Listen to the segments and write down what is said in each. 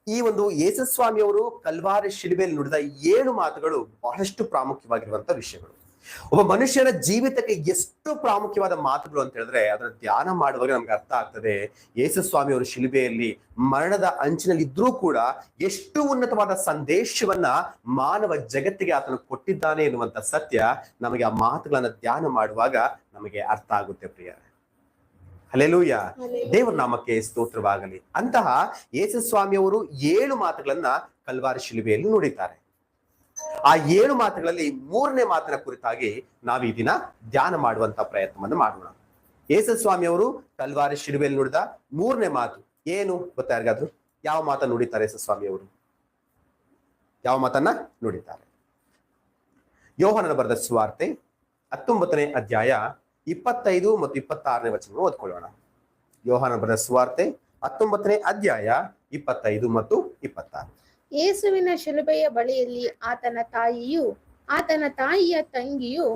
ಈ ಒಂದು ಯೇಸುಸ್ವಾಮಿಯವರು ಕಲ್ವಾರಿ ಶಿಲುಬೆಯಲ್ಲಿ ನುಡಿದ 7 ಮಾತುಗಳು ಬಹಳಷ್ಟು ಪ್ರಾಮುಖ್ಯವಾಗಿರುವಂತಹ ವಿಷಯಗಳು. ಒಬ್ಬ ಮನುಷ್ಯನ ಜೀವಿತಕ್ಕೆ ಎಷ್ಟು ಪ್ರಾಮುಖ್ಯವಾದ ಮಾತುಗಳು ಅಂತ ಹೇಳಿದ್ರೆ ಅದನ್ನ ಧ್ಯಾನ ಮಾಡುವಾಗ ನಮ್ಗೆ ಅರ್ಥ ಆಗ್ತದೆ. ಯೇಸುಸ್ವಾಮಿಯವರು ಶಿಲುಬೆಯಲ್ಲಿ ಮರಣದ ಅಂಚಿನಲ್ಲಿ ಇದ್ರೂ ಕೂಡ ಎಷ್ಟು ಉನ್ನತವಾದ ಸಂದೇಶವನ್ನ ಮಾನವ ಜಗತ್ತಿಗೆ ಆತನು ಕೊಟ್ಟಿದ್ದಾನೆ ಎನ್ನುವಂತ ಸತ್ಯ ನಮಗೆ ಆ ಮಾತುಗಳನ್ನ ಧ್ಯಾನ ಮಾಡುವಾಗ ನಮಗೆ ಅರ್ಥ ಆಗುತ್ತೆ ಪ್ರಿಯರೇ. ಹಲ್ಲೆಲೂಯಾ, ದೇವರ ನಾಮಕ್ಕೆ ಸ್ತೋತ್ರವಾಗಲಿ. ಅಂತಹ ಯೇಸುಸ್ವಾಮಿಯವರು 7 ಮಾತುಗಳನ್ನ ಕಲ್ವಾರಿ ಶಿಲುಬೆಯಲ್ಲಿ ನುಡಿತಾರೆ. ಆ 7 ಮಾತುಗಳಲ್ಲಿ 3ನೇ ಮಾತಿನ ಕುರಿತಾಗಿ ನಾವು ಈ ದಿನ ಧ್ಯಾನ ಮಾಡುವಂತ ಪ್ರಯತ್ನವನ್ನು ಮಾಡೋಣ. ಯೇಸುಸ್ವಾಮಿಯವರು ಕಲ್ವಾರಿ ಶಿಲುಬೆಯಲ್ಲಿ ನುಡಿದ 3ನೇ ಮಾತು ಏನು ಗೊತ್ತಾ ಯಾರಿಗಾದ್ರು? ಯಾವ ಮಾತನ್ನ ನುಡಿತಾರೆ ಯೇಸುಸ್ವಾಮಿಯವರು? ಯಾವ ಮಾತನ್ನ ನುಡಿತಾರೆ? ಯೋಹಾನನ ಬರೆದ ಸುವಾರ್ತೆ 19ನೇ ಅಧ್ಯಾಯ 25 ಮತ್ತು 26ನೇ ವಚನ ಓದ್ಕೊಳ್ಳೋಣ. ಯೋಹಾನನ ಬರೆದ ಸುವಾರ್ತೆ 19ನೇ ಅಧ್ಯಾಯ 25 ಮತ್ತು 26. ಯೇಸುವಿನ ಶಿಲುಬೆಯ ಬಳಿಯಲ್ಲಿ ಆತನ ತಾಯಿಯು ಆತನ ತಾಯಿಯ ತಂಗಿಯು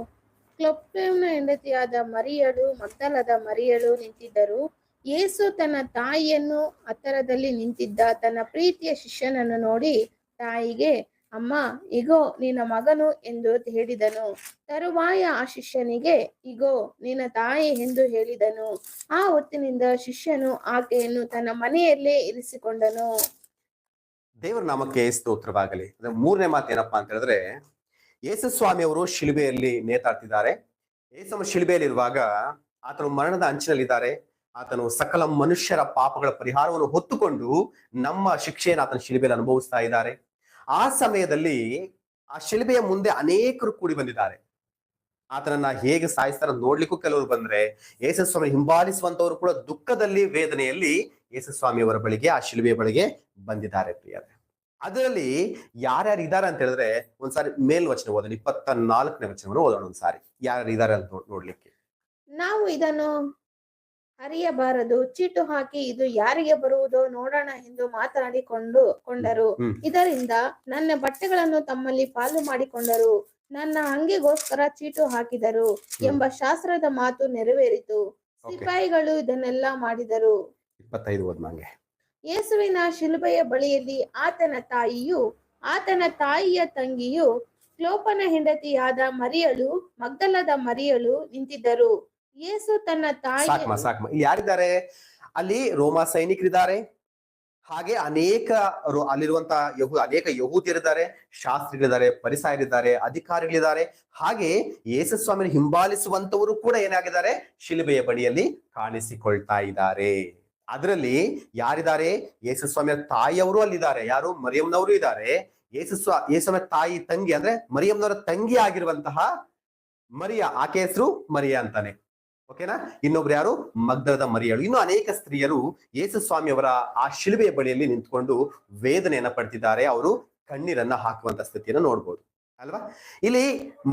ಕ್ಲೋಪನ ಹೆಂಡತಿಯಾದ ಮರಿಯಳು ಮಗ್ದಲದ ಮರಿಯಳು ನಿಂತಿದ್ದರು. ಯೇಸು ತನ್ನ ತಾಯಿಯನ್ನು ಹತ್ತರದಲ್ಲಿ ನಿಂತಿದ್ದ ತನ್ನ ಪ್ರೀತಿಯ ಶಿಷ್ಯನನ್ನು ನೋಡಿ ತಾಯಿಗೆ, ಅಮ್ಮ, ಇಗೋ ನಿನ್ನ ಮಗನು ಎಂದು ಹೇಳಿದನು. ತರುವಾಯ ಆ ಶಿಷ್ಯನಿಗೆ, ಇಗೋ ನಿನ್ನ ತಾಯಿ ಎಂದು ಹೇಳಿದನು. ಆ ಹೊತ್ತಿನಿಂದ ಶಿಷ್ಯನು ಆಕೆಯನ್ನು ತನ್ನ ಮನೆಯಲ್ಲೇ ಇರಿಸಿಕೊಂಡನು. ದೇವರ ನಾಮಕ್ಕೆ ಸ್ತೋತ್ರವಾಗಲಿ. 3ನೇ ಮಾತು ಏನಪ್ಪಾ ಅಂತ ಹೇಳಿದ್ರೆ, ಯೇಸುಸ್ವಾಮಿ ಅವರು ಶಿಲುಬೆಯಲ್ಲಿ ನೇತಾಡ್ತಿದ್ದಾರೆ. ಯೇಸು ಶಿಲುಬೆಯಲ್ಲಿ ಇರುವಾಗ ಆತನು ಮರಣದ ಅಂಚಿನಲ್ಲಿದ್ದಾರೆ. ಆತನು ಸಕಲ ಮನುಷ್ಯರ ಪಾಪಗಳ ಪರಿಹಾರವನ್ನು ಹೊತ್ತುಕೊಂಡು ನಮ್ಮ ಶಿಕ್ಷೆಯನ್ನು ಆತನ ಶಿಲುಬೆಯಲ್ಲಿ ಅನುಭವಿಸ್ತಾ ಇದ್ದಾರೆ. ಆ ಸಮಯದಲ್ಲಿ ಆ ಶಿಲುಬೆಯ ಮುಂದೆ ಅನೇಕರು ಕೂಡಿ ಬಂದಿದ್ದಾರೆ. ಆತನನ್ನ ಹೇಗೆ ಸಾಯಿಸ್ತಾರ ನೋಡ್ಲಿಕ್ಕೂ ಕೆಲವರು ಬಂದ್ರೆ, ಯೇಸುಸ್ವಾಮಿ ಹಿಂಬಾಲಿಸುವಂತವರು ಕೂಡ ದುಃಖದಲ್ಲಿ ವೇದನೆಯಲ್ಲಿ ಯೇಸುಸ್ವಾಮಿಯವರ ಬಳಿಗೆ ಆ ಶಿಲುಬೆಯ ಬಳಿಗೆ ಬಂದಿದ್ದಾರೆ ಪ್ರಿಯರೇ. ಅದರಲ್ಲಿ ಯಾರ್ಯಾರು ಇದ್ದಾರೆ ಅಂತ ಹೇಳಿದ್ರೆ ಒಂದ್ಸಾರಿ ಮೇಲ್ವಚನ ಓದೋಣ. 24ನೇ ವಚನವನ್ನು ಓದೋಣ ಒಂದ್ಸಾರಿ. ಯಾರ್ಯಾರು ಇದ್ದಾರೆ ಅಂತ ನೋಡ್ಲಿಕ್ಕೆ. ನಾವು ಇದನ್ನು ಅರಿಯಬಾರದು, ಚೀಟು ಹಾಕಿ ಇದು ಯಾರಿಗೆ ಬರುವುದೋ ನೋಡೋಣ ಎಂದು ಕೊಂಡರು. ಇದರಿಂದ ನನ್ನ ಬಟ್ಟೆಗಳನ್ನು ತಮ್ಮಲ್ಲಿ ಪಾಲು ಮಾಡಿಕೊಂಡರು, ನನ್ನ ಅಂಗಿಗೋಸ್ಕರ ಚೀಟು ಹಾಕಿದರು ಎಂಬ ಶಾಸ್ತ್ರದ ಮಾತು ನೆರವೇರಿತು. ಸಿಪಾಯಿಗಳು ಇದನ್ನೆಲ್ಲ ಮಾಡಿದರು. 25 ಯೇಸುವಿನ ಶಿಲುಬೆಯ ಬಳಿಯಲ್ಲಿ ಆತನ ತಾಯಿಯು ಆತನ ತಾಯಿಯ ತಂಗಿಯು ಕ್ಲೋಪನ ಹೆಂಡತಿಯಾದ ಮರಿಯಳು ಮಗ್ದಲದ ಮರಿಯಳು ನಿಂತಿದ್ದರು. ಯೇಸು ತನ್ನ ತಾಯಿ ಯಾರಿದ್ದಾರೆ ಅಲ್ಲಿ? ರೋಮ ಸೈನಿಕರಿದ್ದಾರೆ, ಹಾಗೆ ಅನೇಕ ಯಹೂದ್ಯರಿದ್ದಾರೆ, ಶಾಸ್ತ್ರಿಗಳಿದ್ದಾರೆ, ಪರಿಸಾಯರಿದ್ದಾರೆ, ಅಧಿಕಾರಿಗಳಿದ್ದಾರೆ. ಹಾಗೆ ಯೇಸುಸ್ವಾಮಿಯನ್ನು ಹಿಂಬಾಲಿಸುವಂತವರು ಕೂಡ ಏನಾಗಿದ್ದಾರೆ? ಶಿಲುಬೆಯ ಬಳಿಯಲ್ಲಿ ಕಾಣಿಸಿಕೊಳ್ತಾ ಇದ್ದಾರೆ. ಅದರಲ್ಲಿ ಯಾರಿದ್ದಾರೆ? ಯೇಸುಸ್ವಾಮಿಯ ತಾಯಿಯವರು ಅಲ್ಲಿದ್ದಾರೆ. ಯಾರು? ಮರಿಯಮ್ಮನವರು ಇದ್ದಾರೆ. ಯೇಸುಸ್ವಾಮಿಯ ತಾಯಿ ತಂಗಿ ಅಂದ್ರೆ ಮರಿಯಮ್ಮನವರ ತಂಗಿ ಆಗಿರುವಂತಹ ಮರಿಯ, ಆಕೆ ಹೆಸರು ಮರಿಯ ಅಂತಾನೆ. ಓಕೆನಾ? ಇನ್ನೊಬ್ರು ಯಾರು? ಮಗ್ದಲದ ಮರಿಯಳು. ಇನ್ನು ಅನೇಕ ಸ್ತ್ರೀಯರು ಯೇಸುಸ್ವಾಮಿ ಅವರ ಆ ಶಿಲುಬೆಯ ಬಳಿಯಲ್ಲಿ ನಿಂತ್ಕೊಂಡು ವೇದನೆಯನ್ನ ಪಡ್ತಿದ್ದಾರೆ. ಅವರು ಕಣ್ಣೀರನ್ನ ಹಾಕುವಂತ ಸ್ಥಿತಿಯನ್ನು ನೋಡ್ಬೋದು ಅಲ್ವಾ? ಇಲ್ಲಿ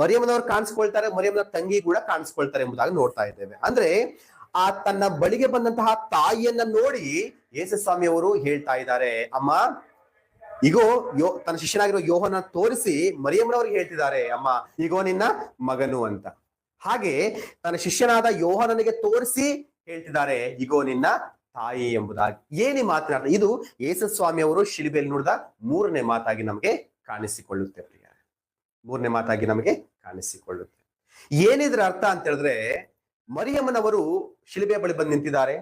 ಮರಿಯಮ್ಮನವರು ಕಾಣಿಸ್ಕೊಳ್ತಾರೆ, ಮರಿಯಮ್ಮನ ತಂಗಿ ಕೂಡ ಕಾಣಿಸ್ಕೊಳ್ತಾರೆ ಎಂಬುದಾಗಿ ನೋಡ್ತಾ ಇದ್ದೇವೆ. ಅಂದ್ರೆ ಆ ತನ್ನ ಬಳಿಗೆ ಬಂದಂತಹ ತಾಯಿಯನ್ನ ನೋಡಿ ಯೇಸುಸ್ವಾಮಿ ಅವರು ಹೇಳ್ತಾ ಇದ್ದಾರೆ, ಅಮ್ಮ, ಈಗೋ ತನ್ನ ಶಿಷ್ಯನಾಗಿರೋ ಯೋಹನ ತೋರಿಸಿ ಮರಿಯಮ್ಮನವ್ರಿಗೆ ಹೇಳ್ತಿದ್ದಾರೆ, ಅಮ್ಮ, ಈಗೋ ನಿನ್ನ ಮಗನು ಅಂತ. ಹಾಗೆ ತನ್ನ ಶಿಷ್ಯನಾದ ಯೋಹನನಿಗೆ ತೋರಿಸಿ ಹೇಳ್ತಿದ್ದಾರೆ, ಈಗೋ ನಿನ್ನ ತಾಯಿ ಎಂಬುದಾಗಿ. ಏನಿ ಮಾತನಾಡ ಇದು ಯೇಸುಸ್ವಾಮಿ ಅವರು ಶಿಲುಬೆಯಲ್ಲಿ ನುಡಿದ 3ನೇ ಮಾತಾಗಿ ನಮಗೆ ಕಾಣಿಸಿಕೊಳ್ಳುತ್ತೆ ಪ್ರಿಯ. 3ನೇ ಮಾತಾಗಿ ನಮಗೆ ಕಾಣಿಸಿಕೊಳ್ಳುತ್ತೆ. ಏನಿದ್ರ ಅರ್ಥ ಅಂತ ಹೇಳಿದ್ರೆ, ಮರಿಯಮ್ಮನವರು ಶಿಲುಬೆಯ ಬಳಿ ಬಂದು ನಿಂತಿದ್ದಾರೆ.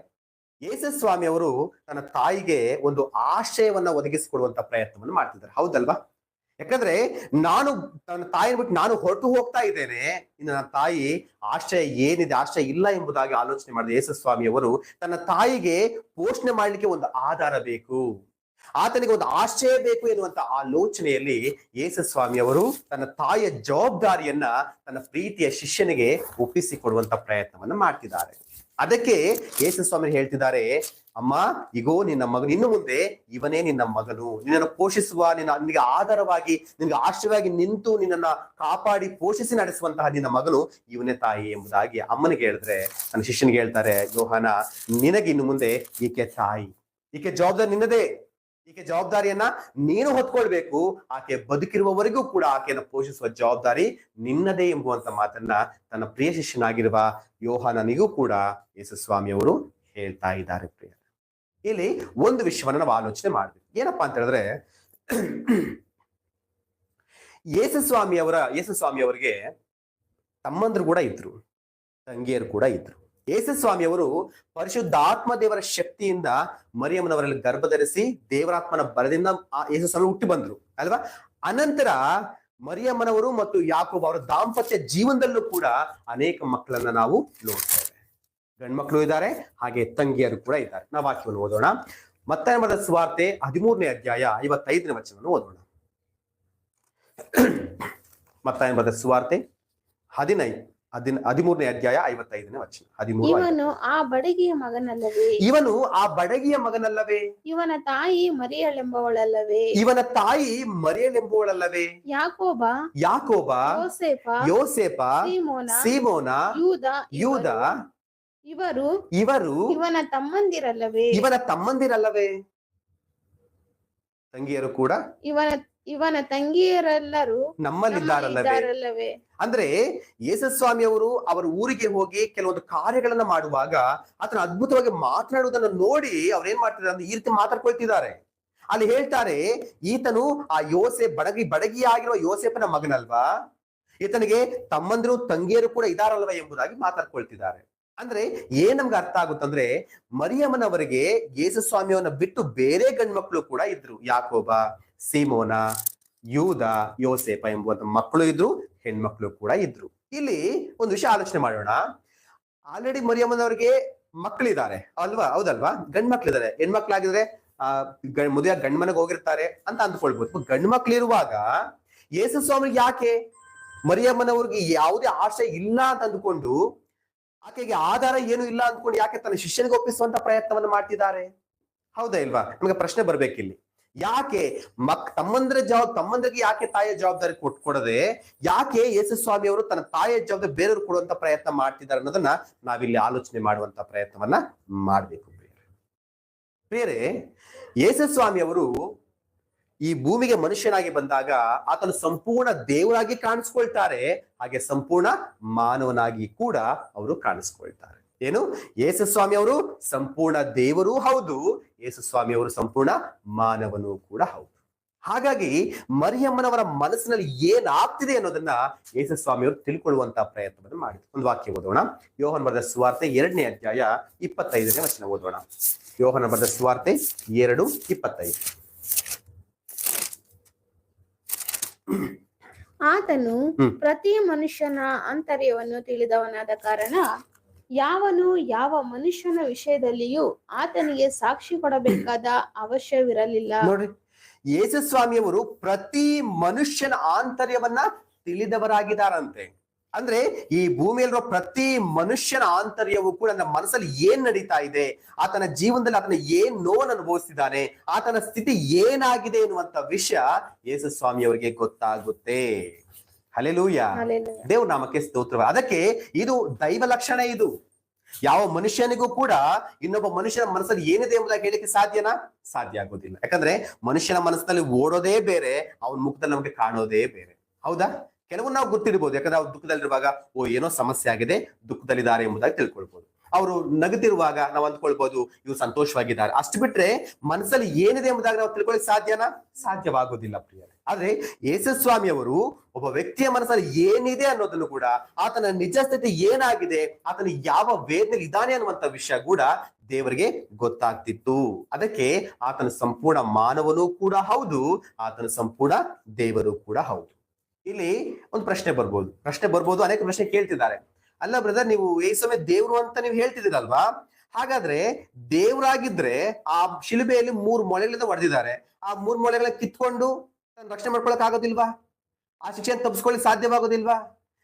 ಯೇಸುಸ್ವಾಮಿ ಅವರು ತನ್ನ ತಾಯಿಗೆ ಒಂದು ಆಶ್ರಯವನ್ನ ಒದಗಿಸಿಕೊಡುವಂತ ಪ್ರಯತ್ನವನ್ನು ಮಾಡ್ತಿದ್ದಾರೆ. ಹೌದಲ್ವಾ? ಯಾಕಂದ್ರೆ ನನ್ನ ತಾಯಿನ ಬಿಟ್ಟು ನಾನು ಹೊರಟು ಹೋಗ್ತಾ ಇದ್ದೇನೆ, ಇನ್ನು ನನ್ನ ತಾಯಿ ಆಶ್ರಯ ಏನಿದೆ, ಆಶ್ರಯ ಇಲ್ಲ ಎಂಬುದಾಗಿ ಆಲೋಚನೆ ಮಾಡಿದ ಯೇಸುಸ್ವಾಮಿ ಅವರು ತನ್ನ ತಾಯಿಗೆ ಪೋಷಣೆ ಮಾಡ್ಲಿಕ್ಕೆ ಒಂದು ಆಧಾರ ಬೇಕು, ಆತನಿಗೆ ಒಂದು ಆಶ್ರಯ ಬೇಕು ಎನ್ನುವಂತ ಆಲೋಚನೆಯಲ್ಲಿ ಯೇಸುಸ್ವಾಮಿ ಅವರು ತನ್ನ ತಾಯಿಯ ಜವಾಬ್ದಾರಿಯನ್ನ ತನ್ನ ಪ್ರೀತಿಯ ಶಿಷ್ಯನಿಗೆ ಒಪ್ಪಿಸಿಕೊಡುವಂತ ಪ್ರಯತ್ನವನ್ನ ಮಾಡ್ತಿದ್ದಾರೆ. ಅದಕ್ಕೆ ಯೇಸುಸ್ವಾಮಿ ಹೇಳ್ತಿದ್ದಾರೆ, ಅಮ್ಮ, ಇಗೋ ನಿನ್ನ ಮಗನು, ಇನ್ನು ಮುಂದೆ ಇವನೇ ನಿನ್ನ ಮಗನು, ನಿನ್ನನ್ನು ಪೋಷಿಸುವ, ನಿನಗೆ ಆಧಾರವಾಗಿ, ನಿನಗೆ ಆಶ್ರಯವಾಗಿ ನಿಂತು ನಿನ್ನನ್ನ ಕಾಪಾಡಿ ಪೋಷಿಸಿ ನಡೆಸುವಂತಹ ನಿನ್ನ ಮಗನು ಇವನೇ ತಾಯಿ ಎಂಬುದಾಗಿ ಅಮ್ಮನಿಗೆ ಹೇಳಿದ್ರೆ, ನನ್ನ ಶಿಷ್ಯನಿಗೆ ಹೇಳ್ತಾರೆ, ಯೋಹಾನ, ನಿನಗೆ ಇನ್ನು ಮುಂದೆ ಈಕೆ ತಾಯಿ, ಈಕೆ ಜವಾಬ್ದಾರಿ ನಿನ್ನದೇ, ಈಕೆ ಜವಾಬ್ದಾರಿಯನ್ನ ನೀನು ಹೊತ್ಕೊಳ್ಬೇಕು, ಆಕೆ ಬದುಕಿರುವವರೆಗೂ ಕೂಡ ಆಕೆಯನ್ನು ಪೋಷಿಸುವ ಜವಾಬ್ದಾರಿ ನಿನ್ನದೇ ಎಂಬುವಂತ ಮಾತನ್ನ ತನ್ನ ಪ್ರಿಯ ಶಿಷ್ಯನಾಗಿರುವ ಯೋಹಾನನಿಗೂ ಕೂಡ ಯೇಸುಸ್ವಾಮಿ ಅವರು ಹೇಳ್ತಾ ಇದ್ದಾರೆ ಪ್ರಿಯ. ಇಲ್ಲಿ ಒಂದು ವಿಷಯವನ್ನ ನಾವು ಆಲೋಚನೆ ಮಾಡ್ಬೇಕು. ಏನಪ್ಪಾ ಅಂತ ಹೇಳಿದ್ರೆ ಯೇಸು ಸ್ವಾಮಿ ಅವರಿಗೆ ತಮ್ಮಂದ್ರು ಕೂಡ ಇದ್ರು, ತಂಗಿಯರು ಕೂಡ ಇದ್ರು. ಯೇಸು ಸ್ವಾಮಿ ಅವರು ಪರಿಶುದ್ಧಾತ್ಮ ದೇವರ ಶಕ್ತಿಯಿಂದ ಮರಿಯಮ್ಮನವರಲ್ಲಿ ಗರ್ಭ ಧರಿಸಿ ದೇವರಾತ್ಮನ ಬಲದಿಂದ ಯೇಸು ಸ್ವಾಮಿ ಹುಟ್ಟಿ ಬಂದ್ರು ಅಲ್ವಾ. ಅನಂತರ ಮರಿಯಮ್ಮನವರು ಮತ್ತು ಯಾಕೋಬ ಅವರ ದಾಂಪತ್ಯ ಜೀವನದಲ್ಲೂ ಕೂಡ ಅನೇಕ ಮಕ್ಕಳನ್ನ ನಾವು ನೋಡ್ತೇವೆ. ಗಂಡ್ಮಕ್ಳು ಇದ್ದಾರೆ, ಹಾಗೆ ತಂಗಿಯರು ಕೂಡ ಇದ್ದಾರೆ. ನಾವು ವಾಕ್ಯವನ್ನು ಓದೋಣ. ಮತ್ತಾಯ ಬರೆದ ಸುವಾರ್ತೆ 13ನೇ ಅಧ್ಯಾಯ 55ನೇ ವಚನವನ್ನು ಓದೋಣ. ಮತ್ತಾಯ ಬರೆದ ಸುವಾರ್ತೆ 13ನೇ ಅಧ್ಯಾಯ 55ನೇ ವಚನ. 13. ಇವನು ಆ ಬಡಗಿಯ ಮಗನಲ್ಲವೇ? ಇವನು ಆ ಬಡಗಿಯ ಮಗನಲ್ಲವೇ? ಇವನ ತಾಯಿ ಮರಿಯಳೆಂಬವಳಲ್ಲವೇ? ಇವನ ತಾಯಿ ಮರಿಯಳೆಂಬುವಳಲ್ಲವೇ? ಯಾಕೋಬ, ಯೋಸೇಪ, ಸೀಮೋನ, ಯೂದ ಇವರು ಇವನ ತಮ್ಮಂದಿರಲ್ಲವೇ? ತಂಗಿಯರು ಕೂಡ ಇವನ ತಂಗಿಯರೆಲ್ಲರೂ ನಮ್ಮಲ್ಲಿದ್ದಾರಲ್ಲವೇ? ಅಂದ್ರೆ ಯೇಸು ಸ್ವಾಮಿ ಅವರು ಅವರ ಊರಿಗೆ ಹೋಗಿ ಕೆಲವೊಂದು ಕಾರ್ಯಗಳನ್ನ ಮಾಡುವಾಗ ಆತನ ಅದ್ಭುತವಾಗಿ ಮಾತನಾಡುವುದನ್ನು ನೋಡಿ ಅವ್ರು ಏನ್ ಮಾಡ್ತಿದ್ದಾರೆ ಅಂದ್ರೆ ಈ ರೀತಿ ಮಾತಾಡ್ಕೊಳ್ತಿದ್ದಾರೆ. ಅಲ್ಲಿ ಹೇಳ್ತಾರೆ, ಈತನು ಆ ಬಡಗಿ ಆಗಿರುವ ಯೋಸೇಪನ ಮಗನಲ್ವಾ, ಈತನಿಗೆ ತಮ್ಮಂದ್ರು ತಂಗಿಯರು ಕೂಡ ಇದಾರಲ್ವಾ ಎಂಬುದಾಗಿ ಮಾತಾಡ್ಕೊಳ್ತಿದ್ದಾರೆ. ಅಂದ್ರೆ ಏನ್ ನಮ್ಗೆ ಅರ್ಥ ಆಗುತ್ತಂದ್ರೆ ಮರಿಯಮ್ಮನವರಿಗೆ ಯೇಸು ಸ್ವಾಮಿಯವನ್ನ ಬಿಟ್ಟು ಬೇರೆ ಗಂಡ್ಮಕ್ಳು ಕೂಡ ಇದ್ರು. ಯಾಕೋಬ, ಸೀಮೋನ, ಯೂದ, ಯೋಸೇಪ ಎಂಬುವಂತ ಮಕ್ಕಳು ಇದ್ರು, ಹೆಣ್ಮಕ್ಳು ಕೂಡ ಇದ್ರು. ಇಲ್ಲಿ ಒಂದು ವಿಷಯ ಆಲೋಚನೆ ಮಾಡೋಣ. ಆಲ್ರೆಡಿ ಮರಿಯಮ್ಮನವರಿಗೆ ಮಕ್ಕಳಿದ್ದಾರೆ ಅಲ್ವಾ, ಹೌದಲ್ವಾ? ಗಂಡ್ಮಕ್ಳಿದ್ದಾರೆ. ಹೆಣ್ಮಕ್ಳಾಗಿದ್ರೆ ಮದುವೆ ಗಂಡ್ಮನೆಗೆ ಹೋಗಿರ್ತಾರೆ ಅಂತ ಅಂದ್ಕೊಳ್ಬಹುದು. ಗಂಡ್ಮಕ್ಳಿರುವಾಗ ಯೇಸು ಸ್ವಾಮಿಗೆ ಯಾಕೆ ಮರಿಯಮ್ಮನವ್ರಿಗೆ ಯಾವುದೇ ಆಶೆ ಇಲ್ಲ ಅಂತ ಅಂದ್ಕೊಂಡು, ಆಕೆಗೆ ಆಧಾರ ಏನು ಇಲ್ಲ ಅಂದ್ಕೊಂಡು ಯಾಕೆ ತನ್ನ ಶಿಷ್ಯನಿಗೆ ಒಪ್ಪಿಸುವಂತ ಪ್ರಯತ್ನವನ್ನು ಮಾಡ್ತಿದ್ದಾರೆ? ಹೌದಾ ಇಲ್ವಾ? ನಮಗೆ ಪ್ರಶ್ನೆ ಬರ್ಬೇಕಿಲ್ಲಿ. ಯಾಕೆ ತಮ್ಮಂದ್ರಿಗೆ ಯಾಕೆ ತಾಯಿಯ ಜವಾಬ್ದಾರಿ ಕೊಡದೆ ಯಾಕೆ ಯೇಸು ಸ್ವಾಮಿ ಅವರು ತನ್ನ ತಾಯಿಯ ಜವಾಬ್ದಾರಿ ಬೇರೆಯವರು ಕೊಡುವಂತ ಪ್ರಯತ್ನ ಮಾಡ್ತಿದ್ದಾರೆ ಅನ್ನೋದನ್ನ ನಾವಿಲ್ಲಿ ಆಲೋಚನೆ ಮಾಡುವಂತ ಪ್ರಯತ್ನವನ್ನ ಮಾಡ್ಬೇಕು. ಬೇರೆ ಯೇಸು ಸ್ವಾಮಿ ಅವರು ಈ ಭೂಮಿಗೆ ಮನುಷ್ಯನಾಗಿ ಬಂದಾಗ ಆತನು ಸಂಪೂರ್ಣ ದೇವರಾಗಿ ಕಾಣಿಸ್ಕೊಳ್ತಾರೆ, ಹಾಗೆ ಸಂಪೂರ್ಣ ಮಾನವನಾಗಿ ಕೂಡ ಅವರು ಕಾಣಿಸ್ಕೊಳ್ತಾರೆ. ಏನು? ಯೇಸು ಸ್ವಾಮಿ ಅವರು ಸಂಪೂರ್ಣ ದೇವರು ಹೌದು, ಯೇಸು ಸ್ವಾಮಿ ಅವರು ಸಂಪೂರ್ಣ ಮಾನವನು ಕೂಡ ಹೌದು. ಹಾಗಾಗಿ ಮರಿಯಮ್ಮನವರ ಮನಸ್ಸಿನಲ್ಲಿ ಏನಾಗ್ತಿದೆ ಅನ್ನೋದನ್ನ ಯೇಸು ಸ್ವಾಮಿ ಅವರು ತಿಳ್ಕೊಳ್ಳುವಂತ ಪ್ರಯತ್ನವನ್ನು ಮಾಡಿದ್ರು. ಒಂದು ವಾಕ್ಯ ಓದೋಣ. ಯೋಹನ ಬರೆದ ಸುವಾರ್ತೆ 2ನೇ ಅಧ್ಯಾಯ 25ನೇ ವಚನ ಓದೋಣ. ಯೋಹನ ಬರೆದ ಸುವಾರ್ತೆ 2:25. ಆತನು ಪ್ರತಿ ಮನುಷ್ಯನ ಆಂತರ್ಯವನ್ನು ತಿಳಿದವನಾದ ಕಾರಣ ಯಾವನು ಯಾವ ಮನುಷ್ಯನ ವಿಷಯದಲ್ಲಿಯೂ ಆತನಿಗೆ ಸಾಕ್ಷಿ ಕೊಡಬೇಕಾದ ಅವಶ್ಯವಿರಲಿಲ್ಲ. ನೋಡ್ರಿ, ಯೇಸು ಸ್ವಾಮಿಯವರು ಪ್ರತಿ ಮನುಷ್ಯನ ಆಂತರ್ಯವನ್ನ ತಿಳಿದವರಾಗಿದ್ದಾರಂತೆ. ಅಂದ್ರೆ ಈ ಭೂಮಿಯಲ್ಲಿರೋ ಪ್ರತಿ ಮನುಷ್ಯನ ಆಂತರ್ಯವು ಕೂಡ ನನ್ನ ಮನಸ್ಸಲ್ಲಿ ಏನ್ ನಡೀತಾ ಇದೆ, ಆತನ ಜೀವನದಲ್ಲಿ ಆತನ ಏನ್ ನೋವನ್ನು ಅನುಭವಿಸ್ತಿದ್ದಾನೆ, ಆತನ ಸ್ಥಿತಿ ಏನಾಗಿದೆ ಎನ್ನುವಂತ ವಿಷಯ ಯೇಸು ಸ್ವಾಮಿಯವರಿಗೆ ಗೊತ್ತಾಗುತ್ತೆ. ಹಲ್ಲೆಲೂಯಾ, ದೇವ್ರ ನಾಮಕ್ಕೆ ಸ್ತೋತ್ರ. ಅದಕ್ಕೆ ಇದು ದೈವ ಲಕ್ಷಣ. ಇದು ಯಾವ ಮನುಷ್ಯನಿಗೂ ಕೂಡ ಇನ್ನೊಬ್ಬ ಮನುಷ್ಯನ ಮನಸ್ಸಲ್ಲಿ ಏನಿದೆ ಎಂಬುದಾಗಿ ಹೇಳಿಕ್ಕೆ ಸಾಧ್ಯ ಆಗೋದಿಲ್ಲ. ಯಾಕಂದ್ರೆ ಮನುಷ್ಯನ ಮನಸ್ಸಿನಲ್ಲಿ ಓಡೋದೇ ಬೇರೆ, ಅವನ ಮುಖದಲ್ಲಿ ನಮಗೆ ಕಾಣೋದೇ ಬೇರೆ. ಹೌದಾ? ಕೆಲವನ್ನ ನಾವು ಗೊತ್ತಿರ್ಬೋದು, ಯಾಕಂದ್ರೆ ಅವ್ರು ದುಃಖದಲ್ಲಿರುವಾಗ ಏನೋ ಸಮಸ್ಯೆ ಆಗಿದೆ, ದುಃಖದಲ್ಲಿದ್ದಾರೆ ಎಂಬುದಾಗಿ ತಿಳ್ಕೊಳ್ಬಹುದು. ಅವರು ನಗುತ್ತಿರುವಾಗ ನಾವು ಅಂದ್ಕೊಳ್ಬಹುದು ಇವ್ರು ಸಂತೋಷವಾಗಿದ್ದಾರೆ. ಅಷ್ಟು ಬಿಟ್ರೆ ಮನಸ್ಸಲ್ಲಿ ಏನಿದೆ ಎಂಬುದಾಗಿ ನಾವು ತಿಳ್ಕೊಳ್ಳಿಕ್ ಸಾಧ್ಯವಾಗೋದಿಲ್ಲ ಪ್ರಿಯರೇ. ಆದ್ರೆ ಯೇಸು ಸ್ವಾಮಿ ಅವರು ಒಬ್ಬ ವ್ಯಕ್ತಿಯ ಮನಸ್ಸಲ್ಲಿ ಏನಿದೆ ಅನ್ನೋದನ್ನು ಕೂಡ, ಆತನ ನಿಜ ಸ್ಥಿತಿ ಏನಾಗಿದೆ, ಆತನ ಯಾವ ವೇದನೆಯಲ್ಲಿ ಇದ್ದಾನೆ ಅನ್ನುವಂತ ವಿಷಯ ಕೂಡ ದೇವರಿಗೆ ಗೊತ್ತಾಗ್ತಿತ್ತು. ಅದಕ್ಕೆ ಆತನ ಸಂಪೂರ್ಣ ಮಾನವನೂ ಕೂಡ ಹೌದು, ಆತನ ಸಂಪೂರ್ಣ ದೇವರು ಕೂಡ ಹೌದು. ಇಲ್ಲಿ ಒಂದು ಪ್ರಶ್ನೆ ಬರ್ಬೋದು, ಅನೇಕ ಪ್ರಶ್ನೆ ಕೇಳ್ತಿದ್ದಾರೆ. ಅಲ್ಲ ಬ್ರದರ್, ನೀವು ಯೇಸುವೇ ದೇವ್ರು ಅಂತ ನೀವು ಹೇಳ್ತಿದ್ದೀರಲ್ವಾ, ಹಾಗಾದ್ರೆ ದೇವರಾಗಿದ್ರೆ ಆ ಶಿಲುಬೆಯಲ್ಲಿ 3 ಮೊಳೆಗಳಿಂದ ಹೊಡೆದಿದ್ದಾರೆ, ಆ 3 ಮೊಳೆಗಳನ್ನ ಕಿತ್ಕೊಂಡು ರಕ್ಷಣೆ ಮಾಡ್ಕೊಳಕ್ ಆಗೋದಿಲ್ವಾ? ಆ ಶಿಕ್ಷೆಯನ್ನು ತಪ್ಪಿಸ್ಕೊಳ್ಳಿಕ್ ಸಾಧ್ಯವಾಗೋದಿಲ್ವಾ?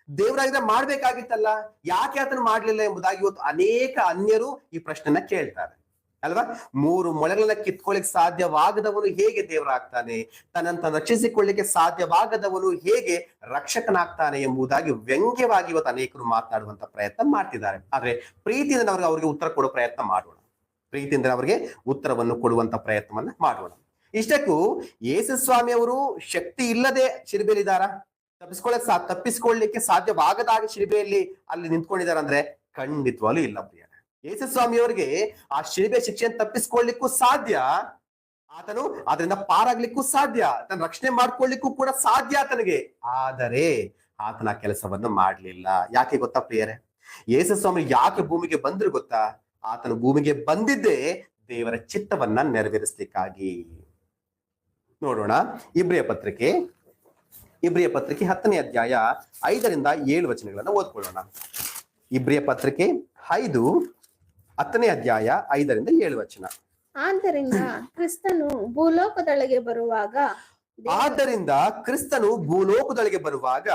ದೇವರಾಗಿದ್ರೆ ಮಾಡ್ಬೇಕಾಗಿತ್ತಲ್ಲ, ಯಾಕೆ ಆತನ ಮಾಡ್ಲಿಲ್ಲ ಎಂಬುದಾಗಿ ಇವತ್ತು ಅನೇಕ ಅನ್ಯರು ಈ ಪ್ರಶ್ನೆನ ಕೇಳ್ತಾರೆ ಅಲ್ವಾ. 3 ಮೊಳೆಗಳನ್ನ ಕಿತ್ಕೊಳ್ಳಿಕ್ ಸಾಧ್ಯವಾಗದವನು ಹೇಗೆ ದೇವರಾಗ್ತಾನೆ, ತನ್ನಂತ ರಕ್ಷಿಸಿಕೊಳ್ಳಿಕ್ಕೆ ಸಾಧ್ಯವಾಗದವನು ಹೇಗೆ ರಕ್ಷಕನಾಗ್ತಾನೆ ಎಂಬುದಾಗಿ ವ್ಯಂಗ್ಯವಾಗಿ ಇವತ್ತು ಅನೇಕರು ಮಾತನಾಡುವಂತ ಪ್ರಯತ್ನ ಮಾಡ್ತಿದ್ದಾರೆ. ಆದ್ರೆ ಪ್ರೀತಿಯಿಂದ ಅವ್ರಿಗೆ ಉತ್ತರ ಕೊಡೋ ಪ್ರಯತ್ನ ಮಾಡೋಣ. ಪ್ರೀತಿಯಿಂದ ಅವರಿಗೆ ಉತ್ತರವನ್ನು ಕೊಡುವಂತ ಪ್ರಯತ್ನವನ್ನ ಮಾಡೋಣ. ಇಷ್ಟಕ್ಕೂ ಯೇಸು ಸ್ವಾಮಿ ಅವರು ಶಕ್ತಿ ಇಲ್ಲದೆ ಶಿಲುಬೆಯಲ್ಲಿದ್ದಾರ? ತಪ್ಪಿಸ್ಕೊಳ್ಳಿಕ್ಕೆ ಸಾಧ್ಯವಾಗದಾಗ ಶಿಲುಬೆಯಲ್ಲಿ ಅಲ್ಲಿ ನಿಂತ್ಕೊಂಡಿದ್ದಾರೆ ಅಂದ್ರೆ ಖಂಡಿತವಾಗ್ಲೂ ಇಲ್ಲ ಪ್ರಿಯ. ಯೇಸು ಸ್ವಾಮಿಯವರಿಗೆ ಆ ಶಿಲುಬೆ ಶಿಕ್ಷೆಯನ್ನು ತಪ್ಪಿಸ್ಕೊಳ್ಳಿಕ್ಕೂ ಸಾಧ್ಯ, ಆತನು ಅದರಿಂದ ಪಾರಾಗ್ಲಿಕ್ಕೂ ಸಾಧ್ಯ, ತನ್ನ ರಕ್ಷಣೆ ಮಾಡ್ಕೊಳ್ಳಿಕ್ಕೂ ಕೂಡ ಸಾಧ್ಯ ಆತನಿಗೆ. ಆದರೆ ಆತನ ಕೆಲಸವನ್ನು ಮಾಡ್ಲಿಲ್ಲ. ಯಾಕೆ ಗೊತ್ತಾ ಪ್ರಿಯರೇ? ಯೇಸು ಸ್ವಾಮಿ ಯಾಕೆ ಭೂಮಿಗೆ ಬಂದ್ರು ಗೊತ್ತಾ? ಆತನು ಭೂಮಿಗೆ ಬಂದಿದ್ದೇ ದೇವರ ಚಿತ್ತವನ್ನ ನೆರವೇರಿಸಲಿಕ್ಕಾಗಿ. ನೋಡೋಣ, ಇಬ್ರಿಯ ಪತ್ರಿಕೆ 10ನೇ ಅಧ್ಯಾಯ 5ರಿಂದ 7 ವಚನಗಳನ್ನ ಓದ್ಕೊಳ್ಳೋಣ. ಇಬ್ರಿಯ ಪತ್ರಿಕೆ 5 10ನೇ ಅಧ್ಯಾಯ 5ರಿಂದ 7 ವಚನ. ಆದ್ದರಿಂದ ಕ್ರಿಸ್ತನು ಭೂಲೋಕದೊಳಗೆ ಬರುವಾಗ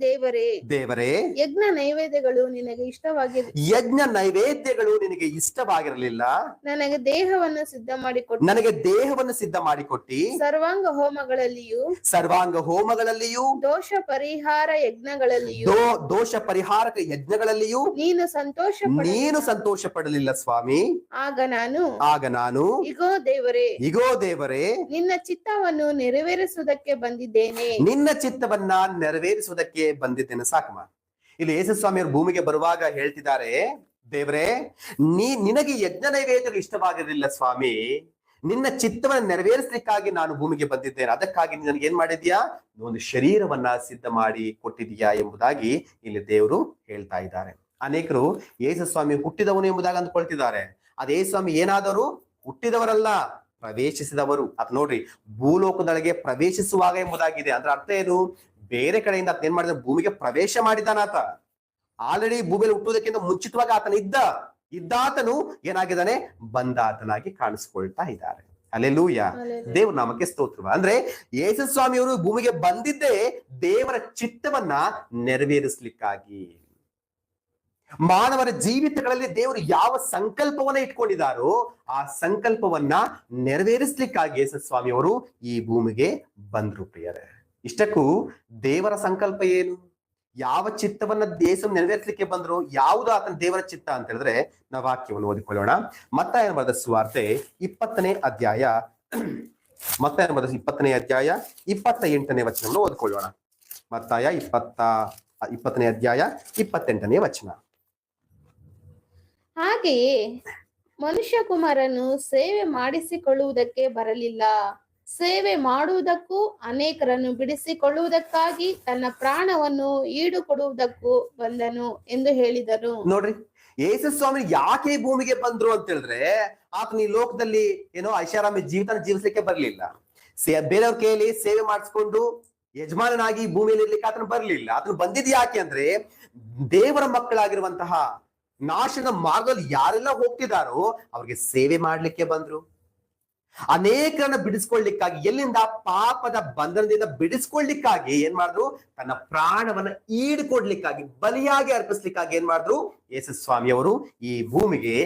ದೇವರೇ ಯಜ್ಞ ನೈವೇದ್ಯಗಳು ನಿನಗೆ ಇಷ್ಟವಾಗಿರಲಿಲ್ಲ, ನನಗೆ ದೇಹವನ್ನು ಸಿದ್ಧ ಮಾಡಿಕೊಟ್ಟಿ ಸರ್ವಾಂಗ ಹೋಮಗಳಲ್ಲಿಯೂ ದೋಷ ಪರಿಹಾರಕ ಯಜ್ಞಗಳಲ್ಲಿಯೂ ನೀನು ಸಂತೋಷ ಪಡಲಿಲ್ಲ ಸ್ವಾಮಿ. ಆಗ ನಾನು ಇಗೋ ದೇವರೇ ನಿನ್ನ ಚಿತ್ತವನ್ನು ನೆರವೇರಿಸುವುದಕ್ಕೆ ಬಂದಿದ್ದೇನೆ. ಸಾಕಮ್ಮ. ಇಲ್ಲಿ ಯೇಸು ಸ್ವಾಮಿಯವರು ಭೂಮಿಗೆ ಬರುವಾಗ ಹೇಳ್ತಿದ್ದಾರೆ, ದೇವರೇ ನಿನಗೆ ಯಜ್ಞ ನೈವೇದ್ಯಗಳು ಇಷ್ಟವಾಗಿರಲಿಲ್ಲ ಸ್ವಾಮಿ, ನಿನ್ನ ಚಿತ್ತವನ್ನು ನೆರವೇರಿಸಲಿಕ್ಕಾಗಿ ನಾನು ಭೂಮಿಗೆ ಬಂದಿದ್ದೇನೆ, ಅದಕ್ಕಾಗಿ ನನಗೆ ಏನ್ ಮಾಡಿದ್ಯಾ, ಒಂದು ಶರೀರವನ್ನ ಸಿದ್ಧ ಮಾಡಿ ಕೊಟ್ಟಿದೀಯಾ ಎಂಬುದಾಗಿ ಇಲ್ಲಿ ದೇವರು ಹೇಳ್ತಾ ಇದ್ದಾರೆ. ಅನೇಕರು ಯೇಸು ಸ್ವಾಮಿ ಹುಟ್ಟಿದವನು ಎಂಬುದಾಗಿ ಅಂದ್ಕೊಳ್ತಿದ್ದಾರೆ. ಅದೇ ಸ್ವಾಮಿ ಏನಾದರೂ ಹುಟ್ಟಿದವರಲ್ಲ, ಪ್ರವೇಶಿಸಿದವರು. ಅದ್ ನೋಡ್ರಿ, ಭೂಲೋಕದೊಳಗೆ ಪ್ರವೇಶಿಸುವಾಗ ಎಂಬುದಾಗಿದೆ. ಅಂದ್ರೆ ಅರ್ಥ ಏನು? ಬೇರೆ ಕಡೆಯಿಂದ ಆತ ಏನ್ ಮಾಡಿದ, ಭೂಮಿಗೆ ಪ್ರವೇಶ ಮಾಡಿದಾನ. ಆತ ಆಲ್ರೆಡಿ ಭೂಮಿಯಲ್ಲಿ ಹುಟ್ಟುವುದಕ್ಕಿಂತ ಮುಂಚಿತವಾಗಿ ಆತನ ಇದ್ದಾತನು ಏನಾಗಿದ್ದಾನೆ, ಬಂದಾತನಾಗಿ ಕಾಣಿಸ್ಕೊಳ್ತಾ ಇದ್ದಾರೆ. ಹಲ್ಲೆಲೂಯಾ, ದೇವ್ರ ನಾಮಕ್ಕೆ ಸ್ತೋತ್ರ. ಅಂದ್ರೆ ಯೇಸು ಸ್ವಾಮಿಯವರು ಭೂಮಿಗೆ ಬಂದಿದ್ದೇ ದೇವರ ಚಿತ್ತವನ್ನ ನೆರವೇರಿಸ್ಲಿಕ್ಕಾಗಿ. ಮಾನವರ ಜೀವಿತಗಳಲ್ಲಿ ದೇವರು ಯಾವ ಸಂಕಲ್ಪವನ್ನ ಇಟ್ಕೊಂಡಿದ್ದಾರೋ ಆ ಸಂಕಲ್ಪವನ್ನ ನೆರವೇರಿಸ್ಲಿಕ್ಕಾಗಿ ಯೇಸು ಸ್ವಾಮಿಯವರು ಈ ಭೂಮಿಗೆ ಬಂದ್ರು ಪ್ರಿಯರೇ. ಇಷ್ಟಕ್ಕೂ ದೇವರ ಸಂಕಲ್ಪ ಏನು, ಯಾವ ಚಿತ್ತವನ್ನ ದೇಶ ನೆರವೇರಿಸಲಿಕ್ಕೆ ಬಂದ್ರು, ಯಾವುದು ಆತನ ದೇವರ ಚಿತ್ತ ಅಂತ ಹೇಳಿದ್ರೆ ನಾವು ವಾಕ್ಯವನ್ನು ಓದಿಕೊಳ್ಳೋಣ. ಮತ್ತಾಯನ ಬರೆದ ಸುವಾರ್ತೆ 20ನೇ ಅಧ್ಯಾಯ 28ನೇ ವಚನವನ್ನು ಓದಿಕೊಳ್ಳೋಣ. ಮತ್ತಾಯ 20ನೇ ಅಧ್ಯಾಯ 28ನೇ ವಚನ. ಹಾಗೆಯೇ ಮನುಷ್ಯ ಕುಮಾರನು ಸೇವೆ ಮಾಡಿಸಿಕೊಳ್ಳುವುದಕ್ಕೆ ಬರಲಿಲ್ಲ, ಸೇವೆ ಮಾಡುವುದಕ್ಕೂ ಅನೇಕರನ್ನು ಬಿಡಿಸಿಕೊಳ್ಳುವುದಕ್ಕಾಗಿ ತನ್ನ ಪ್ರಾಣವನ್ನು ಈಡು ಕೊಡುವುದಕ್ಕೂ ಬಂದನು ಎಂದು ಹೇಳಿದರು. ನೋಡ್ರಿ, ಯೇಸು ಸ್ವಾಮಿ ಯಾಕೆ ಭೂಮಿಗೆ ಬಂದ್ರು ಅಂತ ಹೇಳಿದ್ರೆ, ಆತನ ಈ ಲೋಕದಲ್ಲಿ ಏನೋ ಐಷಾರಾಮಿ ಜೀವಿತ ಜೀವಿಸ್ಲಿಕ್ಕೆ ಬರ್ಲಿಲ್ಲ. ಬೇರೆಯವ್ರ ಕೈಯಲ್ಲಿ ಸೇವೆ ಮಾಡಿಸ್ಕೊಂಡು ಯಜಮಾನನಾಗಿ ಭೂಮಿಯಲ್ಲಿ ಇರ್ಲಿಕ್ಕೆ ಆತನು ಬರ್ಲಿಲ್ಲ. ಆತನು ಬಂದಿದ್ ಯಾಕೆ ಅಂದ್ರೆ, ದೇವರ ಮಕ್ಕಳಾಗಿರುವಂತಹ ನಾಶದ ಮಾರ್ಗದಲ್ಲಿ ಯಾರೆಲ್ಲ ಹೋಗ್ತಿದಾರೋ ಅವ್ರಿಗೆ ಸೇವೆ ಮಾಡ್ಲಿಕ್ಕೆ ಬಂದ್ರು. ಅನೇಕರನ್ನ ಬಿಡಿಸ್ಕೊಳ್ಳಿಕ್ಕಾಗಿ, ಎಲ್ಲಿಂದ, ಪಾಪದ ಬಂಧನದಿಂದ ಬಿಡಿಸ್ಕೊಳ್ಳಿಕ್ಕಾಗಿ ಏನ್ ಮಾಡಿದ್ರು, ತನ್ನ ಪ್ರಾಣವನ್ನ ಈಡ್ಕೊಡ್ಲಿಕ್ಕಾಗಿ, ಬಲಿಯಾಗಿ ಅರ್ಪಿಸ್ಲಿಕ್ಕಾಗಿ ಏನ್ ಮಾಡಿದ್ರು, ಯೇಸು ಸ್ವಾಮಿಯವರು ಈ ಭೂಮಿಗೆ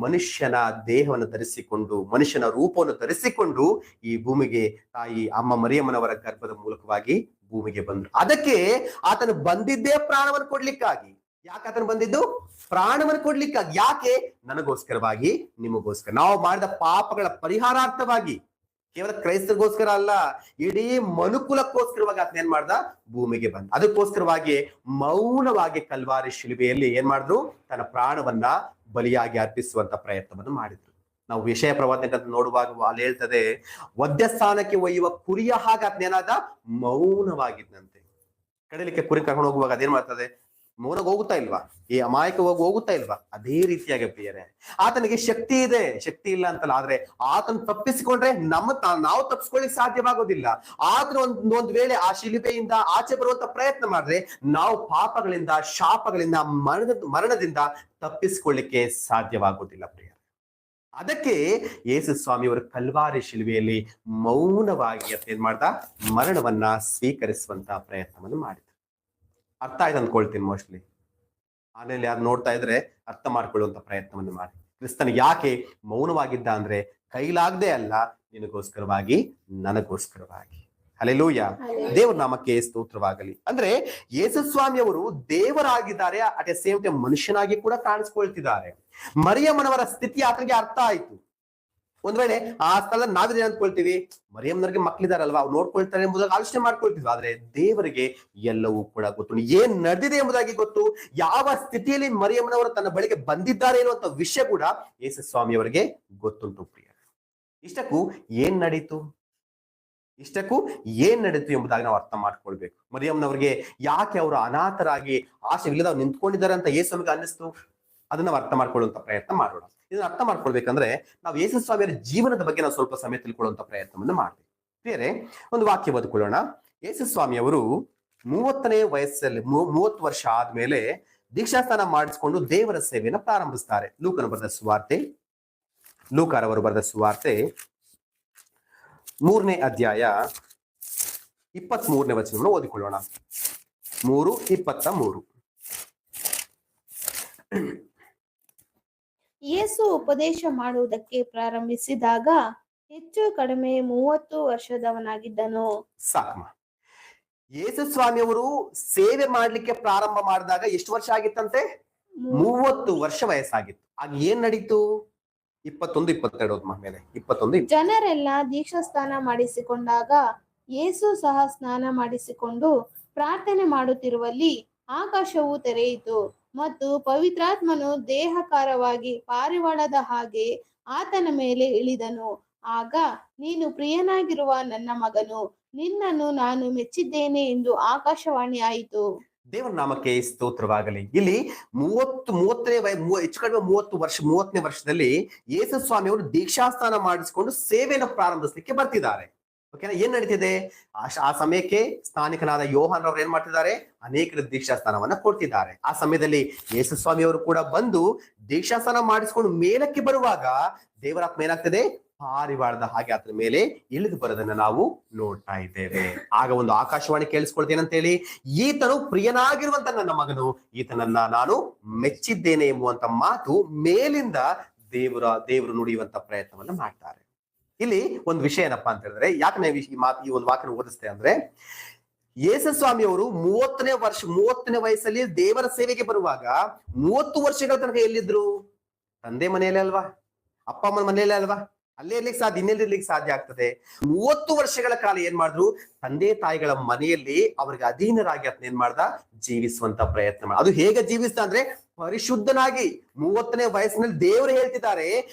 ಮನುಷ್ಯನ ದೇಹವನ್ನು ಧರಿಸಿಕೊಂಡು, ಮನುಷ್ಯನ ರೂಪವನ್ನು ಧರಿಸಿಕೊಂಡು ಈ ಭೂಮಿಗೆ ತಾಯಿ ಅಮ್ಮ ಮರಿಯಮ್ಮನವರ ಗರ್ಭದ ಮೂಲಕವಾಗಿ ಭೂಮಿಗೆ ಬಂದ್ರು. ಅದಕ್ಕೆ ಆತನು ಬಂದಿದ್ದೇ ಪ್ರಾಣವನ್ನು ಕೊಡ್ಲಿಕ್ಕಾಗಿ. ಯಾಕೆ ಆತನು ಬಂದಿದ್ದು? ಪ್ರಾಣವನ್ನು ಕೊಡ್ಲಿಕ್ಕಾಗಿ. ಯಾಕೆ? ನನಗೋಸ್ಕರವಾಗಿ, ನಿಮಗೋಸ್ಕರ, ನಾವು ಮಾಡಿದ ಪಾಪಗಳ ಪರಿಹಾರಾರ್ಥವಾಗಿ. ಕೇವಲ ಕ್ರೈಸ್ತರಿಗೋಸ್ಕರ ಅಲ್ಲ, ಇಡೀ ಮನುಕುಲಕ್ಕೋಸ್ಕರವಾಗಿ ಆತನ ಏನ್ ಮಾಡ್ದ, ಭೂಮಿಗೆ ಬಂದ. ಅದಕ್ಕೋಸ್ಕರವಾಗಿ ಮೌನವಾಗಿ ಕಲ್ವಾರಿ ಶಿಲುಬೆಯಲ್ಲಿ ಏನ್ ಮಾಡಿದ್ರು, ತನ್ನ ಪ್ರಾಣವನ್ನ ಬಲಿಯಾಗಿ ಅರ್ಪಿಸುವಂತ ಪ್ರಯತ್ನವನ್ನು ಮಾಡಿದ್ರು. ನಾವು ವಿಷಯ ಪ್ರವಾದನೆ ನೋಡುವಾಗ ಅಲ್ಲಿ ಹೇಳ್ತದೆ, ವಧ್ಯಸ್ಥಾನಕ್ಕೆ ಒಯ್ಯುವ ಕುರಿಯ ಹಾಗೆ ಆತನೇನಾದ, ಮೌನವಾಗಿದ್ದಂತೆ. ಕಡಲಿಕ್ಕೆ ಕುರಿ ಕರ್ಕೊಂಡು ಹೋಗುವಾಗ ಅದೇನ್ ಮಾಡ್ತದೆ, ಮೌನಕ್ಕೆ ಹೋಗುತ್ತಾ ಇಲ್ವಾ? ಈ ಅಮಾಯಕವಾಗಿ ಹೋಗುತ್ತಾ ಇಲ್ವಾ? ಅದೇ ರೀತಿಯಾಗಿ ಪ್ರಿಯರೇ, ಆತನಿಗೆ ಶಕ್ತಿ ಇದೆ, ಶಕ್ತಿ ಇಲ್ಲ ಅಂತಲ್ಲ, ಆದ್ರೆ ಆತನ ತಪ್ಪಿಸಿಕೊಂಡ್ರೆ ನಾವು ತಪ್ಪಿಸ್ಕೊಳ್ಳಿಕ್ ಸಾಧ್ಯವಾಗೋದಿಲ್ಲ. ಆತನ ಒಂದ್ ವೇಳೆ ಆ ಶಿಲುಬೆಯಿಂದ ಆಚೆ ಬರುವಂತ ಪ್ರಯತ್ನ ಮಾಡಿದ್ರೆ ನಾವು ಪಾಪಗಳಿಂದ, ಶಾಪಗಳಿಂದ, ಮರಣದಿಂದ ತಪ್ಪಿಸ್ಕೊಳ್ಳಿಕ್ಕೆ ಸಾಧ್ಯವಾಗುವುದಿಲ್ಲ ಪ್ರಿಯ. ಅದಕ್ಕೆ ಯೇಸು ಸ್ವಾಮಿಯವರು ಕಲ್ವಾರಿ ಶಿಲುಬೆಯಲ್ಲಿ ಮೌನವಾಗಿ ಏನ್ ಮಾಡ್ದ, ಮರಣವನ್ನ ಸ್ವೀಕರಿಸುವಂತ ಪ್ರಯತ್ನವನ್ನು ಮಾಡಿದ್ರು. ಅರ್ಥ ಆಯ್ತು ಅಂದ್ಕೊಳ್ತೀನಿ ಮೋಸ್ಟ್ಲಿ. ಆಮೇಲೆ ಯಾರು ನೋಡ್ತಾ ಇದ್ರೆ ಅರ್ಥ ಮಾಡ್ಕೊಳ್ಳುವಂತ ಪ್ರಯತ್ನವನ್ನು ಮಾಡಿ. ಕ್ರಿಸ್ತನ ಯಾಕೆ ಮೌನವಾಗಿದ್ದ ಅಂದ್ರೆ, ಕೈಲಾಗದೆ ಅಲ್ಲ, ನಿನಗೋಸ್ಕರವಾಗಿ, ನನಗೋಸ್ಕರವಾಗಿ. ಹಲ್ಲೆಲೂಯಾ, ದೇವರ ನಾಮಕ್ಕೆ ಸ್ತೋತ್ರವಾಗಲಿ. ಅಂದ್ರೆ ಯೇಸು ಸ್ವಾಮಿಯವರು ದೇವರಾಗಿದ್ದಾರೆ, ಅಟ್ ಎ ಸೇಮ್ ಟೈಮ್ ಮನುಷ್ಯನಾಗಿ ಕೂಡ ಕಾಣಿಸ್ಕೊಳ್ತಿದ್ದಾರೆ. ಮರಿಯಮ್ಮನವರ ಸ್ಥಿತಿ ಆತನಿಗೆ ಅರ್ಥ ಆಯ್ತು. ಒಂದ್ ವೇಳೆ ಆ ಸ್ಥಳ ನಾವಿದೆ ಅಂದ್ಕೊಳ್ತೀವಿ, ಮರಿಯಮ್ಮನವರಿಗೆ ಮಕ್ಳಿದಾರಲ್ವಾ, ಅವ್ರು ನೋಡ್ಕೊಳ್ತಾರೆ ಎಂಬುದಾಗಿ ಆಲೋಚನೆ ಮಾಡ್ಕೊಳ್ತಿದ್ವಿ. ಆದ್ರೆ ದೇವರಿಗೆ ಎಲ್ಲವೂ ಕೂಡ ಗೊತ್ತು, ಏನ್ ನಡೆದಿದೆ ಎಂಬುದಾಗಿ ಗೊತ್ತು. ಯಾವ ಸ್ಥಿತಿಯಲ್ಲಿ ಮರಿಯಮ್ಮನವರು ತನ್ನ ಬಳಿಗೆ ಬಂದಿದ್ದಾರೆ ಎನ್ನುವಂತ ವಿಷಯ ಕೂಡ ಯೇಸು ಸ್ವಾಮಿಯವರಿಗೆ ಗೊತ್ತುಂಟು ಪ್ರಿಯ. ಇಷ್ಟಕ್ಕೂ ಏನ್ ನಡೀತು ಇಷ್ಟಕ್ಕೂ ಏನ್ ನಡೀತು ಎಂಬುದಾಗಿ ನಾವು ಅರ್ಥ ಮಾಡ್ಕೊಳ್ಬೇಕು. ಮರಿಯಮ್ಮನವ್ರಿಗೆ ಯಾಕೆ ಅವರು ಅನಾಥರಾಗಿ ಆಶೆಗಳಿಂದ ನಿಂತ್ಕೊಂಡಿದ್ದಾರೆ ಅಂತ ಯೇಸು ನಮಗೆ ಅನ್ನಿಸ್ತು, ಅದನ್ನ ನಾವು ಅರ್ಥ ಮಾಡ್ಕೊಳ್ಳುವಂತ ಪ್ರಯತ್ನ ಮಾಡೋಣ. ಇದನ್ನ ಅರ್ಥ ಮಾಡ್ಕೊಳ್ಬೇಕಂದ್ರೆ ನಾವು ಯೇಸು ಸ್ವಾಮಿಯರ ಜೀವನದ ಬಗ್ಗೆ ನಾವು ಸ್ವಲ್ಪ ಸಮಯ ತಿಳ್ಕೊಳ್ಳುವಂತ ಪ್ರಯತ್ನವನ್ನು ಮಾಡ್ತೀವಿ. ಬೇರೆ ಒಂದು ವಾಕ್ಯ ಬದುಕೊಳ್ಳೋಣ. ಯೇಸು ಸ್ವಾಮಿಯವರು 30ನೇ ವಯಸ್ಸಲ್ಲಿ 30 ವರ್ಷ ಆದ್ಮೇಲೆ ದೀಕ್ಷಾಸ್ನಾನ ಮಾಡಿಸಿಕೊಂಡು ದೇವರ ಸೇವೆಯನ್ನು ಪ್ರಾರಂಭಿಸ್ತಾರೆ. ಲೂಕಾರವರು ಬರೆದ ಸುವಾರ್ತೆ 3ನೇ ಅಧ್ಯಾಯ 23ನೇ ವಚನವನ್ನು ಓದಿಕೊಳ್ಳೋಣ. 3:23. ಯೇಸು ಉಪದೇಶ ಮಾಡುವುದಕ್ಕೆ ಪ್ರಾರಂಭಿಸಿದಾಗ ಹೆಚ್ಚು ಕಡಿಮೆ 30 ವರ್ಷದವನಾಗಿದ್ದನು. ಸಾಕಮ್ಮ. ಯೇಸು ಸ್ವಾಮಿಯವರು ಸೇವೆ ಮಾಡ್ಲಿಕ್ಕೆ ಪ್ರಾರಂಭ ಮಾಡಿದಾಗ ಎಷ್ಟು ವರ್ಷ ಆಗಿತ್ತಂತೆ? 30 ವರ್ಷ ವಯಸ್ಸಾಗಿತ್ತು. ಆಗ ಏನ್ ನಡೀತು? 21, 22 ಮೇಲೆ 21. ಜನರೆಲ್ಲ ದೀಕ್ಷಾ ಸ್ನಾನ ಮಾಡಿಸಿಕೊಂಡಾಗ ಯೇಸು ಸಹ ಸ್ನಾನ ಮಾಡಿಸಿಕೊಂಡು ಪ್ರಾರ್ಥನೆ ಮಾಡುತ್ತಿರುವಲ್ಲಿ ಆಕಾಶವು ತೆರೆಯಿತು ಮತ್ತು ಪವಿತ್ರಾತ್ಮನು ದೇಹಕಾರವಾಗಿ ಪಾರಿವಾಳದ ಹಾಗೆ ಆತನ ಮೇಲೆ ಇಳಿದನು. ಆಗ ನೀನು ಪ್ರಿಯನಾಗಿರುವ ನನ್ನ ಮಗನು, ನಿನ್ನನ್ನು ನಾನು ಮೆಚ್ಚಿದ್ದೇನೆ ಎಂದು ಆಕಾಶವಾಣಿ ಆಯಿತು. ದೇವರ ನಾಮಕ್ಕೆ ಸ್ತೋತ್ರವಾಗಲಿ. ಇಲ್ಲಿ 30ನೇ ವರ್ಷದಲ್ಲಿ ಯೇಸು ಸ್ವಾಮಿಯವರು ದೀಕ್ಷಾಸ್ನಾನ ಮಾಡಿಸಿಕೊಂಡು ಸೇವೆಯನ್ನು ಪ್ರಾರಂಭಿಸಲಿಕ್ಕೆ ಬರ್ತಿದ್ದಾರೆ. ಓಕೆನಾ? ಏನ್ ನಡೀತಿದೆ? ಆ ಸಮಯಕ್ಕೆ ಸ್ನಾನಿಕನಾದ ಯೋಹಾನ್ ಅವರು ಏನ್ ಮಾಡ್ತಿದ್ದಾರೆ? ಅನೇಕರ ದೀಕ್ಷಾಸ್ನಾನವನ್ನ ಕೊಡ್ತಿದ್ದಾರೆ. ಆ ಸಮಯದಲ್ಲಿ ಯೇಸು ಸ್ವಾಮಿಯವರು ಕೂಡ ಬಂದು ದೀಕ್ಷಾಸ್ನಾನ ಮಾಡಿಸಿಕೊಂಡು ಮೇಲಕ್ಕೆ ಬರುವಾಗ ದೇವರಾತ್ಮ ಏನಾಗ್ತದೆ? ಪಾರಿವಾಳದ ಹಾಗೆ ಆತನ ಮೇಲೆ ಇಳಿದು ಬರೋದನ್ನ ನಾವು ನೋಡ್ತಾ ಇದ್ದೇವೆ. ಆಗ ಒಂದು ಆಕಾಶವಾಣಿ ಕೇಳಿಸ್ಕೊಳ್ತೇನಂತೇಳಿ, ಈತನು ಪ್ರಿಯನಾಗಿರುವಂತ ನನ್ನ ಮಗನು, ಈತನನ್ನ ನಾನು ಮೆಚ್ಚಿದ್ದೇನೆ ಎಂಬುವಂತ ಮಾತು ಮೇಲಿಂದ ದೇವರು ನುಡಿಯುವಂತ ಪ್ರಯತ್ನವನ್ನ ಮಾಡ್ತಾರೆ. ಇಲ್ಲಿ ಒಂದು ವಿಷಯ ಏನಪ್ಪಾ ಅಂತ ಹೇಳಿದ್ರೆ, ಯಾಕೆ ನಾವು ಈ ಒಂದು ವಾಕ್ಯನ ಓದಿಸ್ತೇವೆ ಅಂದ್ರೆ, ಯೇಸು ಸ್ವಾಮಿಯವರು 30ನೇ ವಯಸ್ಸಲ್ಲಿ ದೇವರ ಸೇವೆಗೆ ಬರುವಾಗ 30 ವರ್ಷಗಳ ತನಕ ಎಲ್ಲಿದ್ರು? ತಂದೆ ಮನೆಯಲ್ಲೇ ಅಲ್ವಾ? ಅಪ್ಪ ಅಮ್ಮನ ಮನೆಯಲ್ಲೇ ಅಲ್ವಾ? ಅಲ್ಲೇ ಇರ್ಲಿಕ್ಕೆ ಸಾಧ್ಯ, ಇನ್ನೆಲ್ಲಿರ್ಲಿಕ್ಕೆ ಸಾಧ್ಯ ಆಗ್ತದೆ? 30 ವರ್ಷಗಳ ಕಾಲ ಏನ್ ಮಾಡಿದ್ರು? ತಂದೆ ತಾಯಿಗಳ ಮನೆಯಲ್ಲಿ ಅವ್ರಿಗೆ ಅಧೀನರಾಗಿ ಅದನ್ನ ಏನ್ ಮಾಡ್ದ? ಜೀವಿಸುವಂತ ಪ್ರಯತ್ನ ಮಾಡ. ಅದು ಹೇಗೆ ಜೀವಿಸ್ತಾ ಅಂದ್ರೆ ಪರಿಶುದ್ಧನಾಗಿ. 30ನೇ ವಯಸ್ಸಿನಲ್ಲಿ ದೇವರು ಹೇಳ್ತಿದ್ದಾರೆ,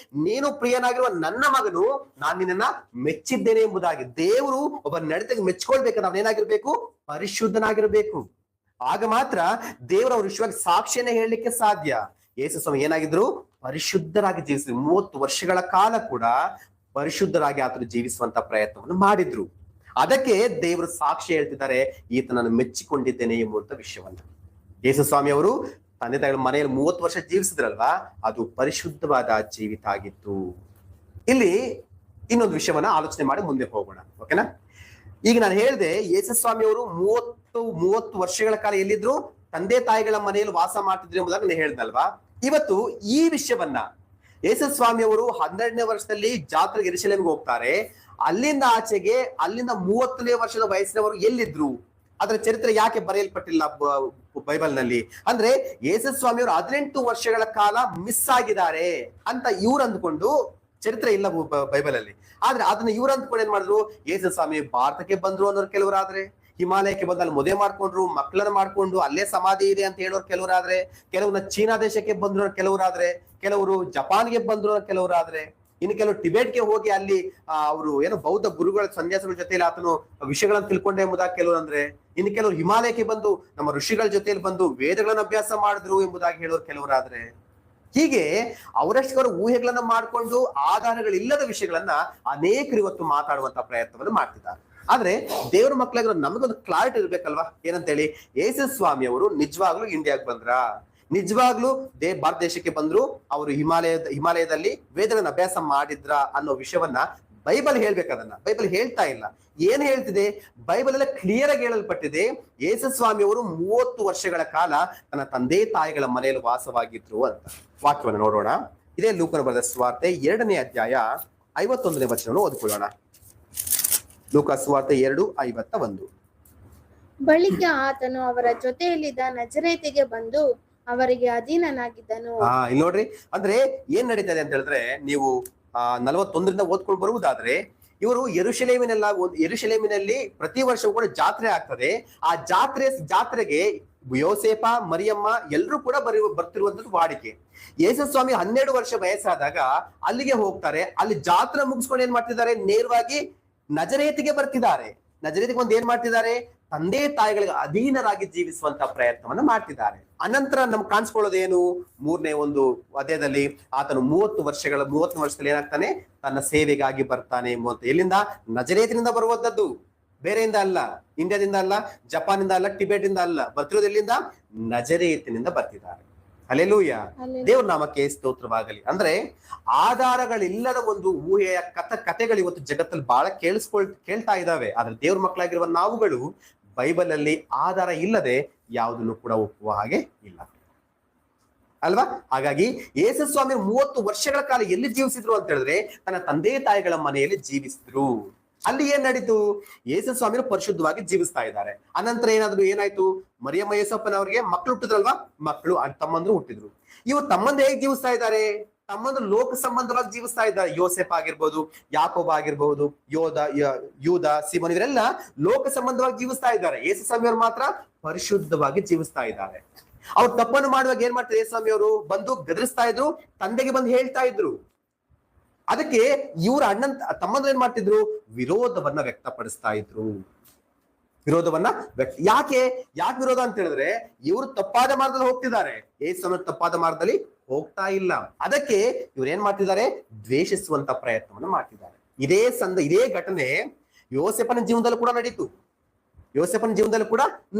ನೀನು ಪ್ರಿಯನಾಗಿರುವ ನನ್ನ ಮಗನು, ನಾನು ನಿನ್ನನ್ನ ಮೆಚ್ಚಿದ್ದೇನೆ ಎಂಬುದಾಗಿ. ದೇವರು ಒಬ್ಬ ನಡತೆಗೆ ಮೆಚ್ಕೊಳ್ಬೇಕಾದ್ರೆ ಅವನೇನಾಗಿರ್ಬೇಕು? ಪರಿಶುದ್ಧನಾಗಿರ್ಬೇಕು. ಆಗ ಮಾತ್ರ ದೇವರು ಅವ್ರ ವಿಶ್ವವಾಗಿ ಸಾಕ್ಷಿಯನ್ನ ಹೇಳಲಿಕ್ಕೆ ಸಾಧ್ಯ. ಯೇಸು ಸ್ವಾಮಿ ಏನಾಗಿದ್ರು? ಪರಿಶುದ್ಧರಾಗಿ ಜೀವಿಸಿದ್ರು. 30 ವರ್ಷಗಳ ಕಾಲ ಕೂಡ ಪರಿಶುದ್ಧರಾಗಿ ಆತನು ಜೀವಿಸುವಂತ ಪ್ರಯತ್ನವನ್ನು ಮಾಡಿದ್ರು. ಅದಕ್ಕೆ ದೇವರು ಸಾಕ್ಷಿ ಹೇಳ್ತಿದ್ದಾರೆ, ಈತನನ್ನು ಮೆಚ್ಚಿಕೊಂಡಿದ್ದೇನೆ ಎಂಬುವಂತ ವಿಷಯವನ್ನ. ಯೇಸು ಸ್ವಾಮಿ ಅವರು ತಂದೆ ತಾಯಿಗಳ ಮನೆಯಲ್ಲಿ 30 ವರ್ಷ ಜೀವಿಸಿದ್ರಲ್ವಾ, ಅದು ಪರಿಶುದ್ಧವಾದ ಜೀವಿತ ಆಗಿತ್ತು. ಇಲ್ಲಿ ಇನ್ನೊಂದು ವಿಷಯವನ್ನ ಆಲೋಚನೆ ಮಾಡಿ ಮುಂದೆ ಹೋಗೋಣ. ಓಕೆನಾ? ಈಗ ನಾನು ಹೇಳಿದೆ, ಯೇಸು ಸ್ವಾಮಿ ಅವರು 30 ವರ್ಷಗಳ ಕಾಲ ಎಲ್ಲಿದ್ರು? ತಂದೆ ತಾಯಿಗಳ ಮನೆಯಲ್ಲಿ ವಾಸ ಮಾಡ್ತಿದ್ರು ಎಂಬುದಾಗಿ ನಾನು ಹೇಳ್ದಲ್ವಾ. ಇವತ್ತು ಈ ವಿಷಯವನ್ನ ಯೇಸು ಸ್ವಾಮಿ ಅವರು 12ನೇ ವರ್ಷದಲ್ಲಿ ಜಾತ್ರೆಗೆ ಯೆರೂಸಲೇಮಿಗೆ ಹೋಗ್ತಾರೆ. ಅಲ್ಲಿಂದ ಆಚೆಗೆ, ಅಲ್ಲಿಂದ 30ನೇ ವರ್ಷದ ವಯಸ್ಸಿನವರು ಎಲ್ಲಿದ್ರು? ಅದರ ಚರಿತ್ರೆ ಯಾಕೆ ಬರೆಯಲ್ಪಟ್ಟಿಲ್ಲ ಬೈಬಲ್ ನಲ್ಲಿ ಅಂದ್ರೆ, ಯೇಸು ಸ್ವಾಮಿ ಅವರು 18 ವರ್ಷಗಳ ಕಾಲ ಮಿಸ್ ಆಗಿದ್ದಾರೆ ಅಂತ ಇವ್ರು ಅಂದ್ಕೊಂಡು ಚರಿತ್ರೆ ಇಲ್ಲ ಬೈಬಲ್ ಅಲ್ಲಿ. ಆದ್ರೆ ಅದನ್ನ ಇವ್ರು ಅಂದ್ಕೊಂಡು ಏನ್ ಮಾಡಿದ್ರು? ಯೇಸು ಸ್ವಾಮಿ ಭಾರತಕ್ಕೆ ಬಂದ್ರು ಅನ್ನೋರು ಕೆಲವರಾದ್ರೆ, ಹಿಮಾಲಯಕ್ಕೆ ಬಂದು ಅಲ್ಲಿ ಮದುವೆ ಮಾಡ್ಕೊಂಡ್ರು, ಮಕ್ಕಳನ್ನ ಮಾಡ್ಕೊಂಡು ಅಲ್ಲೇ ಸಮಾಧಿ ಇದೆ ಅಂತ ಹೇಳೋರು ಕೆಲವರಾದ್ರೆ, ಕೆಲವ್ರನ್ನ ಚೀನಾ ದೇಶಕ್ಕೆ ಬಂದ್ರು ಕೆಲವರಾದ್ರೆ, ಕೆಲವರು ಜಪಾನ್ಗೆ ಬಂದ್ರು ಕೆಲವರಾದ್ರೆ, ಇನ್ನು ಕೆಲವರು ಟಿಬೇಟ್ಗೆ ಹೋಗಿ ಅಲ್ಲಿ ಅವರು ಏನೋ ಬೌದ್ಧ ಗುರುಗಳ ಸನ್ಯಾಸಿಗಳ ಜೊತೆಯಲ್ಲಿ ಆತನು ವಿಷಯಗಳನ್ನ ತಿಳ್ಕೊಂಡೆ ಎಂಬುದಾಗಿ ಕೆಲವರು ಅಂದ್ರೆ, ಇನ್ನು ಕೆಲವರು ಹಿಮಾಲಯಕ್ಕೆ ಬಂದು ನಮ್ಮ ಋಷಿಗಳ ಜೊತೆಯಲ್ಲಿ ಬಂದು ವೇದಗಳನ್ನ ಅಭ್ಯಾಸ ಮಾಡಿದ್ರು ಎಂಬುದಾಗಿ ಹೇಳೋರು ಕೆಲವರಾದ್ರೆ, ಹೀಗೆ ಅವರಷ್ಟವರ ಊಹೆಗಳನ್ನ ಮಾಡ್ಕೊಂಡು ಆಧಾರಗಳಿಲ್ಲದ ವಿಷಯಗಳನ್ನ ಅನೇಕರು ಇವತ್ತು ಮಾತಾಡುವಂತ ಪ್ರಯತ್ನವನ್ನು ಮಾಡ್ತಿದ್ದಾರೆ. ಆದ್ರೆ ದೇವರ ಮಕ್ಕಳಿಗೆ ನಮಗೊಂದು ಕ್ಲಾರಿಟಿ ಇರ್ಬೇಕಲ್ವಾ? ಏನಂತೇಳಿ, ಯೇಸು ಸ್ವಾಮಿ ಅವರು ನಿಜವಾಗ್ಲೂ ಇಂಡಿಯಾಗೆ ಬಂದ್ರ? ನಿಜವಾಗ್ಲೂ ಭಾರತ ದೇಶಕ್ಕೆ ಬಂದ್ರು? ಅವರು ಹಿಮಾಲಯದಲ್ಲಿ ವೇದಗಳನ್ನ ಅಭ್ಯಾಸ ಮಾಡಿದ್ರ ಅನ್ನೋ ವಿಷಯವನ್ನ ಬೈಬಲ್ ಹೇಳ್ಬೇಕದನ್ನ. ಬೈಬಲ್ ಹೇಳ್ತಾ ಇಲ್ಲ. ಏನ್ ಹೇಳ್ತಿದೆ? ಬೈಬಲ್ ಎಲ್ಲ ಕ್ಲಿಯರ್ ಆಗಿ ಹೇಳಲ್ಪಟ್ಟಿದೆ, ಯೇಸು ಸ್ವಾಮಿ ಅವರು 30 ವರ್ಷಗಳ ಕಾಲ ತನ್ನ ತಂದೆ ತಾಯಿಗಳ ಮನೆಯಲ್ಲಿ ವಾಸವಾಗಿದ್ರು ಅಂತ. ವಾಕ್ಯವನ್ನು ನೋಡೋಣ. ಇದೇ ಲೂಕನ ಬರೆದ ಸುವಾರ್ತೆ 2ನೇ ಅಧ್ಯಾಯ 51ನೇ ವಚನವನ್ನು ಓದಿಕೊಳ್ಳೋಣ. ಲೂಕ ಸುವಾರ್ತೆ 2:51. ಬಳಿಕ ಆತನು ಅವರ ಜೊತೆಯಲ್ಲಿದ್ದ ನಜರೇತಿಗೆ ಬಂದು ಅವರಿಗೆ ಅಧೀನನಾಗಿದ್ದನು. ಇಲ್ಲಿ ನೋಡ್ರಿ, ಅಂದ್ರೆ ಏನ್ ನಡೀತದೆ ಅಂತ ಹೇಳಿದ್ರೆ, ನೀವು 41ರಿಂದ ಓದ್ಕೊಂಡು ಬರುವುದಾದ್ರೆ, ಇವರು ಯೆರೂಸಲೇಮಿನಲ್ಲಿ ಪ್ರತಿ ವರ್ಷವೂ ಕೂಡ ಜಾತ್ರೆ ಆಗ್ತದೆ. ಆ ಜಾತ್ರೆಗೆ ಯೋಸೇಪ, ಮರಿಯಮ್ಮ ಎಲ್ಲರೂ ಕೂಡ ಬರ್ತಿರುವಂತದ್ದು ವಾಡಿಕೆ. ಯೇಸು ಸ್ವಾಮಿ 12 ವರ್ಷ ವಯಸ್ಸಾದಾಗ ಅಲ್ಲಿಗೆ ಹೋಗ್ತಾರೆ. ಅಲ್ಲಿ ಜಾತ್ರೆ ಮುಗಿಸ್ಕೊಂಡು ಏನ್ ಮಾಡ್ತಿದ್ದಾರೆ, ನೇರವಾಗಿ ನಜರೇತಿಗೆ ಬರ್ತಿದ್ದಾರೆ. ನಜರೇತಿಗೆ ಬಂದು ಏನ್ ಮಾಡ್ತಿದ್ದಾರೆ, ತಂದೆ ತಾಯಿಗಳಿಗೆ ಅಧೀನರಾಗಿ ಜೀವಿಸುವಂತ ಪ್ರಯತ್ನವನ್ನ ಮಾಡ್ತಿದ್ದಾರೆ. ಅನಂತರ ನಮ್ಗೆ ಕಾಣಿಸ್ಕೊಳ್ಳೋದೇನು, 3ನೇ ಒಂದು ಅಧ್ಯಾಯದಲ್ಲಿ ಆತನು 30 ವರ್ಷದಲ್ಲಿ ಏನಾಗ್ತಾನೆ, ತನ್ನ ಸೇವೆಗಾಗಿ ಬರ್ತಾನೆ. ಎಲ್ಲಿಂದ? ನಜರೇತಿನಿಂದ ಬರುವಂತದ್ದು, ಬೇರೆಯಿಂದ ಅಲ್ಲ, ಇಂಡಿಯಾದಿಂದ ಅಲ್ಲ, ಜಪಾನಿಂದ ಅಲ್ಲ, ಟಿಬೆಟ್ ಇಂದ ಅಲ್ಲ, ಬರ್ತಿರೋದು ಎಲ್ಲಿಂದ? ನಜರೇತಿನಿಂದ ಬರ್ತಿದ್ದಾರೆ. ಹಲ್ಲೆಲೂಯಾ, ದೇವ್ರ ನಾಮಕ್ಕೆ ಸ್ತೋತ್ರವಾಗಲಿ. ಅಂದ್ರೆ ಆಧಾರಗಳಿಲ್ಲದ ಒಂದು ಊಹೆಯ ಕಥೆಗಳು ಇವತ್ತು ಜಗತ್ತಲ್ಲಿ ಬಹಳ ಕೇಳ್ತಾ ಇದ್ದಾವೆ. ಆದ್ರೆ ದೇವ್ರ ಮಕ್ಕಳಾಗಿರುವ ನಾವುಗಳು ಬೈಬಲ್ ಅಲ್ಲಿ ಆಧಾರ ಇಲ್ಲದೆ ಯಾವುದನ್ನು ಕೂಡ ಒಪ್ಪುವ ಹಾಗೆ ಇಲ್ಲ ಅಲ್ವಾ? ಹಾಗಾಗಿ ಯೇಸು ಸ್ವಾಮಿ 30 ವರ್ಷಗಳ ಕಾಲ ಎಲ್ಲಿ ಜೀವಿಸಿದ್ರು ಅಂತ ಹೇಳಿದ್ರೆ, ತನ್ನ ತಂದೆ ತಾಯಿಗಳ ಮನೆಯಲ್ಲಿ ಜೀವಿಸಿದ್ರು. ಅಲ್ಲಿ ಏನ್ ನಡೀತು, ಯೇಸು ಸ್ವಾಮಿನ ಪರಿಶುದ್ಧವಾಗಿ ಜೀವಿಸ್ತಾ ಇದ್ದಾರೆ. ಅನಂತರ ಏನಾಯ್ತು, ಮರಿಯಮ್ಮ ಯೇಸಪ್ಪನವ್ರಿಗೆ ಮಕ್ಕಳು ಹುಟ್ಟಿದ್ರಲ್ವಾ, ಮಕ್ಕಳು ತಮ್ಮಂದ್ರು ಹುಟ್ಟಿದ್ರು. ಇವ್ರು ತಮ್ಮಂದು ಹೇಗೆ ಜೀವಿಸ್ತಾ ಇದ್ದಾರೆ, ತಮ್ಮಂದು ಲೋಕ ಸಂಬಂಧವಾಗಿ ಜೀವಿಸ್ತಾ ಇದ್ದಾರೆ. ಯೋಸೆಫ್ ಆಗಿರ್ಬೋದು, ಯಾಕೋಬ ಆಗಿರ್ಬಹುದು, ಯೂದ, ಸಿಮೋನ್, ಇವರೆಲ್ಲ ಲೋಕ ಸಂಬಂಧವಾಗಿ ಜೀವಿಸ್ತಾ ಇದ್ದಾರೆ. ಯೇಸು ಸ್ವಾಮಿಯವರು ಮಾತ್ರ ಪರಿಶುದ್ಧವಾಗಿ ಜೀವಿಸ್ತಾ ಇದ್ದಾರೆ. ಅವ್ರು ತಪ್ಪನ್ನು ಮಾಡುವಾಗ ಏನ್ ಮಾಡ್ತಾರೆ, ಯೇಸು ಸ್ವಾಮಿಯವರು ಬಂದು ಗದರಿಸ್ತಾ ಇದ್ರು, ತಂದೆಗೆ ಬಂದು ಹೇಳ್ತಾ ಇದ್ರು. ಅದಕ್ಕೆ ಇವ್ರ ತಮ್ಮಂದ್ರು ಏನ್ ಮಾಡ್ತಿದ್ರು, ವಿರೋಧವನ್ನ ವ್ಯಕ್ತಪಡಿಸ್ತಾ ಇದ್ರು. ಯಾಕೆ ವಿರೋಧ ಅಂತ ಹೇಳಿದ್ರೆ, ಇವರು ತಪ್ಪಾದ ಮಾರ್ಗದಲ್ಲಿ ಹೋಗ್ತಿದ್ದಾರೆ, ಯೇಸು ತಪ್ಪಾದ ಮಾರ್ಗದಲ್ಲಿ ಹೋಗ್ತಾ ಇಲ್ಲ. ಅದಕ್ಕೆ ಇವ್ರು ಏನ್ ಮಾಡ್ತಿದ್ದಾರೆ, ದ್ವೇಷಿಸುವಂತ ಪ್ರಯತ್ನವನ್ನು ಮಾಡ್ತಿದ್ದಾರೆ. ಇದೇ ಘಟನೆ ಯೋಸೇಫನ ಜೀವನದಲ್ಲೂ ಕೂಡ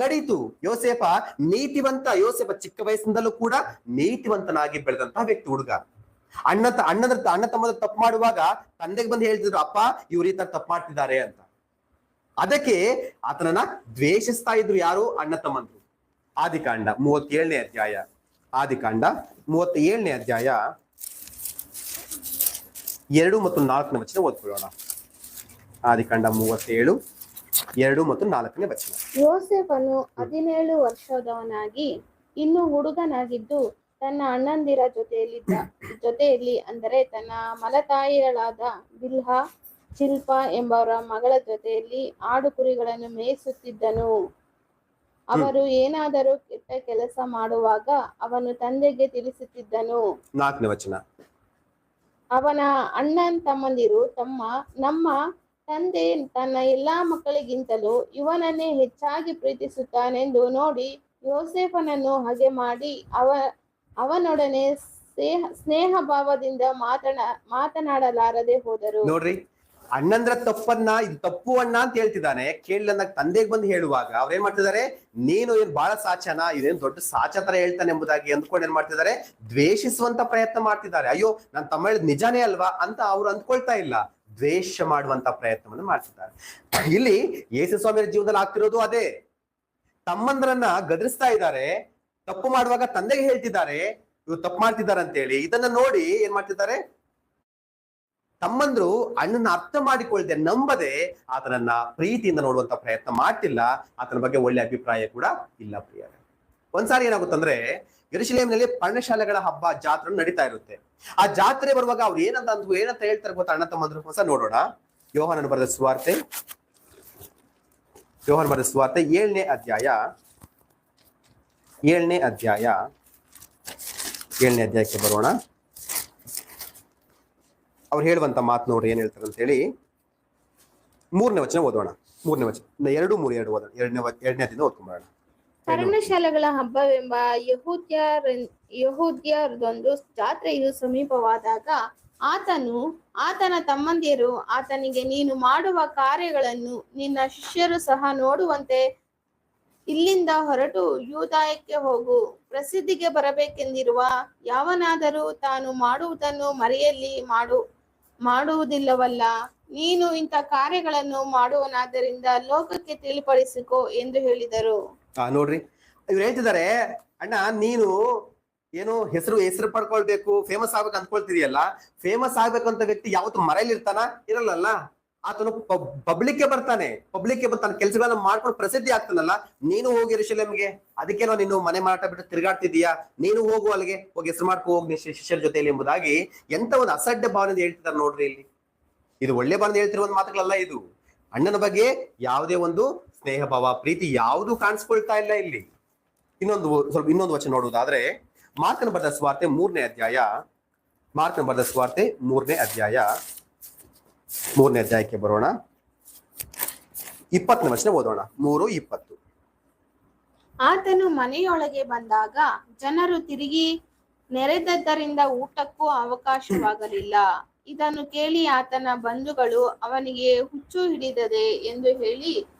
ನಡೀತು. ಯೋಸೇಫ ನೀತಿವಂತ, ಯೋಸೇಫ ಚಿಕ್ಕ ವಯಸ್ಸಿನಿಂದಲೂ ಕೂಡ ನೀತಿವಂತನಾಗಿ ಬೆಳೆದಂತಹ ವ್ಯಕ್ತಿ, ಹುಡುಗ. ಅಣ್ಣ ತಮ್ಮ ತಪ್ಪು ಮಾಡುವಾಗ ತಂದೆಗೆ ಬಂದು ಹೇಳ್ತಿದ್ರು, ಅಪ್ಪ ಇವ್ರು ಈ ತರ ತಪ್ಪು ಮಾಡ್ತಿದ್ದಾರೆ ಅಂತ. ಅದಕ್ಕೆ ಆತನನ್ನ ದ್ವೇಷಿಸ್ತಾ ಇದ್ರು. ಯಾರು? ಅಣ್ಣ ತಮ್ಮಂದ್ರು. ಆದಿಕಾಂಡ 37ನೇ ಅಧ್ಯಾಯ 2 ಮತ್ತು 4ನೇ ವಚನ ಓದ್ಕೊಳ್ಳೋಣ. ಆದಿಕಾಂಡ 37 2 ಮತ್ತು 4ನೇ ವಚನ. ಯೋಸೇಫನು 17 ವರ್ಷದವನಾಗಿ ಇನ್ನು ಹುಡುಗನಾಗಿದ್ದು ತನ್ನ ಅಣ್ಣಂದಿರ ಜೊತೆಯಲ್ಲಿ ಅಂದರೆ ತನ್ನ ಮಲತಾಯಿಗಳಾದ ಬಿಲ್ಹ, ಚಿಲ್ಪ ಎಂಬವರ ಮಗಳ ಜೊತೆಯಲ್ಲಿ ಆಡು ಕುರಿಗಳನ್ನು ಮೇಯಿಸುತ್ತಿದ್ದನು. ಅವರು ಏನಾದರೂ ಕೆಟ್ಟ ಕೆಲಸ ಮಾಡುವಾಗ ಅವನು ತಂದೆಗೆ ತಿಳಿಸುತ್ತಿದ್ದನು. 4ನೇ ವಚನ. ಅವನ ಅಣ್ಣನ ತಮ್ಮಂದಿರು ನಮ್ಮ ತಂದೆ ತನ್ನ ಎಲ್ಲಾ ಮಕ್ಕಳಿಗಿಂತಲೂ ಇವನನ್ನೇ ಹೆಚ್ಚಾಗಿ ಪ್ರೀತಿಸುತ್ತಾನೆಂದು ನೋಡಿ ಯೋಸೇಫನನ್ನು ಹಾಗೆ ಮಾಡಿ ಅವನೊಡನೆ ಸ್ನೇಹ ಭಾವದಿಂದ ಮಾತನಾಡಲಾರದೆ ಹೋದರು. ನೋಡ್ರಿ, ಅಣ್ಣಂದ್ರ ತಪ್ಪನ್ನ ಇದು ತಪ್ಪು ಅಣ್ಣ ಅಂತ ಹೇಳ್ತಿದ್ದಾನೆ. ಕೇಳಿದ ತಂದೆಗೆ ಬಂದು ಹೇಳುವಾಗ ಅವ್ರೇನ್ ಮಾಡ್ತಿದ್ದಾರೆ, ನೀನು ಏನ್ ಬಹಳ ಸಾಚನ, ಇದೇನ್ ದೊಡ್ಡ ಸಾಚ ತರ ಹೇಳ್ತಾನೆ ಎಂಬುದಾಗಿ ಅಂದ್ಕೊಂಡು ಏನ್ ಮಾಡ್ತಿದ್ದಾರೆ, ದ್ವೇಷಿಸುವಂತ ಪ್ರಯತ್ನ ಮಾಡ್ತಿದ್ದಾರೆ. ಅಯ್ಯೋ ನನ್ನ ತಮ್ಮ ಹೇಳಿದ್ ನಿಜಾನೇ ಅಲ್ವಾ ಅಂತ ಅವ್ರು ಅಂದ್ಕೊಳ್ತಾ ಇಲ್ಲ, ದ್ವೇಷ ಮಾಡುವಂತ ಪ್ರಯತ್ನವನ್ನು ಮಾಡ್ತಿದ್ದಾರೆ. ಇಲ್ಲಿ ಯೇಸು ಸ್ವಾಮಿಯ ಜೀವನದಲ್ಲಿ ಆಗ್ತಿರೋದು ಅದೇ. ತಮ್ಮಂದ್ರನ್ನ ಗದರಿಸ್ತಾ ಇದ್ದಾರೆ, ತಪ್ಪು ಮಾಡುವಾಗ ತಂದೆಗೆ ಹೇಳ್ತಿದ್ದಾರೆ ಇವ್ರು ತಪ್ಪು ಮಾಡ್ತಿದ್ದಾರೆ ಅಂತ ಹೇಳಿ. ಇದನ್ನ ನೋಡಿ ಏನ್ ಮಾಡ್ತಿದ್ದಾರೆ, ತಮ್ಮಂದ್ರು ಅಣ್ಣನ ಅರ್ಥ ಮಾಡಿಕೊಳ್ಳದೆ, ನಂಬದೆ ಆತನನ್ನ ಪ್ರೀತಿಯಿಂದ ನೋಡುವಂತ ಪ್ರಯತ್ನ ಮಾಡ್ತಿಲ್ಲ. ಆತನ ಬಗ್ಗೆ ಒಳ್ಳೆ ಅಭಿಪ್ರಾಯ ಕೂಡ ಇಲ್ಲ. ಪ್ರಿಯರೇ, ಒಂದ್ಸಾರಿ ಏನಾಗುತ್ತಂದ್ರೆ, ಯೆರೂಸಲೇಮಿನಲ್ಲಿ ಪರ್ಣಶಾಲೆಗಳ ಹಬ್ಬ, ಜಾತ್ರೆ ನಡೀತಾ ಇರುತ್ತೆ. ಆ ಜಾತ್ರೆ ಬರುವಾಗ ಅವ್ರು ಏನಂತ ಹೇಳ್ತಾರೆ ಗೊತ್ತಾ, ಅಣ್ಣ ತಮ್ಮಂದ್ರು. ಹೊಸ ನೋಡೋಣ, ಯೋಹಾನನ ಬರೆದ ಸುವಾರ್ತೆ 7ನೇ ಅಧ್ಯಾಯ 7ನೇ ಅಧ್ಯಾಯಕ್ಕೆ ಬರೋಣ. ಅವ್ರು ಹೇಳುವಂತ ಮಾತು ನೋಡ್ರಿ ಏನ್ ಹೇಳ್ತಾರೆ ಅಂತ ಹೇಳಿ. 3ನೇ ವಚನ ಓದೋಣ. 3ನೇ ವಚನ 2 ಓದೋಣ. 2ನೇ ಓದ್ಕೊಂಡ್ಬರೋಣ. ಪರ್ಣಶಾಲೆಗಳ ಹಬ್ಬವೆಂಬ ಯಹೂದ್ಯರದೊಂದು ಜಾತ್ರೆಯು ಸಮೀಪವಾದಾಗ ಆತನ ತಮ್ಮಂದಿರು ಆತನಿಗೆ, ನೀನು ಮಾಡುವ ಕಾರ್ಯಗಳನ್ನು ನಿನ್ನ ಶಿಷ್ಯರು ಸಹ ನೋಡುವಂತೆ ಇಲ್ಲಿಂದ ಹೊರಟು ಯೂದಾಯಕ್ಕೆ ಹೋಗು. ಪ್ರಸಿದ್ಧಿಗೆ ಬರಬೇಕೆಂದಿರುವ ಯಾವನಾದರೂ ತಾನು ಮಾಡುವುದನ್ನು ಮರೆಯಲ್ಲಿ ಮಾಡುವುದಿಲ್ಲವಲ್ಲ. ನೀನು ಇಂಥ ಕಾರ್ಯಗಳನ್ನು ಮಾಡುವನಾದ್ದರಿಂದ ಲೋಕಕ್ಕೆ ತಿಳಿಪಡಿಸಿಕೋ ಎಂದು ಹೇಳಿದರು. ನೋಡ್ರಿ, ಇವ್ರು ಹೇಳ್ತಿದ್ದಾರೆ, ಅಣ್ಣ ನೀನು ಏನು ಹೆಸರು ಪಡ್ಕೊಳ್ಬೇಕು, ಫೇಮಸ್ ಆಗ್ಬೇಕು ಅಂದ್ಕೊಳ್ತಿದೀಯಲ್ಲ, ಫೇಮಸ್ ಆಗ್ಬೇಕಂತ ವ್ಯಕ್ತಿ ಯಾವತ್ತು ಮರೆಯಲಿರ್ತಾನ? ಇರಲ್ಲ. ಆತನು ಪಬ್ಲಿಕ್ಗೆ ಬರ್ತಾನೆ ಕೆಲಸಗಳನ್ನ ಮಾಡ್ಕೊಂಡು ಪ್ರಸಿದ್ಧಿ ಆಗ್ತಾನಲ್ಲ. ನೀನು ಹೋಗಿ ಯೆರೂಸಲೇಮಿಗೆ, ಅದಕ್ಕೇನೋ ನೀನು ಮನೆ ಮಾರಾಟ ಬಿಟ್ಟು ತಿರುಗಾಡ್ತಿದೀಯಾ, ನೀನು ಹೋಗು, ಅಲ್ಲಿಗೆ ಹೋಗಿ ಹೆಸರು ಮಾಡ್ಕೊ, ಹೋಗಿ ಶಿಷ್ಯರ ಜೊತೆಯಲ್ಲಿ ಎಂಬುದಾಗಿ ಎಂತ ಒಂದು ಅಸಡ್ಡ ಭಾವನೆ ಹೇಳ್ತಿದ್ದಾರೆ ನೋಡ್ರಿ. ಇಲ್ಲಿ ಇದು ಒಳ್ಳೆ ಭಾವನೆ ಹೇಳ್ತಿರುವ ಮಾತುಗಳಲ್ಲ. ಇದು ಅಣ್ಣನ ಬಗ್ಗೆ ಯಾವುದೇ ಒಂದು ಸ್ನೇಹ ಭಾವ, ಪ್ರೀತಿ ಯಾವುದು ಕಾಣಿಸ್ಕೊಳ್ತಾ ಇಲ್ಲ ಇಲ್ಲಿ. ಇನ್ನೊಂದು ವಚನ ನೋಡುವುದಾದ್ರೆ ಮಾರ್ಕನ ಬರೆದ ಸುವಾರ್ತೆ 3ನೇ ಅಧ್ಯಾಯ, ಮಾರ್ಕನ ಬರೆದ ಸುವಾರ್ತೆ 3ನೇ ಅಧ್ಯಾಯಕ್ಕೆ ಬರೋಣ. 20ನೇ ವಚನ ಓದೋಣ. 3:20. ಆತನು ಮನೆಯೊಳಗೆ ಬಂದಾಗ ಜನರು ತಿರುಗಿ ನೆರೆದದ್ದರಿಂದ ಊಟಕ್ಕೂ ಅವಕಾಶವಾಗಲಿಲ್ಲ. ಇದನ್ನು ಕೇಳಿ ಆತನ ಬಂಧುಗಳು ಅವನಿಗೆ ಹುಚ್ಚು ಹಿಡಿದದೆ ಎಂದು ಹೇಳಿ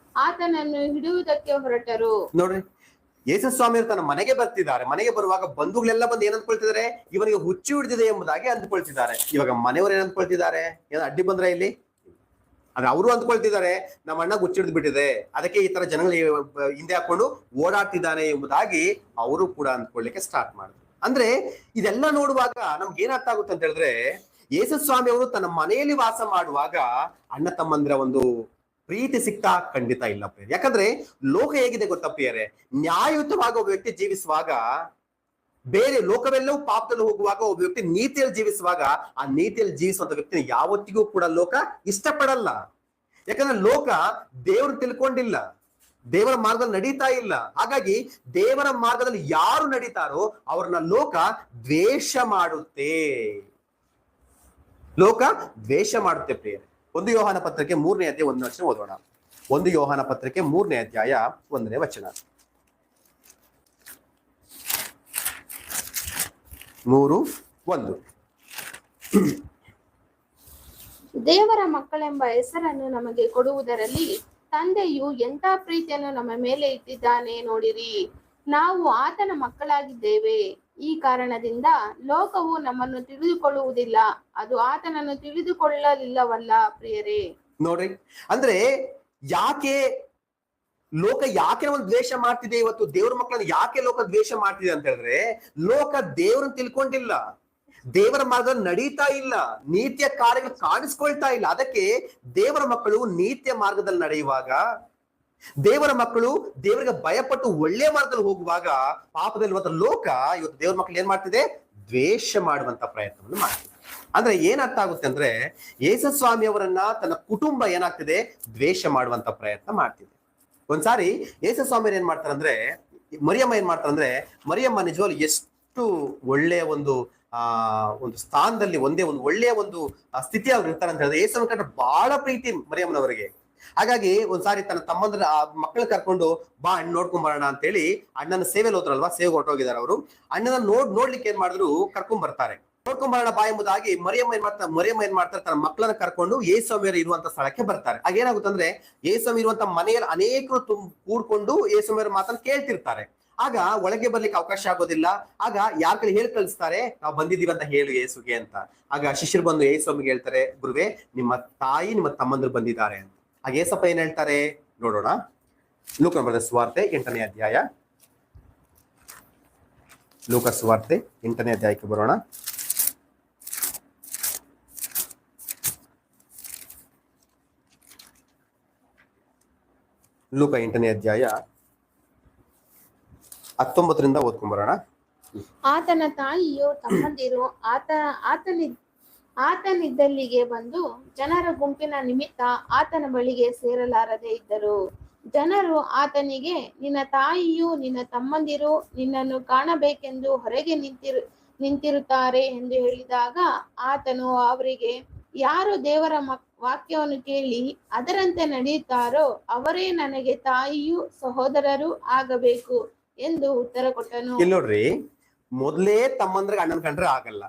ಆತನನ್ನು ಹಿಡಿಯುವುದಕ್ಕೆ ಹೊರಟರು. ನೋಡ್ರಿ, ಯೇಸು ಸ್ವಾಮಿ ತನ್ನ ಮನೆಗೆ ಬರ್ತಿದ್ದಾರೆ. ಮನೆಗೆ ಬರುವಾಗ ಬಂಧುಗಳೆಲ್ಲ ಬಂದು ಏನ್ ಅಂದ್ಕೊಳ್ತಿದ್ದಾರೆ? ಇವನಿಗೆ ಹುಚ್ಚು ಹಿಡಿದಿದೆ ಎಂಬುದಾಗಿ ಅಂದ್ಕೊಳ್ತಿದ್ದಾರೆ. ಇವಾಗ ಮನೆಯವರು ಏನ್ ಅಂದ್ಕೊಳ್ತಿದ್ದಾರೆ? ಏನೋ ಅಡ್ಡಿ ಬಂದ್ರೆ ಇಲ್ಲಿ ಆದ್ರೆ ಅವರು ಅಂದ್ಕೊಳ್ತಿದ್ದಾರೆ ನಮ್ಮ ಅಣ್ಣ ಹುಚ್ಚು ಹಿಡಿದು ಬಿಟ್ಟಿದೆ, ಅದಕ್ಕೆ ಈ ತರ ಜನಗಳು ಹಿಂದೆ ಹಾಕೊಂಡು ಓಡಾಡ್ತಿದ್ದಾನೆ ಎಂಬುದಾಗಿ ಅವರು ಕೂಡ ಅಂದ್ಕೊಳ್ಳಿಕ್ಕೆ ಸ್ಟಾರ್ಟ್ ಮಾಡಿದ್ರು. ಅಂದ್ರೆ ಇದೆಲ್ಲ ನೋಡುವಾಗ ನಮ್ಗೆ ಏನಾಗ್ತಾ ಆಗುತ್ತೆ ಅಂತ ಹೇಳಿದ್ರೆ, ಯೇಸು ಸ್ವಾಮಿ ಅವರು ತನ್ನ ಮನೆಯಲ್ಲಿ ವಾಸ ಮಾಡುವಾಗ ಅಣ್ಣ ತಮ್ಮಂದಿರ ಒಂದು ಪ್ರೀತಿ ಸಿಗ್ತಾ ಖಂಡಿತ ಇಲ್ಲ ಪ್ರಿಯರೇ. ಯಾಕಂದ್ರೆ ಲೋಕ ಹೇಗಿದೆ ಗೊತ್ತಾ ಪ್ರಿಯರೇ? ನ್ಯಾಯಯುತವಾಗಿ ಒಬ್ಬ ವ್ಯಕ್ತಿ ಜೀವಿಸುವಾಗ, ಬೇರೆ ಲೋಕವೆಲ್ಲವೂ ಪಾಪದಲ್ಲಿ ಹೋಗುವಾಗ ಒಬ್ಬ ವ್ಯಕ್ತಿ ನೀತಿಯಲ್ಲಿ ಜೀವಿಸುವಾಗ, ಆ ನೀತಿಯಲ್ಲಿ ಜೀವಿಸುವಂತ ವ್ಯಕ್ತಿನ ಯಾವತ್ತಿಗೂ ಕೂಡ ಲೋಕ ಇಷ್ಟಪಡಲ್ಲ. ಯಾಕಂದ್ರೆ ಲೋಕ ದೇವರು ತಿಳ್ಕೊಂಡಿಲ್ಲ, ದೇವರ ಮಾರ್ಗದಲ್ಲಿ ನಡೀತಾ ಇಲ್ಲ. ಹಾಗಾಗಿ ದೇವರ ಮಾರ್ಗದಲ್ಲಿ ಯಾರು ನಡೀತಾರೋ ಅವ್ರನ್ನ ಲೋಕ ದ್ವೇಷ ಮಾಡುತ್ತೆ. ಲೋಕ ದ್ವೇಷ ಮಾಡುತ್ತೆ ಪ್ರಿಯರೇ. 1 ಯೋಹಾನ ಪತ್ರಿಕೆ 3ನೇ ಅಧ್ಯಾಯ 1ನೇ ವಚನ ಓದೋಣ. 1 ಯೋಹಾನ ಪತ್ರಿಕೆ 3ನೇ ಅಧ್ಯಾಯ 1ನೇ ವಚನ. 3:1. ದೇವರ ಮಕ್ಕಳೆಂಬ ಹೆಸರನ್ನು ನಮಗೆ ಕೊಡುವುದರಲ್ಲಿ ತಂದೆಯು ಎಂಥ ಪ್ರೀತಿಯನ್ನು ನಮ್ಮ ಮೇಲೆ ಇಟ್ಟಿದ್ದಾನೆ ನೋಡಿರಿ. ನಾವು ಆತನ ಮಕ್ಕಳಾಗಿದ್ದೇವೆ. ಈ ಕಾರಣದಿಂದ ಲೋಕವು ನಮ್ಮನ್ನು ತಿಳಿದುಕೊಳ್ಳುವುದಿಲ್ಲ, ಅದು ಆತನನ್ನು ತಿಳಿದುಕೊಳ್ಳಲಿಲ್ಲವಲ್ಲ ಪ್ರಿಯರೇ. ನೋಡ್ರಿ, ಅಂದ್ರೆ ಯಾಕೆ ಒಂದು ದ್ವೇಷ ಮಾಡ್ತಿದೆ? ಇವತ್ತು ದೇವ್ರ ಮಕ್ಕಳನ್ನ ಯಾಕೆ ಲೋಕ ದ್ವೇಷ ಮಾಡ್ತಿದೆ ಅಂತ ಹೇಳಿದ್ರೆ, ಲೋಕ ದೇವ್ರನ್ನ ತಿಳ್ಕೊಂಡಿಲ್ಲ, ದೇವರ ಮಾರ್ಗದಲ್ಲಿ ನಡೀತಾ ಇಲ್ಲ, ನೀತಿಯ ಕಾರ್ಯಗಳು ಕಾಣಿಸ್ಕೊಳ್ತಾ ಇಲ್ಲ. ಅದಕ್ಕೆ ದೇವರ ಮಕ್ಕಳು ನೀತಿಯ ಮಾರ್ಗದಲ್ಲಿ ನಡೆಯುವಾಗ, ದೇವರ ಮಕ್ಕಳು ದೇವರಿಗೆ ಭಯಪಟ್ಟು ಒಳ್ಳೆ ಮಾರ್ಗದಲ್ಲಿ ಹೋಗುವಾಗ, ಪಾಪದಲ್ಲಿ ಇವತ್ತು ಲೋಕ ಇವತ್ತು ದೇವರ ಮಕ್ಕಳು ಏನ್ ಮಾಡ್ತಿದೆ? ದ್ವೇಷ ಮಾಡುವಂತ ಪ್ರಯತ್ನವನ್ನು ಮಾಡ್ತಿದೆ. ಅಂದ್ರೆ ಏನರ್ಥ ಆಗುತ್ತೆ ಅಂದ್ರೆ, ಯೇಸು ಸ್ವಾಮಿ ಅವರನ್ನ ತನ್ನ ಕುಟುಂಬ ಏನಾಗ್ತಿದೆ? ದ್ವೇಷ ಮಾಡುವಂತ ಪ್ರಯತ್ನ ಮಾಡ್ತಿದೆ. ಒಂದ್ಸಾರಿ ಯೇಸು ಸ್ವಾಮಿ ಏನ್ ಮಾಡ್ತಾರಂದ್ರೆ, ಮರಿಯಮ್ಮ ಏನ್ ಮಾಡ್ತಾರಂದ್ರೆ, ಮರಿಯಮ್ಮ ನಿಜವಾಗ್ಲು ಎಷ್ಟು ಒಳ್ಳೆಯ ಒಂದು ಸ್ಥಾನದಲ್ಲಿ, ಒಂದೇ ಒಂದು ಒಳ್ಳೆಯ ಒಂದು ಸ್ಥಿತಿ ಅವ್ರು ಇರ್ತಾರೆ ಅಂತ ಹೇಳಿದ್ರೆ, ಯೇಸುವಿನ ಕಂಡ್ರೆ ಬಹಳ ಪ್ರೀತಿ ಮರಿಯಮ್ಮನವರಿಗೆ. ಹಾಗಾಗಿ ಒಂದ್ಸಾರಿ ತನ್ನ ತಮ್ಮಂದ್ರ ಮಕ್ಕಳು ಕರ್ಕೊಂಡು ಬಾ ಅಣ್ಣ ನೋಡ್ಕೊಂಡ್ ಬರೋಣ ಅಂತ ಹೇಳಿ ಅಣ್ಣನ ಸೇವೆಯಲ್ಲಿ ಹೋದ್ರಲ್ವಾ, ಸೇವೆ ಹೊರಟೋಗಿದ್ದಾರೆ ಅವರು. ಅಣ್ಣನ ನೋಡ್ಲಿಕ್ಕೆ ಏನ್ ಮಾಡಿದ್ರು? ಕರ್ಕೊಂಡ್ ಬರ್ತಾರೆ. ನೋಡ್ಕೊಂಡ್ ಬರೋಣ ಬಾ ಎಂಬುದಾಗಿ ಮರಿಯಮ್ಮ ಏನ್ ಮಾಡ್ತಾರೆ? ತನ್ನ ಮಕ್ಕಳನ್ನ ಕರ್ಕೊಂಡು ಯೇಸುಸ್ವಾಮಿಯವರು ಇರುವಂತ ಸ್ಥಳಕ್ಕೆ ಬರ್ತಾರೆ. ಆಗ ಏನಾಗುತ್ತಂದ್ರೆ, ಯೇಸುಸ್ವಾಮಿ ಇರುವಂತ ಮನೆಯಲ್ಲಿ ಅನೇಕರು ಕೂಡ್ಕೊಂಡು ಯೇಸುಸ್ವಾಮಿಯವರ ಮಾತನ್ನು ಕೇಳ್ತಿರ್ತಾರೆ. ಆಗ ಒಳಗೆ ಬರ್ಲಿಕ್ಕೆ ಅವಕಾಶ ಆಗೋದಿಲ್ಲ. ಆಗ ಯಾರ ಕಡೆ ಹೇಳಿ ಕಳಿಸ್ತಾರೆ, ನಾವು ಬಂದಿದ್ದೀವಿ ಅಂತ ಹೇಳು ಯೇಸುಗೆ ಅಂತ. ಆಗ ಶಿಷ್ಯರು ಬಂದು ಯೇಸುಸ್ವಾಮಿಗೆ ಹೇಳ್ತಾರೆ, ಗುರುವೇ, ನಿಮ್ಮ ತಾಯಿ ನಿಮ್ಮ ತಮ್ಮಂದ್ರು ಬಂದಿದ್ದಾರೆ ಅಂತ. ಆಗ ಯೇಸಪ್ಪ ಏನ್ ಹೇಳ್ತಾರೆ ನೋಡೋಣ. ಲೂಕನ ಬರೆದ ಸುವಾರ್ತೆ 8ನೇ ಅಧ್ಯಾಯ, ಲೂಕ ಸುವಾರ್ತೆ 8ನೇ ಅಧ್ಯಾಯಕ್ಕೆ ಬರೋಣ. ಲೂಕ 8ನೇ ಅಧ್ಯಾಯ 19ರಿಂದ ಓದ್ಕೊಂಡ್ಬರೋಣ. ಆತನ ತಾಯಿಯು ತಮ್ಮಂದಿರು ಆತನಿದ್ದಲ್ಲಿಗೆ ಬಂದು ಜನರ ಗುಂಪಿನ ನಿಮಿತ್ತ ಆತನ ಬಳಿಗೆ ಸೇರಲಾರದೆ ಇದ್ದರು. ಜನರು ಆತನಿಗೆ, ನಿನ್ನ ತಾಯಿಯು ನಿನ್ನ ತಮ್ಮಂದಿರು ನಿನ್ನನ್ನು ಕಾಣಬೇಕೆಂದು ಹೊರಗೆ ನಿಂತಿರುತ್ತಾರೆ ಎಂದು ಹೇಳಿದಾಗ, ಆತನು ಅವರಿಗೆ, ಯಾರು ದೇವರ ವಾಕ್ಯವನ್ನು ಕೇಳಿ ಅದರಂತೆ ನಡೆಯುತ್ತಾರೋ ಅವರೇ ನನಗೆ ತಾಯಿಯೂ ಸಹೋದರರು ಆಗಬೇಕು ಎಂದು ಉತ್ತರ ಕೊಟ್ಟನು. ಇಲ್ಲಿ ನೋಡ್ರಿ, ಮೊದಲೇ ತಮ್ಮಂದ್ರಿಗೆ ಅಣ್ಣನ ಕಂಡ್ರೆ ಆಗಲ್ಲ.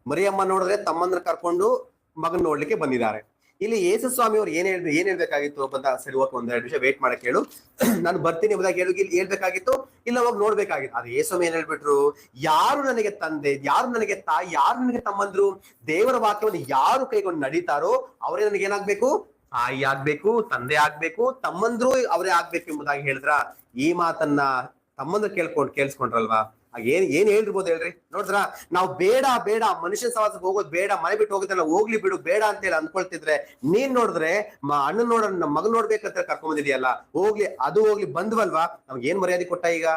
ಮರಿಯಮ್ಮ ನೋಡಿದ್ರೆ ತಮ್ಮಂದ್ರ ಕರ್ಕೊಂಡು ಮಗನ್ ನೋಡ್ಲಿಕ್ಕೆ ಬಂದಿದ್ದಾರೆ. ಇಲ್ಲಿ ಯೇಸು ಸ್ವಾಮಿ ಅವ್ರು ಏನ್ ಹೇಳ್ಬೇಕಾಗಿತ್ತು? ಬಂದ ಸರಿ, ಹೋಗಿ 1-2 ನಿಮಿಷ ವೇಟ್ ಮಾಡಕ್ ಹೇಳು, ನಾನು ಬರ್ತೀನಿ ಎಂಬುದಾಗಿ ಹೇಳ್ಬೇಕಾಗಿತ್ತು, ಇಲ್ಲ ಹೋಗಿ ನೋಡ್ಬೇಕಾಗಿತ್ತು. ಆದ್ರೆ ಯೇಸು ಸ್ವಾಮಿ ಏನ್ ಹೇಳ್ಬಿಟ್ರು? ಯಾರು ನನಗೆ ತಂದೆ, ಯಾರು ನನಗೆ ತಾಯಿ, ಯಾರು ನನಗೆ ತಮ್ಮಂದ್ರು, ದೇವರ ವಾಕ್ಯವನ್ನು ಯಾರು ಕೈಗೊಂಡು ನಡೀತಾರೋ ಅವರೇ ನನಗೆ ಏನಾಗ್ಬೇಕು? ತಾಯಿ ಆಗ್ಬೇಕು, ತಂದೆ ಆಗ್ಬೇಕು, ತಮ್ಮಂದ್ರು ಅವರೇ ಆಗ್ಬೇಕು ಎಂಬುದಾಗಿ ಹೇಳಿದ್ರ. ಈ ಮಾತನ್ನ ತಮ್ಮಂದ್ರು ಕೇಳಿಸ್ಕೊಂಡ್ರಲ್ವಾ? ಏನ್ ಹೇಳಿರ್ಬೋದು ಹೇಳ್ರಿ? ನೋಡಿದ್ರ, ನಾವು ಬೇಡ ಮನುಷ್ಯನ ಸವಾಸಕ್ಕೆ ಹೋಗೋದು ಬೇಡ, ಮನೆ ಬಿಟ್ಟು ಹೋಗೋದಲ್ಲ, ಹೋಗ್ಲಿ ಬಿಡು ಬೇಡ ಅಂತ ಹೇಳಿ ಅನ್ಕೊಳ್ತಿದ್ರೆ, ನೀನ್ ನೋಡಿದ್ರೆ ಅಣ್ಣನ ನಮ್ಮ ಮಗನ್ ನೋಡ್ಬೇಕಂತ ಕರ್ಕೊಂಡ್ ಬಂದಿದೆಯಲ್ಲ, ಹೋಗ್ಲಿ ಬಂದ್ವಲ್ವಾ? ನಮ್ಗೆ ಏನ್ ಮರ್ಯಾದೆ ಕೊಟ್ಟ ಈಗ?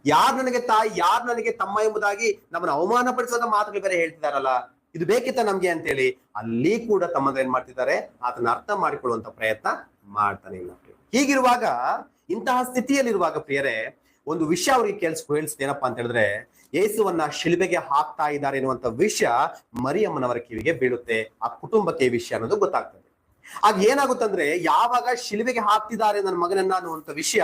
ಯಾರ್ ನನಗೆ ತಾಯಿ, ಯಾರ್ ನನಗೆ ತಮ್ಮ ಎಂಬುದಾಗಿ ನಮ್ಮನ್ನ ಅವಮಾನ ಪಡಿಸೋದ ಮಾತುಗಳು ಬೇರೆ ಹೇಳ್ತಿದಾರಲ್ಲ, ಇದು ಬೇಕಿತ್ತ ನಮ್ಗೆ ಅಂತೇಳಿ ಅಲ್ಲಿ ಕೂಡ ತಮ್ಮಂದ್ರೆ ಏನ್ ಮಾಡ್ತಿದ್ದಾರೆ? ಅದನ್ನ ಅರ್ಥ ಮಾಡಿಕೊಳ್ಳುವಂತ ಪ್ರಯತ್ನ ಮಾಡ್ತಾನೆ ಇಲ್ಲ. ಹೀಗಿರುವಾಗ, ಇಂತಹ ಸ್ಥಿತಿಯಲ್ಲಿರುವಾಗ ಪ್ರಿಯರೇ, ಒಂದು ವಿಷಯ ಅವ್ರಿಗೆ ಕೇಳಿಸ್ತು ಏನಪ್ಪಾ ಅಂತ ಹೇಳಿದ್ರೆ, ಯೇಸುವನ್ನ ಶಿಲುಬೆಗೆ ಹಾಕ್ತಾ ಇದ್ದಾರೆ ಎನ್ನುವಂತ ವಿಷಯ ಮರಿಯಮ್ಮನವರ ಕಿವಿಗೆ ಬೀಳುತ್ತೆ. ಆ ಕುಟುಂಬಕ್ಕೆ ಈ ವಿಷಯ ಅನ್ನೋದು ಗೊತ್ತಾಗ್ತದೆ. ಆಗ ಏನಾಗುತ್ತಂದ್ರೆ, ಯಾವಾಗ ಶಿಲುಬೆಗೆ ಹಾಕ್ತಿದ್ದಾರೆ ನನ್ನ ಮಗನನ್ನ ಅನ್ನುವಂತ ವಿಷಯ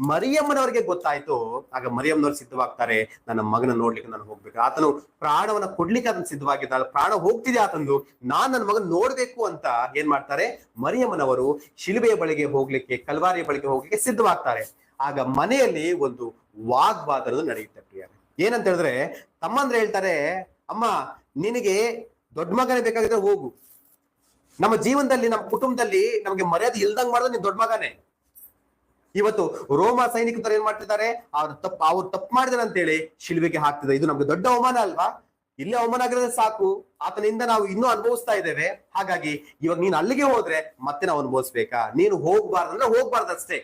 ಮರಿಯಮ್ಮನವರಿಗೆ ಗೊತ್ತಾಯ್ತು, ಆಗ ಮರಿಯಮ್ಮನವ್ರು ಸಿದ್ಧವಾಗ್ತಾರೆ, ನನ್ನ ಮಗನ ನೋಡ್ಲಿಕ್ಕೆ ನಾನು ಹೋಗ್ಬೇಕು. ಆತನು ಪ್ರಾಣವನ್ನ ಕೊಡ್ಲಿಕ್ಕೆ ಅದನ್ನ ಸಿದ್ಧವಾಗಿದ್ದಾಳೆ, ಪ್ರಾಣ ಹೋಗ್ತಿದೆ ಆತಂದು, ನಾನ್ ನನ್ನ ಮಗನ್ ನೋಡ್ಬೇಕು ಅಂತ ಏನ್ ಮಾಡ್ತಾರೆ, ಮರಿಯಮ್ಮನವರು ಶಿಲುಬೆಯ ಬಳಿಗೆ ಹೋಗ್ಲಿಕ್ಕೆ, ಕಲ್ವಾರಿಯ ಬಳಿಗೆ ಹೋಗ್ಲಿಕ್ಕೆ ಸಿದ್ಧವಾಗ್ತಾರೆ. ಆಗ ಮನೆಯಲ್ಲಿ ಒಂದು ವಾಗ್ವಾದ ಅನ್ನೋದು ನಡೆಯುತ್ತೆ ಪ್ರಿಯರೇ. ಏನಂತ ಹೇಳಿದ್ರೆ, ತಮ್ಮಂದ್ರೆ ಹೇಳ್ತಾರೆ, ಅಮ್ಮ ನಿನಗೆ ದೊಡ್ಡ ಮಗನೇ ಬೇಕಾಗಿದ್ರೆ ಹೋಗು, ನಮ್ಮ ಜೀವನದಲ್ಲಿ ನಮ್ಮ ಕುಟುಂಬದಲ್ಲಿ ನಮ್ಗೆ ಮರ್ಯಾದೆ ಇಲ್ದಂಗ್ ಮಾಡಿದ್ರೆ ನೀನ್ ದೊಡ್ಡ ಮಗನೇ. ಇವತ್ತು ರೋಮ ಸೈನಿಕರು ಏನ್ ಮಾಡ್ತಿದ್ದಾರೆ, ಅವ್ರು ತಪ್ಪು ಮಾಡಿದಾರೆ ಅಂತೇಳಿ ಶಿಲುಬೆಗೆ ಹಾಕ್ತಿದ್ದಾರೆ. ಇದು ನಮ್ಗೆ ದೊಡ್ಡ ಅವಮಾನ ಅಲ್ವಾ? ಇಲ್ಲೇ ಅವಮಾನ ಆಗಿರೋದೇ ಸಾಕು, ಆತನಿಂದ ನಾವು ಇನ್ನೂ ಅನುಭವಿಸ್ತಾ ಇದ್ದೇವೆ. ಹಾಗಾಗಿ ಇವಾಗ ನೀನ್ ಅಲ್ಲಿಗೆ ಹೋದ್ರೆ ಮತ್ತೆ ನಾವು ಅನುಭವಿಸ್ಬೇಕಾ? ನೀನು ಹೋಗ್ಬಾರ್ದಂದ್ರೆ ಹೋಗ್ಬಾರ್ದಷ್ಟೇ,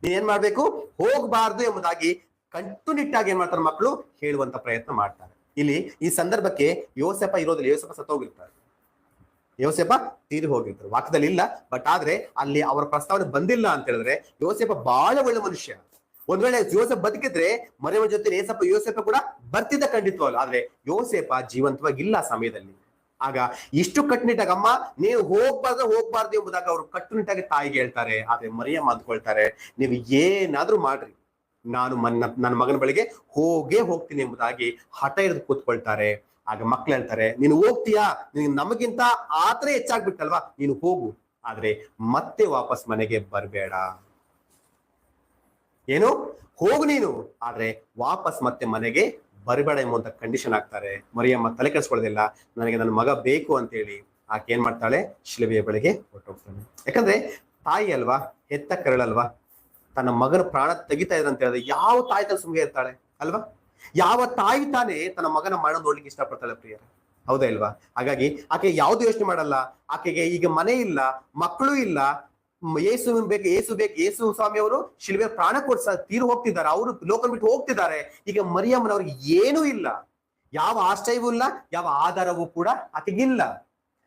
ನೀನ್ ಏನ್ ಮಾಡ್ಬೇಕು, ಹೋಗ್ಬಾರ್ದು ಎಂಬುದಾಗಿ ಕಟ್ಟುನಿಟ್ಟಾಗಿ ಏನ್ ಮಾಡ್ತಾರೆ ಮಕ್ಕಳು ಹೇಳುವಂತ ಪ್ರಯತ್ನ ಮಾಡ್ತಾರೆ. ಇಲ್ಲಿ ಈ ಸಂದರ್ಭಕ್ಕೆ ಯೋಸೆಫ ಇರೋದಿಲ್ಲ, ಯೋಸೆಫ ಸತ್ತೋಗಿರ್ತಾರೆ, ಯೋಸೆಫ ತೀರಿ ಹೋಗಿರ್ತಾರೆ, ವಾಕ್ಯದಲ್ಲಿ ಇಲ್ಲ. ಬಟ್ ಆದ್ರೆ ಅಲ್ಲಿ ಅವರ ಪ್ರಸ್ತಾವನೆ ಬಂದಿಲ್ಲ ಅಂತ ಹೇಳಿದ್ರೆ ಯೋಸೆಫ ಬಹಳ ಒಳ್ಳೆ ಮನುಷ್ಯ. ಒಂದ್ ವೇಳೆ ಯೋಸೆಫ್ ಬದುಕಿದ್ರೆ ಮರಿಯಮ್ಮ ಜೊತೆ ಯೋಸೆಫ ಕೂಡ ಬರ್ತಿದ್ದ ಖಂಡಿತವಲ್ಲ. ಆದ್ರೆ ಯೋಸೆಫ ಜೀವಂತವಾಗಿಲ್ಲ ಆ ಸಮಯದಲ್ಲಿ. ಆಗ ಇಷ್ಟು ಕಟ್ಟುನಿಟ್ಟಾಗಿ ಅಮ್ಮ ನೀವು ಹೋಗ್ಬಾರ್ದು ಎಂಬುದಾಗ ಅವರು ಕಟ್ಟುನಿಟ್ಟಾಗಿ ತಾಯಿಗೆ ಹೇಳ್ತಾರೆ. ಆದ್ರೆ ಮರಿಯಮ್ಮ ಅಂದ್ಕೊಳ್ತಾರೆ, ನೀವು ಏನಾದ್ರೂ ಮಾಡ್ರಿ, ನಾನು ನನ್ನ ಮಗನ ಬಳಿಗೆ ಹೋಗ್ತೀನಿ ಎಂಬುದಾಗಿ ಹಠ ಹಿಡಿದು ಕೂತ್ಕೊಳ್ತಾರೆ. ಆಗ ಮಕ್ಳು ಹೇಳ್ತಾರೆ, ನೀನು ಹೋಗ್ತೀಯಾ, ನೀನು ನಮಗಿಂತ ಆತರ ಹೆಚ್ಚಾಗ್ಬಿಟ್ಟಲ್ವಾ, ನೀನು ಹೋಗು, ಆದ್ರೆ ಮತ್ತೆ ವಾಪಸ್ ಮನೆಗೆ ಬರ್ಬೇಡ. ಏನು, ಹೋಗು ನೀನು, ಆದ್ರೆ ವಾಪಸ್ ಮತ್ತೆ ಮನೆಗೆ ಬರಬೇಡ ಎಂಬುವಂತ ಕಂಡೀಷನ್ ಆಗ್ತಾರೆ. ಮರಿಯಮ್ಮ ತಲೆ ಕೆಡಿಸ್ಕೊಳ್ಳೋದಿಲ್ಲ, ನನಗೆ ನನ್ನ ಮಗ ಬೇಕು ಅಂತೇಳಿ ಆಕೆ ಏನ್ ಮಾಡ್ತಾಳೆ, ಶಿಲುಬೆಯ ಬಳಿಗೆ ಹೊರಟೋಗ್ತಾನೆ. ಯಾಕಂದ್ರೆ ತಾಯಿ ಅಲ್ವಾ, ಹೆತ್ತ ಕರಳಲ್ವಾ, ತನ್ನ ಮಗನ ಪ್ರಾಣ ತೆಗಿತಾ ಇದ್ರೆ ಅಂತ ಹೇಳಿದ್ರೆ ಯಾವ ತಾಯಿ ತನ್ನ ಸುಮ್ಗೆ ಇರ್ತಾಳೆ ಅಲ್ವಾ? ಯಾವ ತಾಯಿ ತಾನೇ ತನ್ನ ಮಗನ ಮರಣ ನೋಡ್ಲಿಕ್ಕೆ ಇಷ್ಟಪಡ್ತಾಳೆ ಪ್ರಿಯರೇ, ಹೌದಾ ಇಲ್ವಾ? ಹಾಗಾಗಿ ಆಕೆ ಯಾವ್ದು ಯೋಚನೆ ಮಾಡಲ್ಲ. ಆಕೆಗೆ ಈಗ ಮನೆ ಇಲ್ಲ, ಮಕ್ಕಳು ಇಲ್ಲ, ಯೇಸು ಸ್ವಾಮಿ ಅವರು ಶಿಲುಬೆ ಪ್ರಾಣ ತೀರು ಹೋಗ್ತಿದ್ದಾರೆ, ಅವರು ಲೋಕ ಬಿಟ್ಟು ಹೋಗ್ತಿದ್ದಾರೆ. ಈಗ ಮರಿಯಮ್ಮನವ್ರಿಗೆ ಏನೂ ಇಲ್ಲ, ಯಾವ ಆಶ್ರಯವೂ ಇಲ್ಲ, ಯಾವ ಆಧಾರವೂ ಕೂಡ ಆಕೆಗಿಲ್ಲ.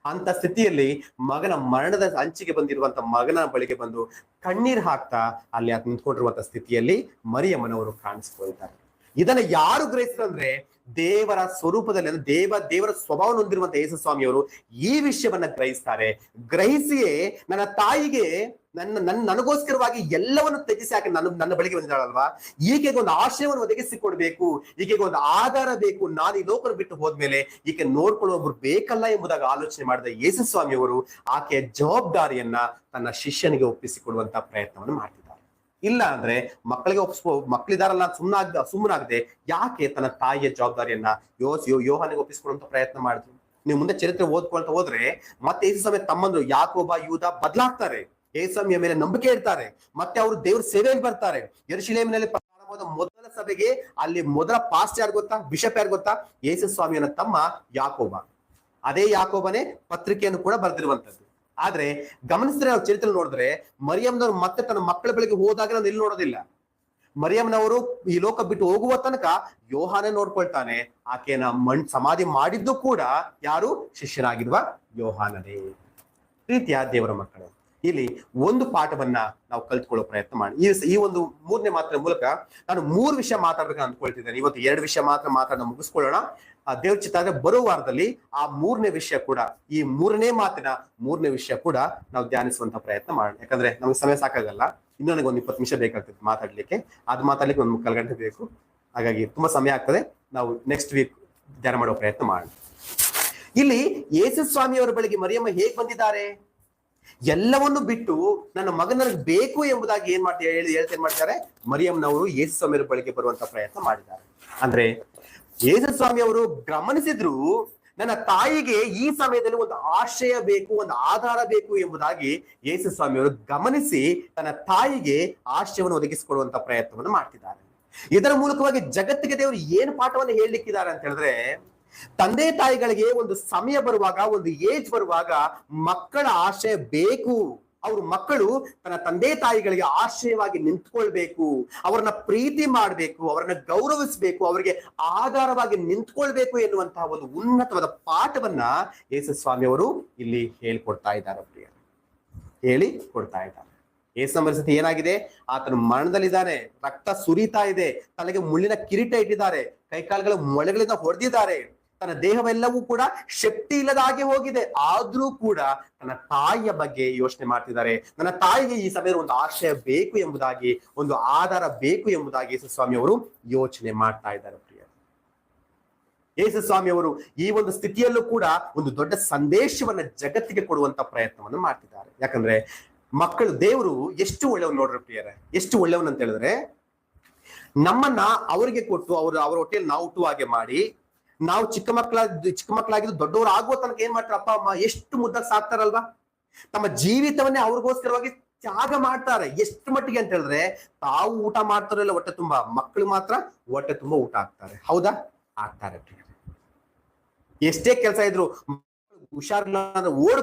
ಅಂತ ಸ್ಥಿತಿಯಲ್ಲಿ ಮಗನ ಮರಣದ ಅಂಚಿಗೆ ಬಂದಿರುವಂತ ಮಗನ ಬಳಿಗೆ ಬಂದು ಕಣ್ಣೀರ್ ಹಾಕ್ತಾ ಅಲ್ಲಿ ನಿಂತ್ಕೊಂಡಿರುವಂತ ಸ್ಥಿತಿಯಲ್ಲಿ ಮರಿಯಮ್ಮನವರು ಕಾಣಿಸ್ಕೊಳ್ತಾರೆ. ಇದನ್ನ ಯಾರು ಗ್ರಹಿಸಿದ್ರೆ, ದೇವರ ಸ್ವರೂಪದಲ್ಲಿ ಅಂದ್ರೆ ದೇವರ ಸ್ವಭಾವ ಹೊಂದಿರುವಂತ ಯೇಸು ಸ್ವಾಮಿಯವರು ಈ ವಿಷಯವನ್ನ ಗ್ರಹಿಸ್ತಾರೆ. ಗ್ರಹಿಸಿಯೇ ನನ್ನ ತಾಯಿಗೆ ನನಗೋಸ್ಕರವಾಗಿ ಎಲ್ಲವನ್ನು ತ್ಯಜಿಸಿ ಆಕೆ ನನ್ನ ಬಳಿಗೆ ಬಂದಿದ್ದಾಳಲ್ವಾ, ಈಕೆಗೆ ಒಂದು ಆಶ್ರಯವನ್ನು ಒದಗಿಸಿಕೊಡ್ಬೇಕು, ಈಕೆಗೆ ಒಂದು ಆಧಾರ ಬೇಕು, ನಾನು ಈ ಲೋಕವನ್ನು ಬಿಟ್ಟು ಹೋದ್ಮೇಲೆ ಈಕೆ ನೋಡ್ಕೊಳ್ಳೋ ಒಬ್ರು ಬೇಕಲ್ಲ ಎಂಬುದಾಗಿ ಆಲೋಚನೆ ಮಾಡಿದ ಯೇಸು ಸ್ವಾಮಿಯವರು ಆಕೆಯ ಜವಾಬ್ದಾರಿಯನ್ನ ತನ್ನ ಶಿಷ್ಯನಿಗೆ ಒಪ್ಪಿಸಿಕೊಡುವಂತ ಪ್ರಯತ್ನವನ್ನು ಮಾಡ್ತಿದ್ದಾರೆ. ಇಲ್ಲ ಅಂದ್ರೆ ಮಕ್ಕಳಿಗೆ ಮಕ್ಕಳಿದಾರಲ್ಲ ಸುಮ್ಮನಾಗದೆ ಯಾಕೆ ತನ್ನ ತಾಯಿಯ ಜವಾಬ್ದಾರಿಯನ್ನ ಯೋಹಾನಿಗೆ ಒಪ್ಪಿಸಿಕೊಡುವಂತ ಪ್ರಯತ್ನ ಮಾಡಿದ್ರು? ನೀವು ಮುಂದೆ ಚರಿತ್ರೆ ಓದ್ಕೊಳ್ತಾ ಹೋದ್ರೆ ಮತ್ತೆ ಯೇಸು ಸ್ವಾಮಿ ತಮ್ಮಂದ್ರು ಯಾಕೋಬ ಯೂದ ಬದಲಾಗ್ತಾರೆ, ಯೇಸು ಸ್ವಾಮಿಯ ಮೇಲೆ ನಂಬಿಕೆ ಇಡ್ತಾರೆ, ಮತ್ತೆ ಅವರು ದೇವ್ರ ಸೇವೆಯಲ್ಲಿ ಬರ್ತಾರೆ. ಯೆರೂಸಲೇಮಿನಲ್ಲಿ ಪ್ರಾರಂಭವಾದ ಮೊದಲ ಸಭೆಗೆ ಅಲ್ಲಿ ಮೊದಲ ಪಾಸ್ಟ್ ಯಾರು ಗೊತ್ತಾ, ಬಿಷಪ್ ಯಾರು ಗೊತ್ತಾ, ಯೇಸು ಸ್ವಾಮಿಯನ್ನ ತಮ್ಮ ಯಾಕೋಬ. ಅದೇ ಯಾಕೋಬನೇ ಪತ್ರಿಕೆಯನ್ನು ಕೂಡ ಬರೆದಿರುವಂತದ್ದು. ಆದ್ರೆ ಗಮನಿಸಿದ್ರೆ ನಾವು ಚರಿತ್ರೆ ನೋಡಿದ್ರೆ ಮರಿಯಮ್ಮನವರು ಮತ್ತೆ ತನ್ನ ಮಕ್ಕಳ ಬಳಿಗೆ ಹೋದಾಗ ನಾವು ಎಲ್ಲಿ ನೋಡೋದಿಲ್ಲ. ಮರಿಯಮ್ಮನವರು ಈ ಲೋಕ ಬಿಟ್ಟು ಹೋಗುವ ತನಕ ಯೋಹಾನೇ ನೋಡ್ಕೊಳ್ತಾನೆ. ಆಕೆನ ಸಮಾಧಿ ಮಾಡಿದ್ದು ಕೂಡ ಯಾರು, ಶಿಷ್ಯನಾಗಿರುವ ಯೋಹಾನನೇ. ಪ್ರೀತಿಯ ದೇವರ ಮಕ್ಕಳೇ, ಇಲ್ಲಿ ಒಂದು ಪಾಠವನ್ನ ನಾವು ಕಲ್ತ್ಕೊಳ್ಳೋ ಪ್ರಯತ್ನ ಮಾಡಿ. ಈ ಒಂದು 3ನೇ ಮಾತಿನ ಮೂಲಕ ನಾನು 3 ವಿಷಯ ಮಾತಾಡ್ಬೇಕಂತ ಅಂದ್ಕೊಳ್ತಿದ್ದೇನೆ. ಇವತ್ತು 2 ವಿಷಯ ಮಾತ್ರ ಮಾತಾಡೋಣ, ಮುಗಿಸ್ಕೊಳ್ಳೋಣ. ದೇವ್ರ ಚಿತ್ತ ಆದ್ರೆ ಬರುವ ವಾರದಲ್ಲಿ ಆ 3ನೇ ವಿಷಯ ಕೂಡ, ಈ 3ನೇ ಮಾತಿನ 3ನೇ ವಿಷಯ ಕೂಡ ನಾವು ಧ್ಯಾನಿಸುವಂತ ಪ್ರಯತ್ನ ಮಾಡೋಣ. ಯಾಕಂದ್ರೆ ನಮ್ಗೆ ಸಮಯ ಸಾಕಾಗಲ್ಲ, ಇನ್ನು ನನಗೆ ಒಂದು 20 ನಿಮಿಷ ಬೇಕಾಗ್ತದೆ ಮಾತಾಡ್ಲಿಕ್ಕೆ, ಅದು ಮಾತಾಡ್ಲಿಕ್ಕೆ 1 ಮುಕ್ಕಾಲು ಗಂಟೆ ಬೇಕು. ಹಾಗಾಗಿ ತುಂಬಾ ಸಮಯ ಆಗ್ತದೆ, ನಾವು ನೆಕ್ಸ್ಟ್ ವೀಕ್ ಧ್ಯಾನ ಮಾಡೋ ಪ್ರಯತ್ನ ಮಾಡೋಣ. ಇಲ್ಲಿ ಯೇಸು ಸ್ವಾಮಿಯವರ ಬಳಿಗೆ ಮರಿಯಮ್ಮ ಹೇಗ್ ಬಂದಿದ್ದಾರೆ, ಎಲ್ಲವನ್ನು ಬಿಟ್ಟು ನನ್ನ ಮಗನ ನನಗೆ ಬೇಕು ಎಂಬುದಾಗಿ ಏನ್ ಮಾಡ್ತಾರೆ ಮರಿಯಮ್ಮನವರು ಯೇಸು ಸ್ವಾಮಿಯವರ ಬಳಿಗೆ ಬರುವಂತ ಪ್ರಯತ್ನ ಮಾಡಿದ್ದಾರೆ. ಅಂದ್ರೆ ಯೇಸು ಸ್ವಾಮಿ ಅವರು ಗಮನಿಸಿದ್ರು, ನನ್ನ ತಾಯಿಗೆ ಈ ಸಮಯದಲ್ಲಿ ಒಂದು ಆಶ್ರಯ ಬೇಕು, ಒಂದು ಆಧಾರ ಬೇಕು ಎಂಬುದಾಗಿ ಯೇಸು ಸ್ವಾಮಿಯವರು ಗಮನಿಸಿ ತನ್ನ ತಾಯಿಗೆ ಆಶ್ರಯವನ್ನು ಒದಗಿಸಿಕೊಡುವಂತ ಪ್ರಯತ್ನವನ್ನು ಮಾಡ್ತಿದ್ದಾರೆ. ಇದರ ಮೂಲಕವಾಗಿ ಜಗತ್ತಿಗೆ ದೇವರು ಏನು ಪಾಠವನ್ನು ಹೇಳಲಿಕ್ಕಿದ್ದಾರೆ ಅಂತ ಹೇಳಿದ್ರೆ, ತಂದೆ ತಾಯಿಗಳಿಗೆ ಒಂದು ಸಮಯ ಬರುವಾಗ, ಒಂದು ಏಜ್ ಬರುವಾಗ ಮಕ್ಕಳ ಆಶ್ರಯ ಬೇಕು. ಅವ್ರ ಮಕ್ಕಳು ತನ್ನ ತಂದೆ ತಾಯಿಗಳಿಗೆ ಆಶ್ರಯವಾಗಿ ನಿಂತ್ಕೊಳ್ಬೇಕು, ಅವ್ರನ್ನ ಪ್ರೀತಿ ಮಾಡ್ಬೇಕು, ಅವ್ರನ್ನ ಗೌರವಿಸ್ಬೇಕು, ಅವರಿಗೆ ಆಧಾರವಾಗಿ ನಿಂತ್ಕೊಳ್ಬೇಕು ಎನ್ನುವಂತಹ ಒಂದು ಉನ್ನತವಾದ ಪಾಠವನ್ನ ಯೇಸು ಸ್ವಾಮಿ ಅವರು ಇಲ್ಲಿ ಹೇಳಿಕೊಡ್ತಾ ಇದ್ದಾರೆ, ಪ್ರಿಯ, ಹೇಳಿ ಕೊಡ್ತಾ ಇದ್ದಾರೆ. ಯೇಸು ಪರಿಸ್ಥಿತಿ ಏನಾಗಿದೆ? ಆತನು ಮರಣದಲ್ಲಿದ್ದಾನೆ, ರಕ್ತ ಸುರಿತಾ ಇದೆ, ತಲೆಗೆ ಮುಳ್ಳಿನ ಕಿರೀಟ ಇಟ್ಟಿದ್ದಾರೆ, ಕೈಕಾಲುಗಳ ಮೊಳೆಗಳಿಂದ ಹೊಡೆದಿದ್ದಾರೆ, ತನ್ನ ದೇಹವೆಲ್ಲವೂ ಕೂಡ ಶಕ್ತಿ ಇಲ್ಲದ ಹಾಗೆ ಹೋಗಿದೆ. ಆದ್ರೂ ಕೂಡ ತನ್ನ ತಾಯಿಯ ಬಗ್ಗೆ ಯೋಚನೆ ಮಾಡ್ತಿದ್ದಾರೆ. ನನ್ನ ತಾಯಿಗೆ ಈ ಸಮಯದಲ್ಲಿ ಒಂದು ಆಶ್ರಯ ಬೇಕು ಎಂಬುದಾಗಿ, ಒಂದು ಆಧಾರ ಬೇಕು ಎಂಬುದಾಗಿ ಯೇಸು ಸ್ವಾಮಿ ಅವರು ಯೋಚನೆ ಮಾಡ್ತಾ ಇದ್ದಾರೆ. ಪ್ರಿಯ ಯೇಸು ಸ್ವಾಮಿ ಅವರು ಈ ಒಂದು ಸ್ಥಿತಿಯಲ್ಲೂ ಕೂಡ ಒಂದು ದೊಡ್ಡ ಸಂದೇಶವನ್ನ ಜಗತ್ತಿಗೆ ಕೊಡುವಂತ ಪ್ರಯತ್ನವನ್ನು ಮಾಡ್ತಿದ್ದಾರೆ. ಯಾಕಂದ್ರೆ ಮಕ್ಕಳು, ದೇವರು ಎಷ್ಟು ಒಳ್ಳೆಯವ್ರು ನೋಡ್ರಿ ಪ್ರಿಯರೇ, ಎಷ್ಟು ಒಳ್ಳೆಯವನ್ ಅಂತ ಹೇಳಿದ್ರೆ, ನಮ್ಮನ್ನ ಅವರಿಗೆ ಕೊಟ್ಟು ಅವರ ಹೊಟ್ಟೆಯಲ್ಲಿ ನಾವು ಹುಟ್ಟುವ ಹಾಗೆ ಮಾಡಿ, ನಾವು ಚಿಕ್ಕ ಮಕ್ಕಳಾಗಿದ್ದು ದೊಡ್ಡವರು ಆಗುವ ತನಕ ಏನ್ ಮಾಡ್ತಾರೆ ಅಪ್ಪ ಅಮ್ಮ, ಎಷ್ಟು ಮುದ್ದಾಗಿ ಸಾಕ್ತಾರಲ್ವಾ. ತಮ್ಮ ಜೀವಿತವನ್ನೇ ಅವ್ರಿಗೋಸ್ಕರವಾಗಿ ತ್ಯಾಗ ಮಾಡ್ತಾರೆ. ಎಷ್ಟು ಮಟ್ಟಿಗೆ ಅಂತ ಹೇಳಿದ್ರೆ, ತಾವು ಊಟ ಮಾಡ್ತಾರಲ್ಲ ಹೊಟ್ಟೆ ತುಂಬಾ, ಮಕ್ಕಳು ಮಾತ್ರ ಹೊಟ್ಟೆ ತುಂಬಾ ಊಟ ಹಾಕ್ತಾರೆ. ಹೌದಾ? ಆಗ್ತಾರೆ. ಎಷ್ಟೇ ಕೆಲಸ ಇದ್ರು ಹುಷಾರಿಲ್ಲ ಅಂದ್ರೆ ಓಡಿ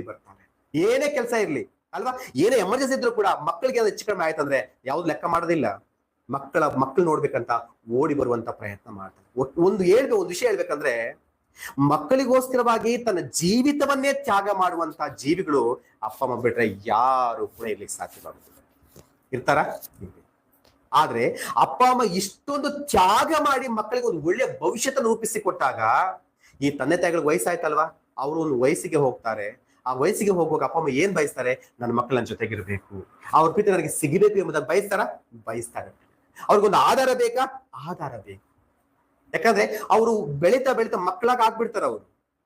ಬರ್ತಾರೆ. ಏನೇ ಕೆಲಸ ಇರ್ಲಿ ಅಲ್ವಾ, ಏನೇ ಎಮರ್ಜೆನ್ಸಿ ಇದ್ರು ಕೂಡ ಮಕ್ಕಳಿಗೆ ಹೆಚ್ಚು ಕಡಿಮೆ ಆಯ್ತಂದ್ರೆ ಯಾವ್ದು ಲೆಕ್ಕ ಮಾಡೋದಿಲ್ಲ. ಮಕ್ಕಳು ನೋಡ್ಬೇಕಂತ ಓಡಿ ಬರುವಂತ ಪ್ರಯತ್ನ ಮಾಡ್ತಾರೆ. ಒಂದು ವಿಷಯ ಹೇಳ್ಬೇಕಂದ್ರೆ, ಮಕ್ಕಳಿಗೋಸ್ಕರವಾಗಿ ತನ್ನ ಜೀವಿತವನ್ನೇ ತ್ಯಾಗ ಮಾಡುವಂತ ಜೀವಿಗಳು ಅಪ್ಪ ಅಮ್ಮ ಬಿಟ್ರೆ ಯಾರು ಕೂಡ ಇರ್ಲಿಕ್ಕೆ ಸಾಧ್ಯವಾಗುತ್ತಿಲ್ಲ. ಇರ್ತಾರ? ಆದ್ರೆ ಅಪ್ಪ ಅಮ್ಮ ಇಷ್ಟೊಂದು ತ್ಯಾಗ ಮಾಡಿ ಮಕ್ಕಳಿಗೆ ಒಂದು ಒಳ್ಳೆಯ ಭವಿಷ್ಯತನ್ನು ರೂಪಿಸಿ ಕೊಟ್ಟಾಗ, ಈ ತಂದೆ ತಾಯಿಗಳಿಗೆ ವಯಸ್ಸಾಯ್ತಲ್ವಾ, ಅವರು ಒಂದು ವಯಸ್ಸಿಗೆ ಹೋಗ್ತಾರೆ. ಆ ವಯಸ್ಸಿಗೆ ಹೋಗುವಾಗ ಅಪ್ಪ ಅಮ್ಮ ಏನ್ ಬಯಸ್ತಾರೆ? ನನ್ನ ಮಕ್ಕಳು ನನ್ನ ಜೊತೆಗಿರ್ಬೇಕು, ಅವ್ರ ಪ್ರೀತಿ ನನಗೆ ಸಿಗಬೇಕು ಎಂಬುದಾಗಿ ಬಯಸ್ತಾರೆ. ಅವ್ರಿಗೊಂದು ಆಧಾರ ಬೇಕಾ? ಆಧಾರ ಬೇಕು. ಯಾಕಂದ್ರೆ ಅವರು ಬೆಳೀತಾ ಮಕ್ಕಳಾಗ ಆಗ್ಬಿಡ್ತಾರ.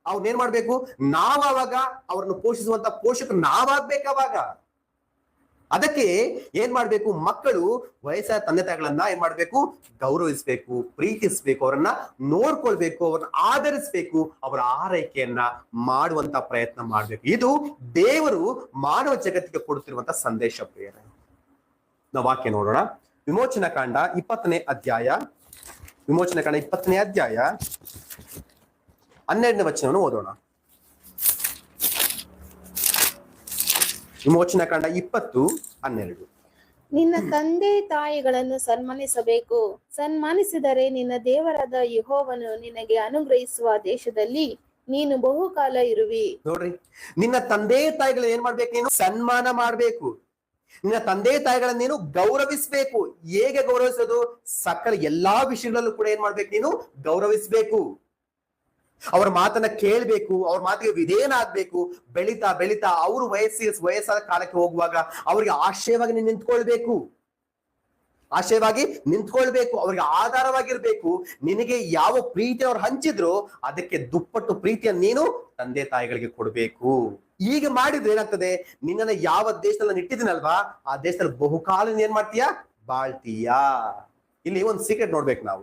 ಅವ್ರನ್ನೇನ್ ಮಾಡ್ಬೇಕು? ನಾವಾಗ ಅವ್ರನ್ನು ಪೋಷಿಸುವಂತ ಪೋಷಕರು ನಾವಾಗ್ಬೇಕಾವಾಗ. ಅದಕ್ಕೆ ಏನ್ ಮಾಡ್ಬೇಕು? ಮಕ್ಕಳು ವಯಸ್ಸಾದ ತಂದೆ ತಾಯಿಗಳನ್ನ ಏನ್ ಮಾಡ್ಬೇಕು? ಗೌರವಿಸ್ಬೇಕು, ಪ್ರೀತಿಸ್ಬೇಕು, ಅವರನ್ನ ನೋಡ್ಕೊಳ್ಬೇಕು, ಅವ್ರನ್ನ ಆಧರಿಸ್ಬೇಕು, ಅವರ ಆರೈಕೆಯನ್ನ ಮಾಡುವಂತ ಪ್ರಯತ್ನ ಮಾಡ್ಬೇಕು. ಇದು ದೇವರು ಮಾನವ ಜಗತ್ತಿಗೆ ಕೊಡುತ್ತಿರುವಂತ ಸಂದೇಶ. ಪ್ರಿಯರೇ, ನಾವು ವಾಕ್ಯ ನೋಡೋಣ. ವಿಮೋಚನಾ ಕಾಂಡ 20ನೇ ಅಧ್ಯಾಯ 12ನೇ ವಚನವನ್ನು ಓದೋಣ. ವಿಮೋಚನಾ ಕಾಂಡ 20:12. ನಿನ್ನ ತಂದೆ ತಾಯಿಗಳನ್ನು ಸನ್ಮಾನಿಸಬೇಕು, ಸನ್ಮಾನಿಸಿದರೆ ನಿನ್ನ ದೇವರಾದ ಯೆಹೋವನು ನಿನಗೆ ಅನುಗ್ರಹಿಸುವ ದೇಶದಲ್ಲಿ ನೀನು ಬಹುಕಾಲ ಇರುವಿ. ನೋಡ್ರಿ, ನಿನ್ನ ತಂದೆ ತಾಯಿಗಳನ್ನ ಏನ್ ಮಾಡ್ಬೇಕು? ನೀನು ಸನ್ಮಾನ ಮಾಡ್ಬೇಕು. ನಿನ್ನ ತಂದೆ ತಾಯಿಗಳನ್ನ ನೀನು ಗೌರವಿಸ್ಬೇಕು. ಹೇಗೆ ಗೌರವಿಸೋದು? ಸಕಲ ಎಲ್ಲಾ ವಿಷಯಗಳಲ್ಲೂ ಕೂಡ ಏನ್ ಮಾಡ್ಬೇಕು? ನೀನು ಗೌರವಿಸ್ಬೇಕು. ಅವ್ರ ಮಾತನ್ನ ಕೇಳ್ಬೇಕು, ಅವ್ರ ಮಾತಿಗೆ ವಿಧೇಯನಾಗ್ಬೇಕು. ಬೆಳಿತಾ ಅವರು ವಯಸ್ಸಾದ ಕಾಲಕ್ಕೆ ಹೋಗುವಾಗ ಅವ್ರಿಗೆ ಆಶ್ರಯವಾಗಿ ನಿಂತ್ಕೊಳ್ಬೇಕು, ಅವ್ರಿಗೆ ಆಧಾರವಾಗಿರ್ಬೇಕು. ನಿನಗೆ ಯಾವ ಪ್ರೀತಿ ಅವ್ರು ಹಂಚಿದ್ರು ಅದಕ್ಕೆ ದುಪ್ಪಟ್ಟು ಪ್ರೀತಿಯನ್ನು ನೀನು ತಂದೆ ತಾಯಿಗಳಿಗೆ ಕೊಡ್ಬೇಕು. ಈಗ ಮಾಡಿದ್ರೆ ಏನಾಗ್ತದೆ? ನಿನ್ನನ್ನ ಯಾವ ದೇಶದಲ್ಲಿ ಇಟ್ಟಿದ್ದೀನಲ್ವಾ, ಆ ದೇಶದಲ್ಲಿ ಬಹುಕಾಲ ಏನ್ ಮಾಡ್ತೀಯಾ? ಬಾಳ್ತೀಯಾ. ಇಲ್ಲಿ ಒಂದು ಸೀಕ್ರೆಟ್ ನೋಡ್ಬೇಕು. ನಾವು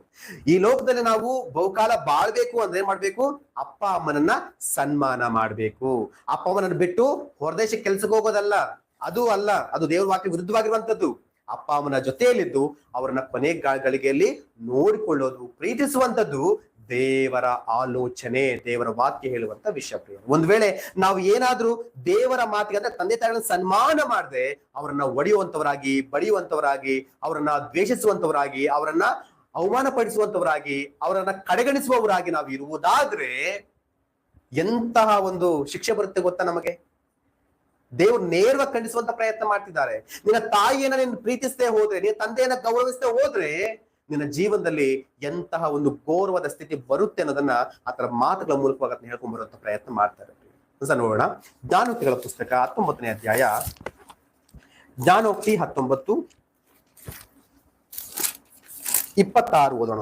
ಈ ಲೋಕದಲ್ಲಿ ನಾವು ಬಹುಕಾಲ ಬಾಳ್ಬೇಕು ಅಂದ್ರೆ ಏನ್ ಮಾಡ್ಬೇಕು? ಅಪ್ಪ ಅಮ್ಮನನ್ನ ಸನ್ಮಾನ ಮಾಡ್ಬೇಕು. ಅಪ್ಪ ಅಮ್ಮನನ್ನ ಬಿಟ್ಟು ಹೊರದೇಶಕ್ಕೆ ಕೆಲ್ಸಕ್ಕೆ ಹೋಗೋದಲ್ಲ, ಅದು ದೇವ್ರ ವಾಕ್ಯ ವಿರುದ್ಧವಾಗಿರುವಂತದ್ದು. ಅಪ್ಪ ಅಮ್ಮನ ಜೊತೆಯಲ್ಲಿದ್ದು ಅವರನ್ನ ಕೊನೆ ಗಳಿಗೆಯಲ್ಲಿ ನೋಡಿಕೊಳ್ಳೋದು, ಪ್ರೀತಿಸುವಂತದ್ದು ದೇವರ ಆಲೋಚನೆ, ದೇವರ ವಾಕ್ಯ ಹೇಳುವಂತ ವಿಷಯ. ಪ್ರಿಯ, ಒಂದ್ ವೇಳೆ ನಾವು ಏನಾದ್ರೂ ದೇವರ ಮಾತಿಗೆ ಅಂದ್ರೆ ತಂದೆ ತಾಯಿಗಳನ್ನ ಸನ್ಮಾನ ಮಾಡದೆ ಅವರನ್ನ ಒಡೆಯುವಂತವರಾಗಿ, ಬಡಿಯುವಂತವರಾಗಿ, ಅವರನ್ನ ದ್ವೇಷಿಸುವಂತವರಾಗಿ, ಅವರನ್ನ ಅವಮಾನ ಪಡಿಸುವಂತವರಾಗಿ, ಅವರನ್ನ ಕಡೆಗಣಿಸುವವರಾಗಿ ನಾವು ಇರುವುದಾದ್ರೆ ಎಂತಹ ಒಂದು ಶಿಕ್ಷೆ ಬರುತ್ತೆ ಗೊತ್ತಾ ನಮಗೆ? ದೇವ್ರು ನೇರವಾಗಿ ಖಂಡಿಸುವಂತ ಪ್ರಯತ್ನ ಮಾಡ್ತಿದ್ದಾರೆ. ನಿನ್ನ ತಾಯಿಯನ್ನ ನೀನು ಪ್ರೀತಿಸದೆ ಹೋದ್ರೆ, ನಿನ್ನ ತಂದೆಯನ್ನ ಗೌರವಿಸದೆ ಹೋದ್ರೆ ನಿನ್ನ ಜೀವನದಲ್ಲಿ ಎಂತಹ ಒಂದು ಗೌರವದ ಸ್ಥಿತಿ ಬರುತ್ತೆ ಅನ್ನೋದನ್ನ ಆತರ ಮಾತುಗಳ ಮೂಲಕವಾಗಿ ಅದನ್ನ ಹೇಳ್ಕೊಂಡ್ ಬರುವಂತ ಪ್ರಯತ್ನ ಮಾಡ್ತಾರೆ. ನೋಡೋಣ. ಜ್ಞಾನೋಕ್ತಿಗಳ ಪುಸ್ತಕ 19ನೇ ಅಧ್ಯಾಯ, ಜ್ಞಾನೋಕ್ತಿ 19:26 ಓದೋಣ.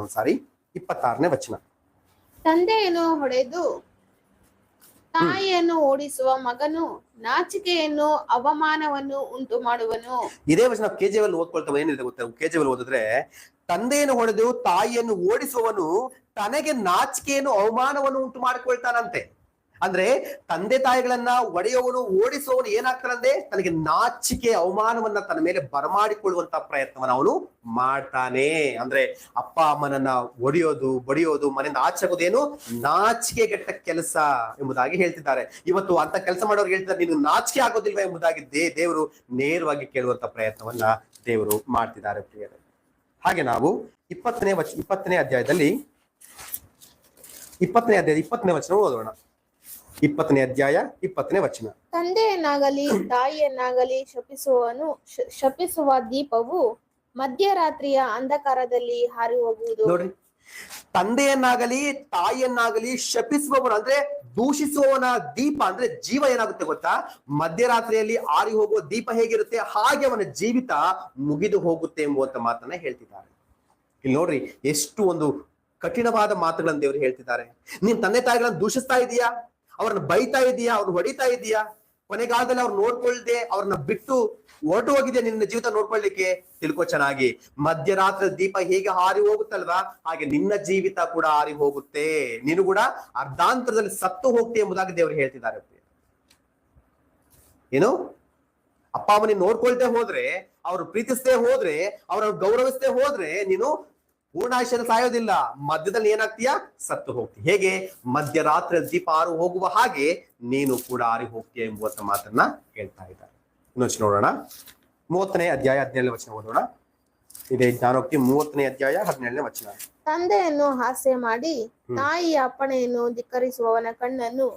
26ನೇ ವಚನ. ತಂದೆಯನ್ನು ಹೊಡೆದು ತಾಯಿಯನ್ನು ಓಡಿಸುವ ಮಗನು ನಾಚಿಕೆಯನ್ನು ಅವಮಾನವನ್ನು ಉಂಟು ಮಾಡುವನು. ಇದೇ ವಚನ KJV ಓದ್ಕೊಳ್ತಾವ. ಏನಿದೆ ಗೊತ್ತಾ? KJV ಓದಿದ್ರೆ, ತಂದೆಯನ್ನು ಹೊಡೆದು ತಾಯಿಯನ್ನು ಓಡಿಸುವವನು ತನಗೆ ನಾಚಿಕೆಯನ್ನು ಅವಮಾನವನ್ನು ಉಂಟು ಮಾಡಿಕೊಳ್ತಾನಂತೆ. ಅಂದ್ರೆ ತಂದೆ ತಾಯಿಗಳನ್ನ ಒಡೆಯುವವನು, ಓಡಿಸುವವನು ಏನಾಗ್ತಾನಂದ್ರೆ ತನಗೆ ನಾಚಿಕೆ ಅವಮಾನವನ್ನ ತನ್ನ ಮೇಲೆ ಬರಮಾಡಿಕೊಳ್ಳುವಂತ ಪ್ರಯತ್ನವನ್ನ ಅವನು ಮಾಡ್ತಾನೆ. ಅಂದ್ರೆ ಅಪ್ಪ ಅಮ್ಮನನ್ನ ಒಡೆಯೋದು, ಬಡಿಯೋದು, ಮನೆಯಿಂದ ಆಚೆಗೋದೇನು ನಾಚಿಕೆಗೆಟ್ಟ ಕೆಲಸ ಎಂಬುದಾಗಿ ಹೇಳ್ತಿದ್ದಾರೆ. ಇವತ್ತು ಅಂತ ಕೆಲಸ ಮಾಡೋರು ಹೇಳ್ತಿದ್ದಾರೆ, ನೀನು ನಾಚಿಕೆ ಆಗೋದಿಲ್ವಾ ಎಂಬುದಾಗಿ ದೇವರು ನೇರವಾಗಿ ಕೇಳುವಂತ ಪ್ರಯತ್ನವನ್ನ ದೇವರು ಮಾಡ್ತಿದ್ದಾರೆ. ಪ್ರಿಯರೇ, ಹಾಗೆ ನಾವು 20ನೇ ಅಧ್ಯಾಯದಲ್ಲಿ 20ನೇ ವಚನ ಓದೋಣ. 20ನೇ ಅಧ್ಯಾಯ 20ನೇ ವಚನ. ತಂದೆಯನ್ನಾಗಲಿ ತಾಯಿಯನ್ನಾಗಲಿ ಶಪಿಸುವ ದೀಪವು ಮಧ್ಯರಾತ್ರಿಯ ಅಂಧಕಾರದಲ್ಲಿ ಹಾರಿ ಹೋಗುವುದು. ನೋಡ್ರಿ, ತಂದೆಯನ್ನಾಗಲಿ ತಾಯಿಯನ್ನಾಗಲಿ ಶಪಿಸುವವನು ಅಂದ್ರೆ ದೂಷಿಸುವವನ ದೀಪ ಅಂದ್ರೆ ಜೀವ ಏನಾಗುತ್ತೆ ಗೊತ್ತಾ? ಮಧ್ಯರಾತ್ರಿಯಲ್ಲಿ ಆರಿ ಹೋಗುವ ದೀಪ ಹೇಗಿರುತ್ತೆ ಹಾಗೆ ಅವನ ಜೀವಿತ ಮುಗಿದು ಹೋಗುತ್ತೆ ಎಂಬುವಂತ ಮಾತನ್ನ ಹೇಳ್ತಿದ್ದಾರೆ. ಇಲ್ಲಿ ನೋಡ್ರಿ, ಎಷ್ಟು ಒಂದು ಕಠಿಣವಾದ ಮಾತುಗಳನ್ನು ದೇವರು ಹೇಳ್ತಿದ್ದಾರೆ. ನೀನ್ ತಂದೆ ತಾಯಿಗಳನ್ನ ದೂಷಿಸ್ತಾ ಇದೀಯಾ, ಅವ್ರನ್ನ ಬೈತಾ ಇದೀಯಾ, ಅವ್ರನ್ನ ಹೊಡಿತಾ ಇದೀಯಾ, ಕೊನೆಗಾಲದಲ್ಲಿ ಅವ್ರು ನೋಡ್ಕೊಳ್ದೆ ಅವ್ರನ್ನ ಬಿಟ್ಟು ಹೊರಟು ಹೋಗಿದ್ಯಾ ನಿನ್ನ ಜೀವಿತ ನೋಡ್ಕೊಳ್ಳಿಕ್ಕೆ, ತಿಳ್ಕೊ ಚೆನ್ನಾಗಿ. ಮಧ್ಯರಾತ್ರಿ ದೀಪ ಹೇಗೆ ಹಾರಿ ಹೋಗುತ್ತಲ್ವಾ ಹಾಗೆ ನಿನ್ನ ಜೀವಿತ ಕೂಡ ಹಾರಿ ಹೋಗುತ್ತೆ, ನೀನು ಕೂಡ ಅರ್ಧಾಂತರದಲ್ಲಿ ಸತ್ತು ಹೋಗ್ತಿ ಎಂಬುದಾಗಿ ದೇವರು ಹೇಳ್ತಿದ್ದಾರೆ. ಏನು, ಅಪ್ಪ ಅಮ್ಮನ ನೋಡ್ಕೊಳ್ದೆ ಹೋದ್ರೆ, ಅವ್ರು ಪ್ರೀತಿಸದೆ ಹೋದ್ರೆ, ಅವ್ರನ್ನ ಗೌರವಿಸದೆ ಹೋದ್ರೆ ನೀನು ಪೂರ್ಣಾಯುಷ್ಯದ ಸಾಯೋದಿಲ್ಲ, ಮಧ್ಯದಲ್ಲಿ ಏನಾಗ್ತೀಯಾ? ಸತ್ತು ಹೋಗ್ತಿ. ಹೇಗೆ ಮಧ್ಯರಾತ್ರಿ ದೀಪ ಆರು ಹೋಗುವ ಹಾಗೆ ನೀನು ಕೂಡ ಆರಿ ಹೋಗ್ತೀಯ ಎಂಬುವಂತ ಮಾತನ್ನ ಹೇಳ್ತಾ ಇದ್ದಾರೆ. ಇನ್ನೊಂದು ನೋಡೋಣ, 30ನೇ ಅಧ್ಯಾಯ 17ನೇ ವಚನ ಓದೋಣ. ಇದೇ ಜ್ಞಾನೋಕ್ತಿ 30ನೇ ಅಧ್ಯಾಯ 17ನೇ ವಚನ. ತಂದೆಯನ್ನು ಹಾಸ್ಯ ಮಾಡಿ ತಾಯಿಯ ಅಪ್ಪಣೆಯನ್ನು ಧಿಕ್ಕರಿಸುವವನ ಕಣ್ಣನ್ನು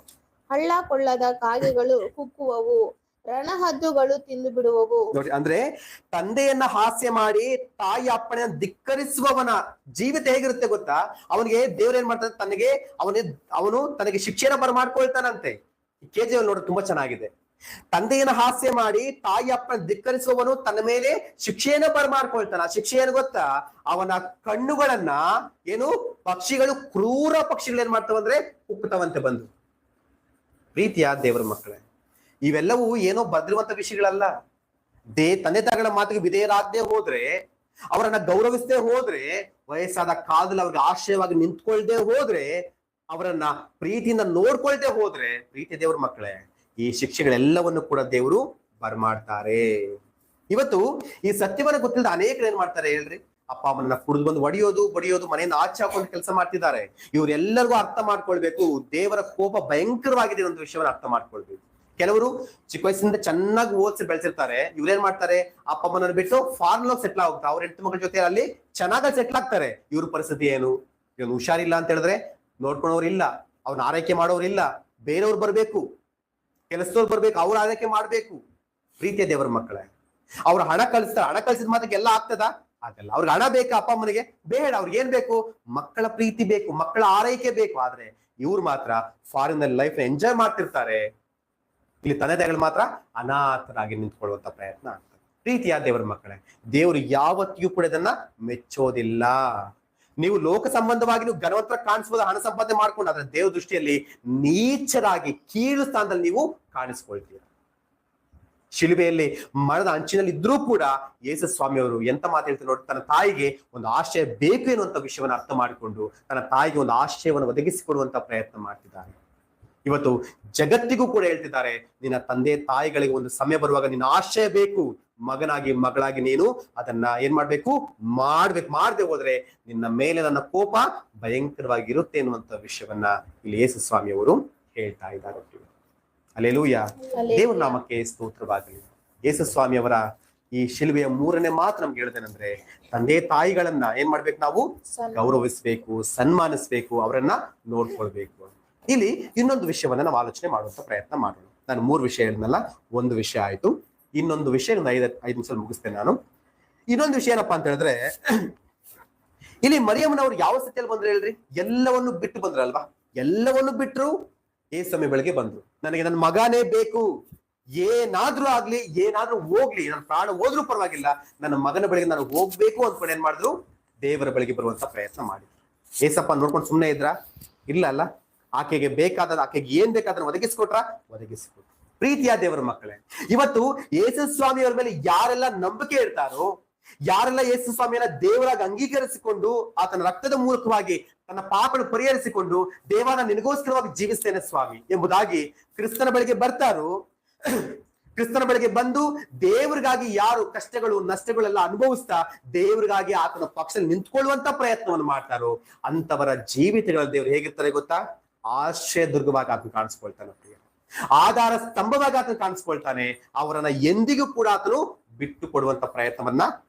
ಹಳ್ಳ ಕೊಳ್ಳದ ಕಾಗೆಗಳು ಕುಕ್ಕುವವು, ರಣಹದ್ದುಗಳು ತಿಂದು ಬಿಡುವವು. ನೋಡಿ, ಅಂದ್ರೆ ತಂದೆಯನ್ನ ಹಾಸ್ಯ ಮಾಡಿ ತಾಯಿ ಅಪ್ಪಣೆಯನ್ನು ಧಿಕ್ಕರಿಸುವವನ ಜೀವಿತ ಹೇಗಿರುತ್ತೆ ಗೊತ್ತಾ? ಅವನಿಗೆ ದೇವ್ರ ಏನ್ ಮಾಡ್ತಾನೆ, ಅವನು ತನಗೆ ಶಿಕ್ಷೆನ ಬರಮಾಡ್ಕೊಳ್ತಾನಂತೆ. KJV ನೋಡ್ರಿ, ತುಂಬಾ ಚೆನ್ನಾಗಿದೆ. ತಂದೆಯನ್ನ ಹಾಸ್ಯ ಮಾಡಿ ತಾಯಿ ಅಪ್ಪನ ಧಿಕ್ಕರಿಸುವವನು ತನ್ನ ಮೇಲೆ ಶಿಕ್ಷೆಯನ್ನ ಬರಮಾಡ್ಕೊಳ್ತಾನ. ಆ ಶಿಕ್ಷೆ ಏನು ಗೊತ್ತಾ? ಅವನ ಕಣ್ಣುಗಳನ್ನ ಏನು ಪಕ್ಷಿಗಳು, ಕ್ರೂರ ಪಕ್ಷಿಗಳು ಏನ್ ಮಾಡ್ತಾವಂದ್ರೆ ಉಕ್ಕುತ್ತವಂತೆ ಬಂದು. ಪ್ರೀತಿಯ ದೇವರ ಮಕ್ಕಳೇ, ಇವೆಲ್ಲವೂ ಏನೋ ಬದಲಿರುವಂತ ವಿಷಯಗಳಲ್ಲ. ತಂದೆ ತಾಯಿಗಳ ಮಾತಿಗೆ ವಿಧೇಯರಾಗದೆ ಹೋದ್ರೆ, ಅವರನ್ನ ಗೌರವಿಸದೆ ಹೋದ್ರೆ, ವಯಸ್ಸಾದ ಕಾಲದಲ್ಲಿ ಅವ್ರಿಗೆ ಆಶ್ರಯವಾಗಿ ನಿಂತ್ಕೊಳ್ದೆ ಹೋದ್ರೆ, ಅವರನ್ನ ಪ್ರೀತಿಯಿಂದ ನೋಡ್ಕೊಳ್ದೆ ಹೋದ್ರೆ, ಪ್ರೀತಿ ದೇವ್ರ ಮಕ್ಕಳೇ, ಈ ಶಿಕ್ಷೆಗಳೆಲ್ಲವನ್ನು ಕೂಡ ದೇವರು ಬರ್ಮಾಡ್ತಾರೆ. ಇವತ್ತು ಈ ಸತ್ಯವನ್ನ ಗೊತ್ತಿಲ್ಲದ ಅನೇಕರು ಏನ್ ಮಾಡ್ತಾರೆ ಹೇಳ್ರಿ? ಅಪ್ಪ ಅಮ್ಮನ ಕುಡಿದು ಬಂದು ಬಡಿಯೋದು ಮನೆಯಿಂದ ಆಚೆ ಹಾಕೊಂಡು ಕೆಲಸ ಮಾಡ್ತಿದ್ದಾರೆ. ಇವ್ರೆಲ್ಲರಿಗೂ ಅರ್ಥ ಮಾಡ್ಕೊಳ್ಬೇಕು, ದೇವರ ಕೋಪ ಭಯಂಕರವಾಗಿದೆ ಒಂದು ವಿಷಯವನ್ನ ಅರ್ಥ ಮಾಡ್ಕೊಳ್ಬೇಕು. ಕೆಲವರು ಚಿಕ್ಕ ವಯಸ್ಸಿಂದ ಚೆನ್ನಾಗಿ ಓದಿಸಿ ಬೆಳೆಸಿರ್ತಾರೆ. ಇವ್ರೇನ್ ಮಾಡ್ತಾರೆ? ಅಪ್ಪ ಅಮ್ಮನ ಬಿಟ್ಟು ಫಾರಿನ್ ಸೆಟ್ಲ್ ಆಗ್ತಾರೆ. ಅವ್ರ ಹೆಂಡತಿ ಮಗಳ ಜೊತೆ ಅಲ್ಲಿ ಚೆನ್ನಾಗಿ ಸೆಟ್ಲ್ ಆಗ್ತಾರೆ. ಇವ್ರ ಪರಿಸ್ಥಿತಿ ಏನು? ಇವ್ನು ಹುಷಾರಿಲ್ಲ ಅಂತ ಹೇಳಿದ್ರೆ ನೋಡ್ಕೊಳೋರಿಲ್ಲ, ಅವ್ನ ಆರೈಕೆ ಮಾಡೋರಿಲ್ಲ, ಬೇರೆಯವ್ರು ಬರ್ಬೇಕು, ಕೆಲಸದವ್ರು ಬರ್ಬೇಕು, ಅವ್ರ ಆರೈಕೆ ಮಾಡ್ಬೇಕು. ಪ್ರೀತಿಯ ದೇವರ ಮಕ್ಕಳೇ, ಅವ್ರ ಹಣ ಕಳಿಸ್ತಾರೆ. ಹಣ ಕಳಿಸಿದ ಮಾತ್ರಕ್ಕೆ ಎಲ್ಲ ಆಗ್ತದ? ಆಗಲ್ಲ. ಅವ್ರಿಗೆ ಹಣ ಬೇಕಾ? ಅಪ್ಪ ಅಮ್ಮನಿಗೆ ಬೇಡ. ಅವ್ರಿಗೆ ಏನ್ ಬೇಕು? ಮಕ್ಕಳ ಪ್ರೀತಿ ಬೇಕು, ಮಕ್ಕಳ ಆರೈಕೆ ಬೇಕು. ಆದ್ರೆ ಇವ್ರು ಮಾತ್ರ ಫಾರಿನ್ ನಲ್ಲಿ ಲೈಫ್ ಎಂಜಾಯ್ ಮಾಡ್ತಿರ್ತಾರೆ. ಇಲ್ಲಿ ತಂದೆ ತಾಯಿಗಳು ಮಾತ್ರ ಅನಾಥರಾಗಿ ನಿಂತ್ಕೊಳ್ಳುವಂತ ಪ್ರಯತ್ನ ಆಗ್ತದೆ. ಪ್ರೀತಿಯ ದೇವರ ಮಕ್ಕಳೇ, ದೇವರು ಯಾವತ್ತಿಗೂ ಕೂಡ ಇದನ್ನ ಮೆಚ್ಚೋದಿಲ್ಲ. ನೀವು ಲೋಕ ಸಂಬಂಧವಾಗಿ ನೀವು ಘನವಂತರ ಕಾಣಿಸ್ಬೋದು, ಹಣ ಸಂಪಾದನೆ ಮಾಡ್ಕೊಂಡು, ಆದ್ರೆ ದೇವ್ರ ದೃಷ್ಟಿಯಲ್ಲಿ ನೀಚರಾಗಿ ಕೀಳು ಸ್ಥಾನದಲ್ಲಿ ನೀವು ಕಾಣಿಸ್ಕೊಳ್ತೀರ. ಶಿಲುಬೆಯಲ್ಲಿ ಮರದ ಅಂಚಿನಲ್ಲಿ ಇದ್ರೂ ಕೂಡ ಯೇಸು ಸ್ವಾಮಿಯವರು ಎಂತ ಮಾತು ಹೇಳ್ತಾರೆ ನೋಡಿ, ತನ್ನ ತಾಯಿಗೆ ಒಂದು ಆಶ್ರಯ ಬೇಕು ಎನ್ನುವಂತ ವಿಷಯವನ್ನು ಅರ್ಥ ಮಾಡಿಕೊಂಡು ತನ್ನ ತಾಯಿಗೆ ಒಂದು ಆಶ್ರಯವನ್ನು ಒದಗಿಸಿಕೊಡುವಂತ ಪ್ರಯತ್ನ ಮಾಡ್ತಿದ್ದಾರೆ. ಇವತ್ತು ಜಗತ್ತಿಗೂ ಕೂಡ ಹೇಳ್ತಿದ್ದಾರೆ, ನಿನ್ನ ತಂದೆ ತಾಯಿಗಳಿಗೆ ಒಂದು ಸಮಯ ಬರುವಾಗ ನಿನ್ನ ಆಶ್ರಯ ಬೇಕು, ಮಗನಾಗಿ ಮಗಳಾಗಿ ನೀನು ಅದನ್ನ ಏನ್ ಮಾಡ್ಬೇಕು? ಮಾಡದೆ ಹೋದ್ರೆ ನಿನ್ನ ಮೇಲೆ ನನ್ನ ಕೋಪ ಭಯಂಕರವಾಗಿರುತ್ತೆ ಎನ್ನುವಂತ ವಿಷಯವನ್ನ ಇಲ್ಲಿ ಯೇಸು ಸ್ವಾಮಿಯವರು ಹೇಳ್ತಾ ಇದ್ದಾರೆ. ಹಲ್ಲೆಲೂಯ, ದೇವರ ನಾಮಕ್ಕೆ ಸ್ತೋತ್ರವಾಗಲಿ. ಯೇಸು ಸ್ವಾಮಿಯವರ ಈ ಶಿಲುಬೆಯ 3ನೇ ಮಾತು ನಮ್ಗೆ ಹೇಳಿದೇನೆಂದ್ರೆ, ತಂದೆ ತಾಯಿಗಳನ್ನ ಏನ್ ಮಾಡ್ಬೇಕು? ನಾವು ಗೌರವಿಸ್ಬೇಕು, ಸನ್ಮಾನಿಸ್ಬೇಕು, ಅವರನ್ನ ನೋಡ್ಕೊಳ್ಬೇಕು. ಇಲ್ಲಿ ಇನ್ನೊಂದು ವಿಷಯವನ್ನ ನಾವು ಆಲೋಚನೆ ಮಾಡುವಂತ ಪ್ರಯತ್ನ ಮಾಡೋಣ. ನಾನು 3 ವಿಷಯ ಹೇಳಿದ್ನಲ್ಲ, ಒಂದು ವಿಷಯ ಆಯ್ತು. ಇನ್ನೊಂದು ವಿಷಯ 5 ನಿಮಿಷ ಮುಗಿಸ್ತೇನೆ ನಾನು. ಇನ್ನೊಂದು ವಿಷಯ ಏನಪ್ಪಾ ಅಂತ ಹೇಳಿದ್ರೆ, ಇಲ್ಲಿ ಮರಿಯಮ್ಮನವ್ರು ಯಾವ ಸ್ಥಿತಿಯಲ್ಲಿ ಬಂದ್ರೆ ಹೇಳ್ರಿ? ಎಲ್ಲವನ್ನು ಬಿಟ್ಟು ಬಂದ್ರಲ್ವಾ? ಎಲ್ಲವನ್ನು ಬಿಟ್ಟರು ಯೇಸು ಬೆಳಗ್ಗೆ ಬಂದ್ರು. ನನಗೆ ನನ್ನ ಮಗನೇ ಬೇಕು, ಏನಾದ್ರೂ ಆಗ್ಲಿ, ಏನಾದ್ರೂ ಹೋಗ್ಲಿ, ನನ್ನ ಪ್ರಾಣ ಹೋದ್ರೂ ಪರವಾಗಿಲ್ಲ, ನನ್ನ ಮಗನ ಬಳಿಗೆ ನಾನು ಹೋಗ್ಬೇಕು ಅಂದ್ಕೊಂಡು ಏನ್ ಮಾಡಿದ್ರು? ದೇವರ ಬಳಿಗೆ ಬರುವಂತ ಪ್ರಯತ್ನ ಮಾಡಿದ್ರು. ಏಸಪ್ಪ ನೋಡ್ಕೊಂಡು ಸುಮ್ಮನೆ ಇದ್ರ? ಇಲ್ಲ ಅಲ್ಲ. ಆಕೆಗೆ ಆಕೆಗೆ ಏನ್ ಬೇಕಾದ್ರೆ ಒದಗಿಸಿಕೊಟ್ರು. ಪ್ರೀತಿಯ ದೇವರ ಮಕ್ಕಳೇ, ಇವತ್ತು ಯೇಸು ಸ್ವಾಮಿಯವರ ಮೇಲೆ ಯಾರೆಲ್ಲ ನಂಬಿಕೆ ಇಡ್ತಾರೋ, ಯಾರೆಲ್ಲ ಯೇಸು ಸ್ವಾಮಿಯನ್ನ ದೇವರಾಗಿ ಅಂಗೀಕರಿಸಿಕೊಂಡು ಆತನ ರಕ್ತದ ಮೂಲಕವಾಗಿ ತನ್ನ ಪಾಪವನ್ನು ಪರಿಹರಿಸಿಕೊಂಡು, ದೇವ ನಾನು ನಿನಗೋಸ್ಕರವಾಗಿ ಜೀವಿಸ್ತೇನೆ ಸ್ವಾಮಿ ಎಂಬುದಾಗಿ ಕ್ರಿಸ್ತನ ಬಳಿಗೆ ಬರ್ತಾರೋ, ಕ್ರಿಸ್ತನ ಬಳಿಗೆ ಬಂದು ದೇವರಿಗಾಗಿ ಯಾರು ಕಷ್ಟಗಳು ನಷ್ಟಗಳೆಲ್ಲ ಅನುಭವಿಸ್ತಾ ದೇವರಿಗಾಗಿ ಆತನ ಪಕ್ಷದಲ್ಲಿ ನಿಂತ್ಕೊಳ್ಳುವಂತ ಪ್ರಯತ್ನವನ್ನು ಮಾಡ್ತಾರೋ, ಅಂತವರ ಜೀವಿತಗಳ ದೇವರು ಹೇಗಿರ್ತಾರೆ ಗೊತ್ತಾ? ಆಶ್ರಯ ದುರ್ಗವಾಗಿ ಆತನು ಕಾಣಿಸ್ಕೊಳ್ತಾನೆ, ಆಧಾರ ಸ್ತಂಭವಾಗಿ ಆತನು ಕಾಣಿಸ್ಕೊಳ್ತಾನೆ. ಅವರನ್ನ ಎಂದಿಗೂ ಕೂಡ ಆತನು ಬಿಟ್ಟು ಕೊಡುವಂತ ಪ್ರಯತ್ನವನ್ನ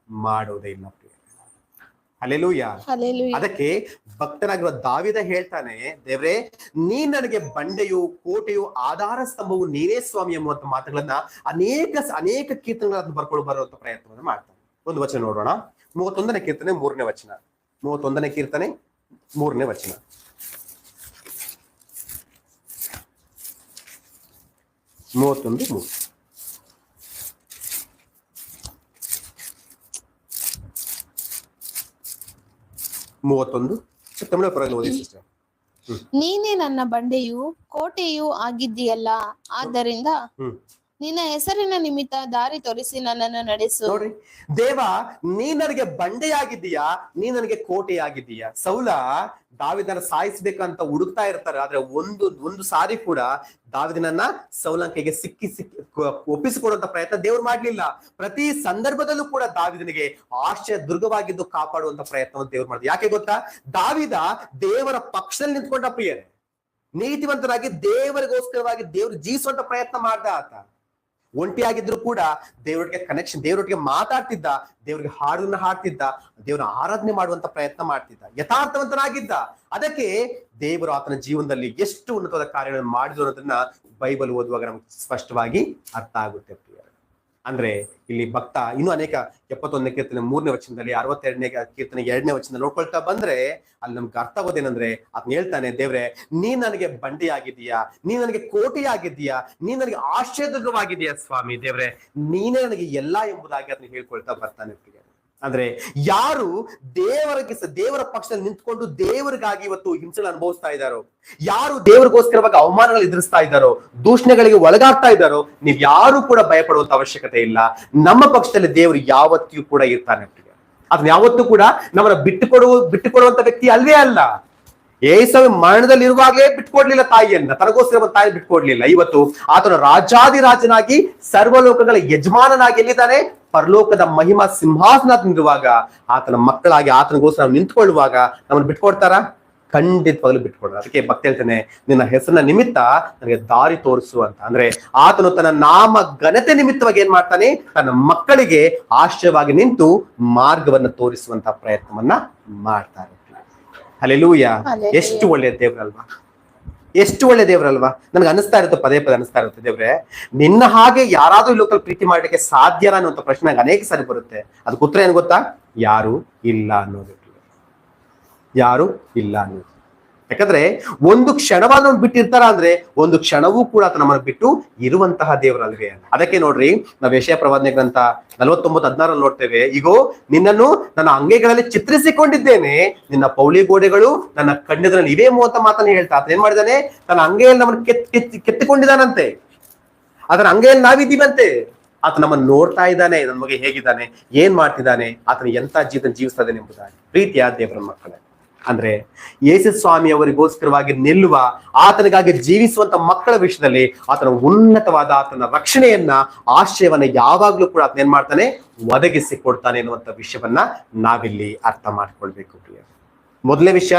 ಮಾಡೋದೇ ಇಲ್ಲ. ಹಲ್ಲೆಲೂಯ. ಹಲ್ಲೆಲೂಯಾ. ಅದಕ್ಕೆ ಭಕ್ತನಾಗಿರುವ ದಾವಿದ ಹೇಳ್ತಾನೆ, ದೇವ್ರೆ ನೀನ್ ನನಗೆ ಬಂಡೆಯು, ಕೋಟೆಯು, ಆಧಾರ ಸ್ತಂಭವು ನೀನೇ ಸ್ವಾಮಿ ಎಂಬುವಂತ ಮಾತುಗಳನ್ನ ಅನೇಕ ಕೀರ್ತನೆಗಳನ್ನು ಬರ್ಕೊಂಡು ಬರುವಂತ ಪ್ರಯತ್ನವನ್ನು ಮಾಡ್ತಾನೆ. ಒಂದು ವಚನ ನೋಡೋಣ. 31ನೇ ಕೀರ್ತನೆ 3ನೇ ವಚನ. 31ನೇ ಕೀರ್ತನೆ 3ನೇ ವಚನ. 31:3. ನೀನೇ ನನ್ನ ಬಂಡೆಯು ಕೋಟೆಯೂ ಆಗಿದ್ದೀಯಲ್ಲ, ಆದ್ದರಿಂದ ನಿನ್ನ ಹೆಸರಿನ ನಿಮಿತ್ತ ದಾರಿ ತೋರಿಸಿ ನನ್ನನ್ನು ನಡೆಸು. ನೋಡ್ರಿ, ದೇವ ನೀ ನನಗೆ ಬಂಡೆಯಾಗಿದ್ದೀಯಾ, ನೀ ನನಗೆ ಕೋಟೆಯಾಗಿದ್ದೀಯಾ. ಸೌಲ ದಾವಿದನ ಸಾಯಿಸ್ಬೇಕಂತ ಹುಡುಕ್ತಾ ಇರ್ತಾರೆ, ಆದ್ರೆ ಒಂದು ಸಾರಿ ಕೂಡ ದಾವಿದನನ್ನ ಸೌಲನ ಕೈಗೆ ಸಿಕ್ಕಿ ಒಪ್ಪಿಸಿಕೊಡುವಂತ ಪ್ರಯತ್ನ ದೇವ್ರು ಮಾಡ್ಲಿಲ್ಲ. ಪ್ರತಿ ಸಂದರ್ಭದಲ್ಲೂ ಕೂಡ ದಾವಿದನಿಗೆ ಆಶ್ರಯ ದುರ್ಗವಾಗಿದ್ದು ಕಾಪಾಡುವಂತ ಪ್ರಯತ್ನವನ್ನು ದೇವ್ರು ಮಾಡಿದ್ರು. ಯಾಕೆ ಗೊತ್ತಾ? ದಾವಿದ ದೇವರ ಪಕ್ಷದಲ್ಲಿ ನಿಂತ್ಕೊಂಡ ಪ್ರಿಯರೇ, ನೀತಿವಂತರಾಗಿ ದೇವರಿಗೋಸ್ಕರವಾಗಿ ದೇವ್ರು ಜೀವಿಸುವಂತ ಪ್ರಯತ್ನ ಮಾಡ್ದ. ಆತ ಒಂಟಿಯಾಗಿದ್ರು ಕೂಡ ದೇವರೊಟ್ಟಿಗೆ ಕನೆಕ್ಷನ್, ದೇವರೊಟ್ಟಿಗೆ ಮಾತಾಡ್ತಿದ್ದ, ದೇವರಿಗೆ ಹಾಡನ್ನ ಹಾಡ್ತಿದ್ದ, ದೇವರ ಆರಾಧನೆ ಮಾಡುವಂತ ಪ್ರಯತ್ನ ಮಾಡ್ತಿದ್ದ, ಯಥಾರ್ಥವಂತನಾಗಿದ್ದ. ಅದಕ್ಕೆ ದೇವರು ಆತನ ಜೀವನದಲ್ಲಿ ಎಷ್ಟು ಉನ್ನತವಾದ ಕಾರ್ಯಗಳನ್ನು ಮಾಡಿದ್ರು ಅನ್ನೋದನ್ನ ಬೈಬಲ್ ಓದುವಾಗ ನಮ್ಗೆ ಸ್ಪಷ್ಟವಾಗಿ ಅರ್ಥ ಆಗುತ್ತೆ ಪ್ರಿಯರೇ. ಅಂದ್ರೆ ಇಲ್ಲಿ ಭಕ್ತ ಇನ್ನೂ ಅನೇಕ 71ನೇ ಕೀರ್ತನೆ 3ನೇ ವಚನದಲ್ಲಿ, 62ನೇ ಕೀರ್ತನೆ 2ನೇ ವಚನ ನೋಡ್ಕೊಳ್ತಾ ಬಂದ್ರೆ ಅಲ್ಲಿ ನಮ್ಗೆ ಅರ್ಥ ಆಗೋದೇನಂದ್ರೆ, ಅದನ್ನ ಹೇಳ್ತಾನೆ, ದೇವ್ರೆ ನೀನ್ ನನಗೆ ಬಂಡೆಯಾಗಿದ್ದೀಯಾ, ನೀನ್ ನನಗೆ ಕೋಟೆಯಾಗಿದ್ದೀಯಾ, ನೀನ್ ನನಗೆ ಆಶ್ರಯದುರ್ಗವಾಗಿದ್ದೀಯಾ ಸ್ವಾಮಿ. ದೇವ್ರೆ ನೀನೇ ನನಗೆ ಎಲ್ಲಾ ಎಂಬುದಾಗಿ ಅದನ್ನ ಹೇಳ್ಕೊಳ್ತಾ ಬರ್ತಾನೆ ಪ್ರಿಯ. ಅಂದ್ರೆ ಯಾರು ದೇವರ ಪಕ್ಷದಲ್ಲಿ ನಿಂತ್ಕೊಂಡು ದೇವರಿಗಾಗಿ ಇವತ್ತು ಹಿಂಸೆಗಳು ಅನುಭವಿಸ್ತಾ ಇದ್ದಾರೋ, ಯಾರು ದೇವರಿಗೋಸ್ಕರವಾಗಿ ಅವಮಾನಗಳು ಎದುರಿಸ್ತಾ ಇದ್ದಾರೋ, ದೂಷಣೆಗಳಿಗೆ ಒಳಗಾಗ್ತಾ ಇದ್ದಾರೋ, ನೀವ್ ಯಾರು ಕೂಡ ಭಯಪಡುವಂತ ಅವಶ್ಯಕತೆ ಇಲ್ಲ. ನಮ್ಮ ಪಕ್ಷದಲ್ಲಿ ದೇವರು ಯಾವತ್ತಿಯೂ ಕೂಡ ಇರ್ತಾನೆ. ಅದನ್ನ ಯಾವತ್ತೂ ಕೂಡ ನಮ್ಮನ್ನ ಬಿಟ್ಟುಕೊಡುವಂತ ವ್ಯಕ್ತಿ ಅಲ್ವೇ ಅಲ್ಲ. ಯೇಸುವೆ ಮರಣದಲ್ಲಿ ಇರುವಾಗಲೇ ಬಿಟ್ಕೊಡ್ಲಿಲ್ಲ ತಾಯಿಯನ್ನ, ತನಗೋಸ್ಕರ ತಾಯಿ ಬಿಟ್ಕೊಡ್ಲಿಲ್ಲ. ಇವತ್ತು ಆತನ ರಾಜಾದಿರಾಜನಾಗಿ ಸರ್ವಲೋಕಗಳ ಯಜಮಾನನಾಗಿ ಎಲ್ಲಿದ್ದಾನೆ? ಪರಲೋಕದ ಮಹಿಮಾ ಸಿಂಹಾಸನದಲ್ಲಿರುವಾಗ ಆತನ ಮಕ್ಕಳಾಗಿ ಆತನಿಗೋಸ್ಕರ ನಿಂತ್ಕೊಳ್ಳುವಾಗ ನಮ್ಮನ್ನು ಬಿಟ್ಕೊಡ್ತಾರ? ಖಂಡಿತವಾಗ್ಲೂ ಬಿಟ್ಕೊಡ್ತಾರೆ. ಅದಕ್ಕೆ ಭಕ್ತ ಹೇಳ್ತಾನೆ, ನಿನ್ನ ಹೆಸರಿನ ನಿಮಿತ್ತ ನನಗೆ ದಾರಿ ತೋರಿಸು ಅಂತ. ಅಂದ್ರೆ ಆತನು ತನ್ನ ನಾಮ ಘನತೆ ನಿಮಿತ್ತವಾಗಿ ಏನ್ ಮಾಡ್ತಾನೆ? ತನ್ನ ಮಕ್ಕಳಿಗೆ ಆಶ್ರಯವಾಗಿ ನಿಂತು ಮಾರ್ಗವನ್ನ ತೋರಿಸುವಂತ ಪ್ರಯತ್ನವನ್ನ ಮಾಡ್ತಾರೆ. ಹಲ್ಲೆಲೂಯಾ. ಎಷ್ಟು ಒಳ್ಳೆಯ ದೇವ್ರಲ್ವಾ, ಎಷ್ಟು ಒಳ್ಳೆ ದೇವ್ರಲ್ವಾ. ನನ್ಗೆ ಅನಿಸ್ತಾ ಇರುತ್ತೆ, ಪದೇ ಅನಿಸ್ತಾ ಇರುತ್ತೆ, ದೇವ್ರೆ ನಿನ್ನ ಹಾಗೆ ಯಾರಾದ್ರೂ ಈ ಲೋಕದಲ್ಲಿ ಪ್ರೀತಿ ಮಾಡ್ಲಿಕ್ಕೆ ಸಾಧ್ಯನಾ ಅನ್ನುವಂಥ ಪ್ರಶ್ನೆ ನಂಗೆ ಅನೇಕ ಸಾರಿ ಬರುತ್ತೆ. ಅದಕ್ಕೆ ಉತ್ತರ ಏನು ಗೊತ್ತಾ? ಯಾರು ಇಲ್ಲ ಅನ್ನೋದು. ಯಾರು ಇಲ್ಲ ಅನ್ನೋದು. ಯಾಕಂದ್ರೆ ಒಂದು ಕ್ಷಣವಾದ ಬಿಟ್ಟಿರ್ತಾರ ಅಂದ್ರೆ ಒಂದು ಕ್ಷಣವೂ ಕೂಡ ಆತ ನಮ್ಮನ್ನು ಬಿಟ್ಟು ಇರುವಂತಹ ದೇವರಲ್ವೇ. ಅದಕ್ಕೆ ನೋಡ್ರಿ, ನಾವು ಯೆಶಾಯ ಪ್ರವಾದನೆ ಗ್ರಂಥ 49:16 ನೋಡ್ತೇವೆ, ಈಗೋ ನಿನ್ನನ್ನು ನನ್ನ ಅಂಗೈಗಳಲ್ಲಿ ಚಿತ್ರಿಸಿಕೊಂಡಿದ್ದೇನೆ, ನಿನ್ನ ಪೌಳಿ ಗೋಡೆಗಳು ನನ್ನ ಕಣ್ಣೆದುರಲ್ಲಿ ಇವೆ ಅಂತ ಮಾತನ್ನ ಹೇಳ್ತಾ ಆತ ಏನ್ ಮಾಡಿದಾನೆ? ತನ್ನ ಅಂಗೈಯಲ್ಲಿ ನಮ್ಮನ್ನು ಕೆತ್ತಿಕೊಂಡಿದ್ದಾನಂತೆ. ಅದರ ಅಂಗೈಯಲ್ಲಿ ನಾವಿದ್ದೀವಂತೆ. ಆತ ನಮ್ಮನ್ನು ನೋಡ್ತಾ ಇದ್ದಾನೆ, ನನ್ನ ಮಗ ಹೇಗಿದ್ದಾನೆ, ಏನ್ ಮಾಡ್ತಿದ್ದಾನೆ, ಆತನ ಎಂತ ಜೀವನ ಜೀವಿಸ್ತಾ ಇದ್ದಾನೆ ಎಂಬುದಾಗಿ. ಪ್ರೀತಿಯ ದೇವರ ಮಕ್ಕಳೇ, ಅಂದ್ರೆ ಯೇಸು ಸ್ವಾಮಿ ಅವರಿಗೋಸ್ಕರವಾಗಿ ನಿಲ್ಲುವ, ಆತನಿಗಾಗಿ ಜೀವಿಸುವಂತ ಮಕ್ಕಳ ವಿಷಯದಲ್ಲಿ ಆತನ ಉನ್ನತವಾದ ಆತನ ರಕ್ಷಣೆಯನ್ನ, ಆಶ್ರಯವನ್ನ ಯಾವಾಗ್ಲೂ ಕೂಡ ಆತನ ಏನ್ ಮಾಡ್ತಾನೆ? ಒದಗಿಸಿ ಕೊಡ್ತಾನೆ ಎನ್ನುವಂತ ವಿಷಯವನ್ನ ನಾವಿಲ್ಲಿ ಅರ್ಥ ಮಾಡ್ಕೊಳ್ಬೇಕು ಪ್ರಿಯ. ಮೊದಲನೇ ವಿಷಯ,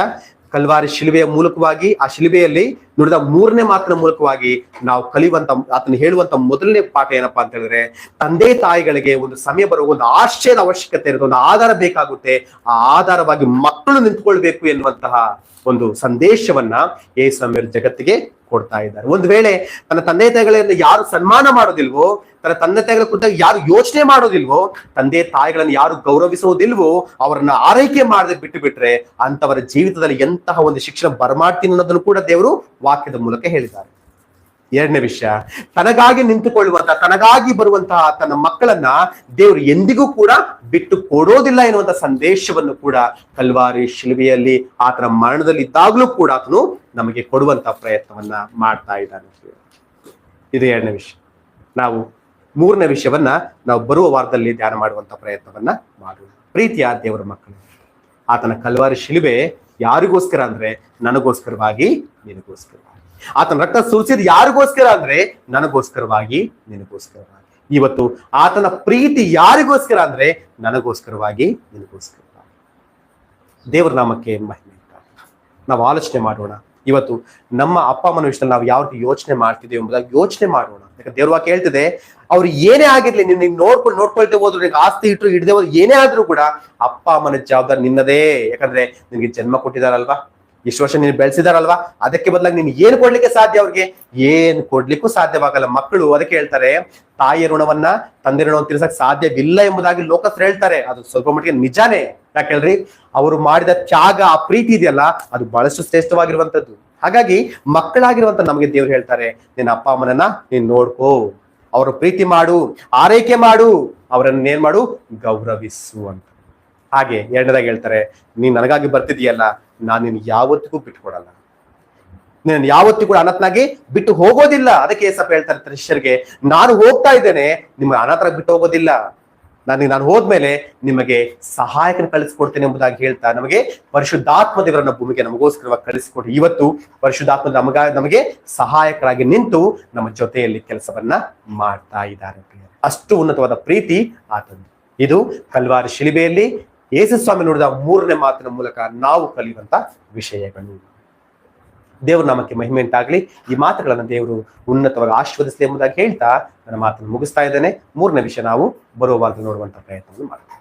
ಕಲ್ವಾರಿ ಶಿಲುಬೆಯ ಮೂಲಕವಾಗಿ, ಆ ಶಿಲುಬೆಯಲ್ಲಿ ನುಡಿದ 3ನೇ ಮಾತಿನ ಮೂಲಕವಾಗಿ ನಾವು ಕಲಿಯುವಂತ, ಆತನ ಹೇಳುವಂತ ಮೊದಲನೇ ಪಾಠ ಏನಪ್ಪಾ ಅಂತ ಹೇಳಿದ್ರೆ, ತಂದೆ ತಾಯಿಗಳಿಗೆ ಒಂದು ಸಮಯ ಬರುವ ಒಂದು ಆಶ್ರಯದ ಅವಶ್ಯಕತೆ ಇರುತ್ತೆ, ಒಂದು ಆಧಾರ ಬೇಕಾಗುತ್ತೆ. ಆ ಆಧಾರವಾಗಿ ಮಕ್ಕಳು ನಿಂತ್ಕೊಳ್ಬೇಕು ಎನ್ನುವಂತಹ ಒಂದು ಸಂದೇಶವನ್ನ ಯೇಸು ಜಗತ್ತಿಗೆ ಕೊಡ್ತಾ ಇದ್ದಾರೆ. ಒಂದು ವೇಳೆ ತನ್ನ ತಂದೆ ತಾಯಿಗಳನ್ನು ಯಾರು ಸನ್ಮಾನ ಮಾಡೋದಿಲ್ವೋ, ತನ್ನ ತಂದೆ ತಾಯಿಗಳ ಕುರಿತಾಗಿ ಯಾರು ಯೋಚನೆ ಮಾಡೋದಿಲ್ವೋ, ತಂದೆ ತಾಯಿಗಳನ್ನು ಯಾರು ಗೌರವಿಸುವುದಿಲ್ವೋ, ಅವರನ್ನ ಆರೈಕೆ ಮಾಡದೆ ಬಿಟ್ಟು ಬಿಟ್ರೆ ಅಂತವರ ಜೀವಿತದಲ್ಲಿ ಎಂತಹ ಒಂದು ಶಿಕ್ಷಣ ಬರಮಾಡ್ತೀನಿ ಅನ್ನೋದನ್ನು ಕೂಡ ದೇವರು ವಾಕ್ಯದ ಮೂಲಕ ಹೇಳಿದ್ದಾರೆ. ಎರಡನೇ ವಿಷಯ, ತನಗಾಗಿ ನಿಂತುಕೊಳ್ಳುವಂತ, ತನಗಾಗಿ ಬರುವಂತಹ ತನ್ನ ಮಕ್ಕಳನ್ನ ದೇವರು ಎಂದಿಗೂ ಕೂಡ ಬಿಟ್ಟು ಕೊಡೋದಿಲ್ಲ ಎನ್ನುವಂತ ಸಂದೇಶವನ್ನು ಕೂಡ ಕಲ್ವಾರಿ ಶಿಲುಬೆಯಲ್ಲಿ ಆತನ ಮರಣದಲ್ಲಿ ಇದ್ದಾಗಲೂ ಕೂಡ ಆತನು ನಮಗೆ ಕೊಡುವಂತ ಪ್ರಯತ್ನವನ್ನ ಮಾಡ್ತಾ ಇದ್ದಾನೆ. ಇದು ಎರಡನೇ ವಿಷಯ. ನಾವು ಮೂರನೇ ವಿಷಯವನ್ನ ನಾವು ಬರುವ ವಾರದಲ್ಲಿ ಧ್ಯಾನ ಮಾಡುವಂತ ಪ್ರಯತ್ನವನ್ನ ಮಾಡೋಣ. ಪ್ರೀತಿಯ ದೇವರ ಮಕ್ಕಳು, ಆತನ ಕಲ್ವಾರಿ ಶಿಲುಬೆ ಯಾರಿಗೋಸ್ಕರ ಅಂದ್ರೆ ನನಗೋಸ್ಕರವಾಗಿ, ನಿನಗೋಸ್ಕರವಾಗಿ. ಆತನ ರಕ್ತ ಸುರಿಸಿದ ಯಾರಿಗೋಸ್ಕರ ಅಂದ್ರೆ ನನಗೋಸ್ಕರವಾಗಿ, ನಿನಗೋಸ್ಕರವಾಗಿ. ಇವತ್ತು ಆತನ ಪ್ರೀತಿ ಯಾರಿಗೋಸ್ಕರ ಅಂದ್ರೆ ನನಗೋಸ್ಕರವಾಗಿ, ನಿನಗೋಸ್ಕರವಾಗಿ. ದೇವರ ನಾಮಕ್ಕೆ ಮಹಿಮೆ. ನಾವು ಆಲೋಚನೆ ಮಾಡೋಣ. ಇವತ್ತು ನಮ್ಮ ಅಪ್ಪ ಅಮ್ಮನ ವಿಷಯದಲ್ಲಿ ನಾವು ಯಾವ ರೀತಿ ಯೋಚನೆ ಮಾಡ್ತಿದ್ದೇವೆ ಎಂಬುದಾಗಿ ಯೋಚನೆ ಮಾಡೋಣ. ಯಾಕಂದ್ರೆ ದೇವ್ರ ವಾಕ್ಯ ಹೇಳ್ತಿದೆ, ಅವ್ರು ಏನೇ ಆಗಿರ್ಲಿ, ನೀನ್ ನೋಡ್ಕೊಳ್ತೇ ಹೋದ್ರು, ನಿನ್ಗೆ ಆಸ್ತಿ ಇಟ್ರು ಇಡದೆ ಹೋದ್ರು, ಏನೇ ಆದ್ರೂ ಕೂಡ ಅಪ್ಪ ಅಮ್ಮನ ಜವಾಬ್ದಾರಿ ನಿನ್ನದೇ. ಯಾಕಂದ್ರೆ ನಿನ್ಗೆ ಜನ್ಮ ಕೊಟ್ಟಿದಾರಲ್ವಾ, ಇಷ್ಟು ವರ್ಷ ನೀನು ಬೆಳೆಸಿದಾರಲ್ವಾ, ಅದಕ್ಕೆ ಬದಲಾಗಿ ನೀನು ಏನ್ ಕೊಡ್ಲಿಕ್ಕೆ ಸಾಧ್ಯ? ಅವ್ರಿಗೆ ಏನ್ ಕೊಡ್ಲಿಕ್ಕೂ ಸಾಧ್ಯವಾಗಲ್ಲ. ಮಕ್ಕಳು ಅದಕ್ಕೆ ಹೇಳ್ತಾರೆ, ತಾಯಿಯ ಋಣವನ್ನ ತಂದೆ ಋಣವನ್ನು ತೀರ್ಸಕ್ ಸಾಧ್ಯವಿಲ್ಲ ಎಂಬುದಾಗಿ ಲೋಕಸ್ಥರು ಹೇಳ್ತಾರೆ. ಅದು ಸ್ವಲ್ಪ ಮಟ್ಟಿಗೆ ನಿಜಾನೇ. ಯಾಕೆ ಹೇಳ್ರಿ, ಅವರು ಮಾಡಿದ ತ್ಯಾಗ, ಆ ಪ್ರೀತಿ ಇದೆಯಲ್ಲ, ಅದು ಬಹಳಷ್ಟು ಶ್ರೇಷ್ಠವಾಗಿರುವಂತದ್ದು. ಹಾಗಾಗಿ ಮಕ್ಕಳಾಗಿರುವಂತ ನಮಗೆ ದೇವ್ರು ಹೇಳ್ತಾರೆ, ನಿನ್ನ ಅಪ್ಪ ಅಮ್ಮನನ್ನ ನೀನ್ ನೋಡ್ಕೋ, ಅವ್ರ ಪ್ರೀತಿ ಮಾಡು, ಆರೈಕೆ ಮಾಡು, ಅವರನ್ನ ಏನ್ ಮಾಡು, ಗೌರವಿಸು ಅಂತ. ಹಾಗೆ ಎರಡನೇದಾಗಿ ಹೇಳ್ತಾರೆ, ನೀನ್ ನನಗಾಗಿ ಬರ್ತಿದೀಯಲ್ಲ, ನಾನು ನಿನ್ ಯಾವತ್ತಿಗೂ ಬಿಟ್ಕೊಡಲ್ಲ, ನೀನು ಯಾವತ್ತಿಗೂ ಕೂಡ ಅನಾಥನಾಗಿ ಬಿಟ್ಟು ಹೋಗೋದಿಲ್ಲ. ಅದಕ್ಕೆ ಏಸಪ್ಪ ಹೇಳ್ತಾರೆ ಶಿಷ್ಯರಿಗೆ, ನಾನು ಹೋಗ್ತಾ ಇದ್ದೇನೆ, ನಿಮ್ಮ ಅನಾಥರಾಗಿ ಬಿಟ್ಟು ಹೋಗೋದಿಲ್ಲ, ನಾನು ಹೋದ್ಮೇಲೆ ನಿಮಗೆ ಸಹಾಯಕನ ಕಳಿಸ್ಕೊಡ್ತೇನೆ ಎಂಬುದಾಗಿ ಹೇಳ್ತಾ ನಮಗೆ ಪರಿಶುದ್ಧಾತ್ಮ ದೇವರನ್ನ ಭೂಮಿಗೆ ನಮಗೋಸ್ಕರವಾಗಿ ಕಳಿಸಿಕೊಟ್ಟು ಇವತ್ತು ಪರಿಶುದ್ಧಾತ್ಮ ನಮಗೆ ಸಹಾಯಕರಾಗಿ ನಿಂತು ನಮ್ಮ ಜೊತೆಯಲ್ಲಿ ಕೆಲಸವನ್ನ ಮಾಡ್ತಾ ಇದ್ದಾರೆ. ಅಷ್ಟು ಉನ್ನತವಾದ ಪ್ರೀತಿ ಆತಂದು. ಇದು ಕಲ್ವಾರಿ ಶಿಲುಬೆಯಲ್ಲಿ ಯೇಸು ಸ್ವಾಮಿ ನುಡಿದ 3ನೇ ಮಾತಿನ ಮೂಲಕ ನಾವು ಕಲಿಯುವಂತ ವಿಷಯಗಳು. ದೇವ್ರ ನಾಮಕ್ಕೆ ಮಹಿಮೆ ಉಂಟಾಗ್ಲಿ. ಈ ಮಾತುಗಳನ್ನು ದೇವರು ಉನ್ನತವಾಗಿ ಆಶೀರ್ವದಿಸಲಿ ಎಂಬುದಾಗಿ ಹೇಳ್ತಾ ನನ್ನ ಮಾತನ್ನು ಮುಗಿಸ್ತಾ ಇದ್ದೇನೆ. 3ನೇ ವಿಷಯ ನಾವು ಬರುವ ವಾರ ನೋಡುವಂತ ಪ್ರಯತ್ನವನ್ನು ಮಾಡ್ತೀವಿ.